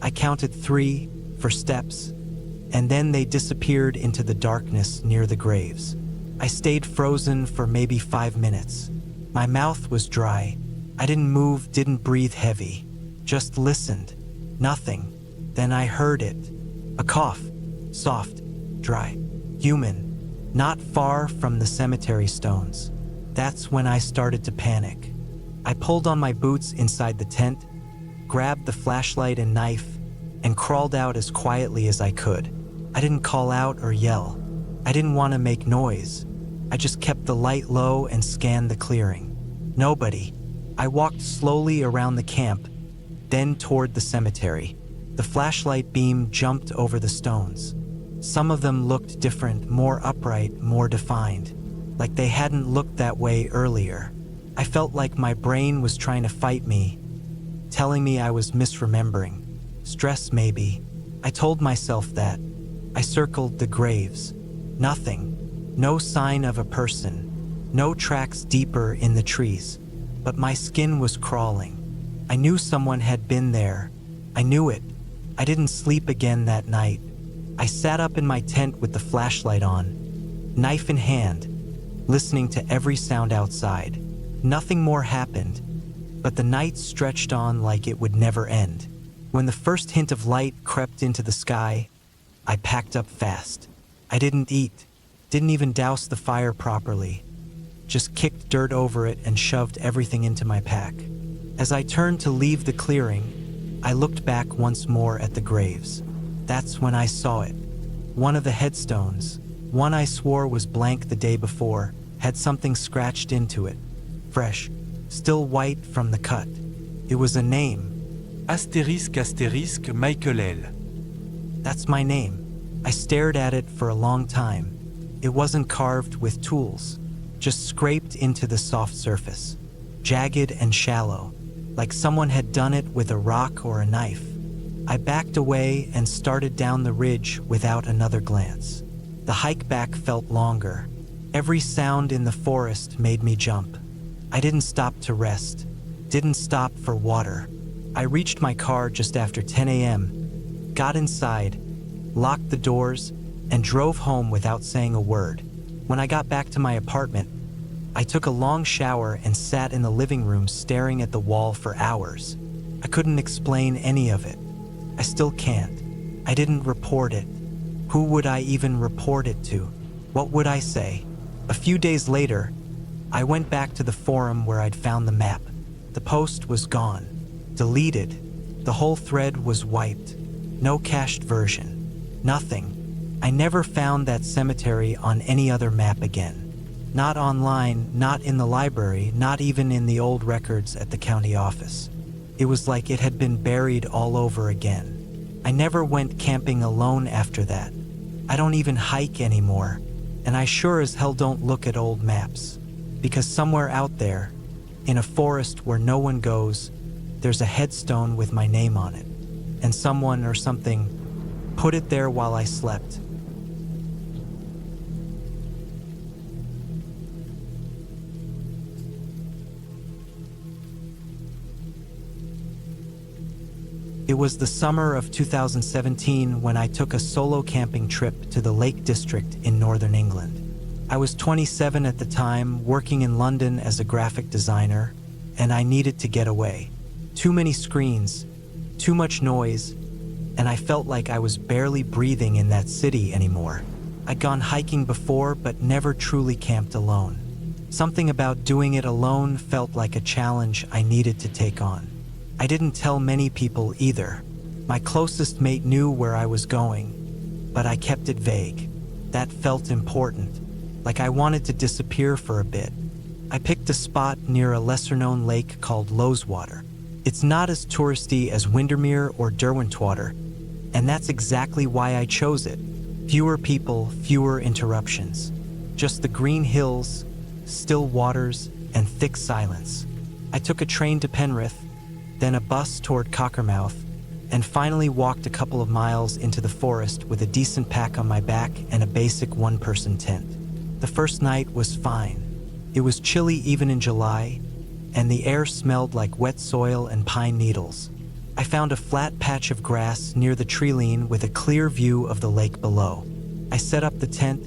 I counted 3 for steps, and then they disappeared into the darkness near the graves. I stayed frozen for maybe 5 minutes. My mouth was dry. I didn't move, didn't breathe heavy, just listened. Nothing. Then I heard it. A cough. Soft, dry, human, not far from the cemetery stones. That's when I started to panic. I pulled on my boots inside the tent, grabbed the flashlight and knife, and crawled out as quietly as I could. I didn't call out or yell. I didn't want to make noise. I just kept the light low and scanned the clearing. Nobody. I walked slowly around the camp, then toward the cemetery. The flashlight beam jumped over the stones. Some of them looked different, more upright, more defined, like they hadn't looked that way earlier. I felt like my brain was trying to fight me, telling me I was misremembering. Stress, maybe. I told myself that. I circled the graves. Nothing. No sign of a person. No tracks deeper in the trees. But my skin was crawling. I knew someone had been there. I knew it. I didn't sleep again that night. I sat up in my tent with the flashlight on, knife in hand, listening to every sound outside. Nothing more happened, but the night stretched on like it would never end. When the first hint of light crept into the sky, I packed up fast. I didn't eat, didn't even douse the fire properly, just kicked dirt over it and shoved everything into my pack. As I turned to leave the clearing, I looked back once more at the graves. That's when I saw it. One of the headstones, one I swore was blank the day before, had something scratched into it. Fresh, still white from the cut. It was a name. Astérisque astérisque Michael L. That's my name. I stared at it for a long time. It wasn't carved with tools, just scraped into the soft surface. Jagged and shallow, like someone had done it with a rock or a knife. I backed away and started down the ridge without another glance. The hike back felt longer. Every sound in the forest made me jump. I didn't stop to rest, didn't stop for water. I reached my car just after 10 a.m., got inside, locked the doors, and drove home without saying a word. When I got back to my apartment, I took a long shower and sat in the living room staring at the wall for hours. I couldn't explain any of it. I still can't. I didn't report it. Who would I even report it to? What would I say? A few days later, I went back to the forum where I'd found the map. The post was gone. Deleted. The whole thread was wiped. No cached version. Nothing. I never found that cemetery on any other map again. Not online, not in the library, not even in the old records at the county office. It was like it had been buried all over again. I never went camping alone after that. I don't even hike anymore, and I sure as hell don't look at old maps. Because somewhere out there, in a forest where no one goes, there's a headstone with my name on it, and someone or something put it there while I slept. It was the summer of 2017 when I took a solo camping trip to the Lake District in northern England. I was 27 at the time, working in London as a graphic designer, and I needed to get away. Too many screens, too much noise, and I felt like I was barely breathing in that city anymore. I'd gone hiking before, but never truly camped alone. Something about doing it alone felt like a challenge I needed to take on. I didn't tell many people either. My closest mate knew where I was going, but I kept it vague. That felt important, like I wanted to disappear for a bit. I picked a spot near a lesser-known lake called Loweswater. It's not as touristy as Windermere or Derwentwater, and that's exactly why I chose it. Fewer people, fewer interruptions. Just the green hills, still waters, and thick silence. I took a train to Penrith, then a bus toward Cockermouth, and finally walked a couple of miles into the forest with a decent pack on my back and a basic one-person tent. The first night was fine. It was chilly even in July, and the air smelled like wet soil and pine needles. I found a flat patch of grass near the tree-line with a clear view of the lake below. I set up the tent,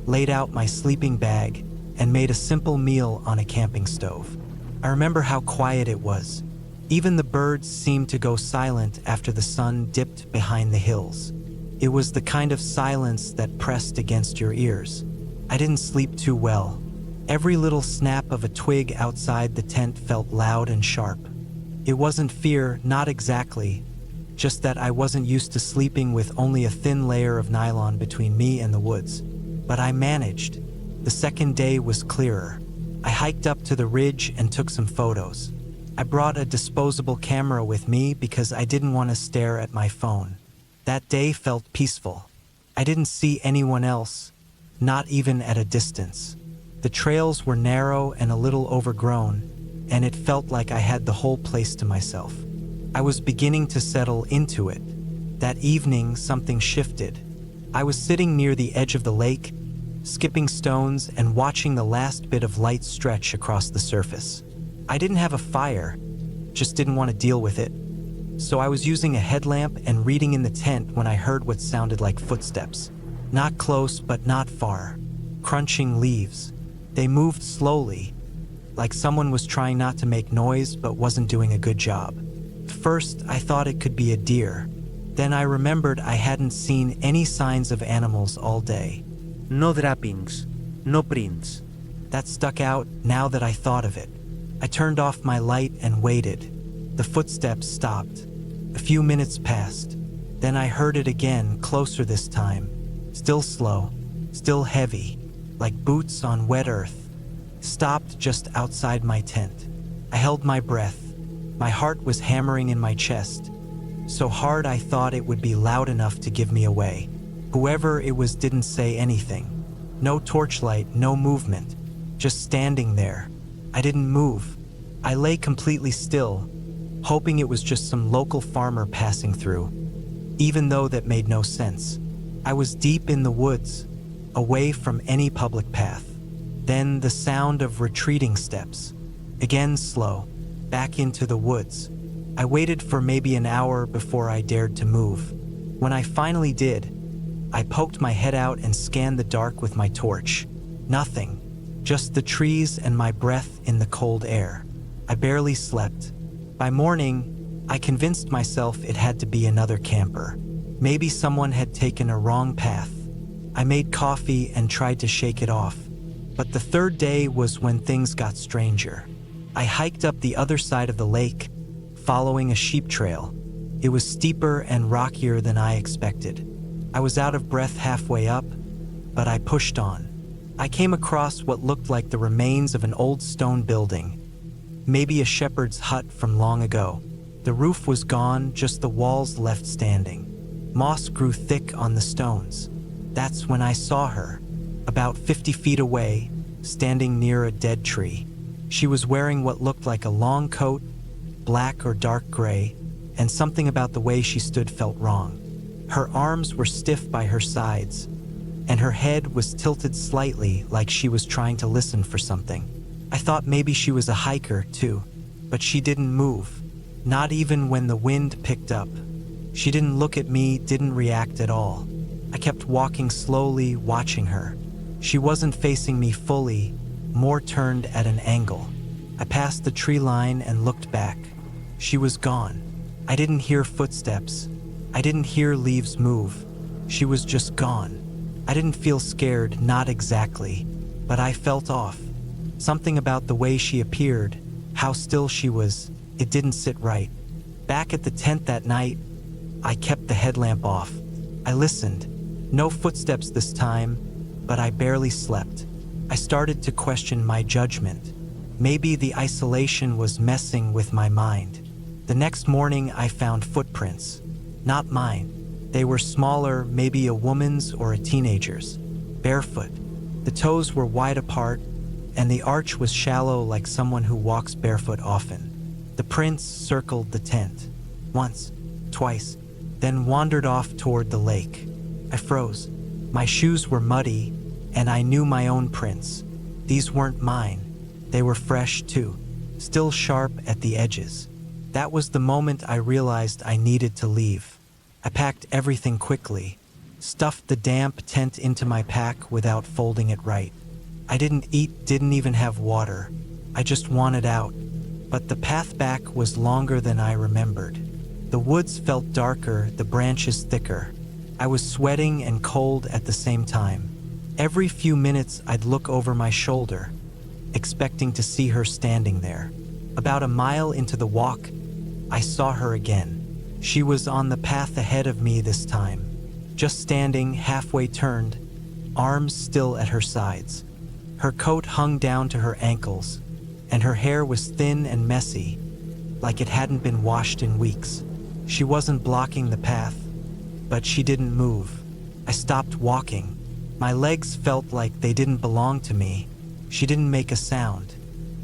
laid out my sleeping bag, and made a simple meal on a camping stove. I remember how quiet it was. Even the birds seemed to go silent after the sun dipped behind the hills. It was the kind of silence that pressed against your ears. I didn't sleep too well. Every little snap of a twig outside the tent felt loud and sharp. It wasn't fear, not exactly, just that I wasn't used to sleeping with only a thin layer of nylon between me and the woods. But I managed. The second day was clearer. I hiked up to the ridge and took some photos. I brought a disposable camera with me because I didn't want to stare at my phone. That day felt peaceful. I didn't see anyone else, not even at a distance. The trails were narrow and a little overgrown, and it felt like I had the whole place to myself. I was beginning to settle into it. That evening, something shifted. I was sitting near the edge of the lake, skipping stones and watching the last bit of light stretch across the surface. I didn't have a fire, just didn't want to deal with it. So I was using a headlamp and reading in the tent when I heard what sounded like footsteps. Not close, but not far. Crunching leaves. They moved slowly, like someone was trying not to make noise but wasn't doing a good job. First, I thought it could be a deer, Then I remembered I hadn't seen any signs of animals all day. No droppings, no prints. That stuck out now that I thought of it. I turned off my light and waited. The footsteps stopped. A few minutes passed. Then I heard it again, closer this time. Still slow, still heavy, like boots on wet earth. Stopped just outside my tent. I held my breath. My heart was hammering in my chest, so hard I thought it would be loud enough to give me away. Whoever it was didn't say anything. No torchlight, no movement, just standing there. I didn't move. I lay completely still, hoping it was just some local farmer passing through, even though that made no sense. I was deep in the woods, away from any public path. Then the sound of retreating steps. Again slow, back into the woods. I waited for maybe an hour before I dared to move. When I finally did, I poked my head out and scanned the dark with my torch. Nothing, just the trees and my breath in the cold air. I barely slept. By morning, I convinced myself it had to be another camper. Maybe someone had taken a wrong path. I made coffee and tried to shake it off. But the third day was when things got stranger. I hiked up the other side of the lake, following a sheep trail. It was steeper and rockier than I expected. I was out of breath halfway up, but I pushed on. I came across what looked like the remains of an old stone building, maybe a shepherd's hut from long ago. The roof was gone, just the walls left standing. Moss grew thick on the stones. That's when I saw her, about 50 feet away, standing near a dead tree. She was wearing what looked like a long coat, black or dark gray, and something about the way she stood felt wrong. Her arms were stiff by her sides, and her head was tilted slightly like she was trying to listen for something. I thought maybe she was a hiker too, but she didn't move, not even when the wind picked up. She didn't look at me, didn't react at all. I kept walking slowly, watching her. She wasn't facing me fully, more turned at an angle. I passed the tree line and looked back. She was gone. I didn't hear footsteps. I didn't hear leaves move. She was just gone. I didn't feel scared, not exactly, but I felt off. Something about the way she appeared, how still she was, it didn't sit right. Back at the tent that night, I kept the headlamp off. I listened. No footsteps this time, but I barely slept. I started to question my judgment. Maybe the isolation was messing with my mind. The next morning, I found footprints. Not mine. They were smaller, maybe a woman's or a teenager's. Barefoot. The toes were wide apart, and the arch was shallow like someone who walks barefoot often. The prints circled the tent. Once, twice, then wandered off toward the lake. I froze. My shoes were muddy, and I knew my own prints. These weren't mine. They were fresh too, still sharp at the edges. That was the moment I realized I needed to leave. I packed everything quickly, stuffed the damp tent into my pack without folding it right. I didn't eat, didn't even have water. I just wanted out. But the path back was longer than I remembered. The woods felt darker, the branches thicker. I was sweating and cold at the same time. Every few minutes I'd look over my shoulder, expecting to see her standing there. About a mile into the walk, I saw her again. She was on the path ahead of me this time, just standing halfway turned, arms still at her sides. Her coat hung down to her ankles, and her hair was thin and messy, like it hadn't been washed in weeks. She wasn't blocking the path, but she didn't move. I stopped walking. My legs felt like they didn't belong to me. She didn't make a sound.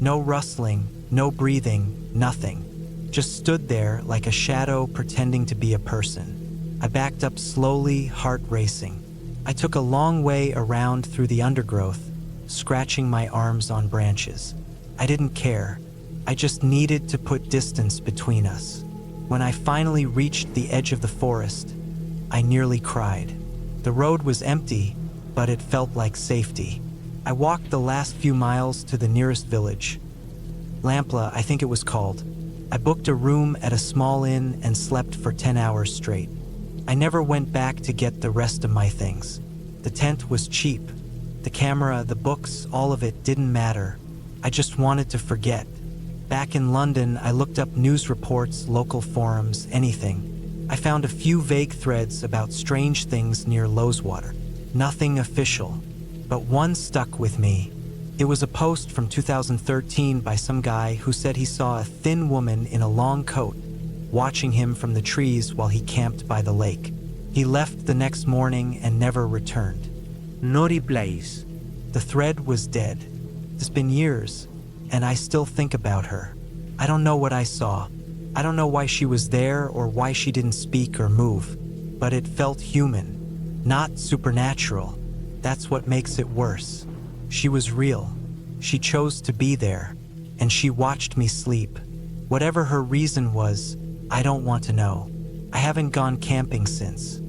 No rustling, no breathing, nothing. Just stood there like a shadow pretending to be a person. I backed up slowly, heart racing. I took a long way around through the undergrowth, scratching my arms on branches. I didn't care. I just needed to put distance between us. When I finally reached the edge of the forest, I nearly cried. The road was empty, but it felt like safety. I walked the last few miles to the nearest village. Lampla, I think it was called. I booked a room at a small inn and slept for 10 hours straight. I never went back to get the rest of my things. The tent was cheap. The camera, the books, all of it didn't matter. I just wanted to forget. Back in London, I looked up news reports, local forums, anything. I found a few vague threads about strange things near Loweswater. Nothing official, but one stuck with me. It was a post from 2013 by some guy who said he saw a thin woman in a long coat watching him from the trees while he camped by the lake. He left the next morning and never returned. No replies. The thread was dead. It's been years, and I still think about her. I don't know what I saw. I don't know why she was there or why she didn't speak or move, but it felt human, not supernatural. That's what makes it worse. She was real. She chose to be there, and she watched me sleep. Whatever her reason was, I don't want to know. I haven't gone camping since.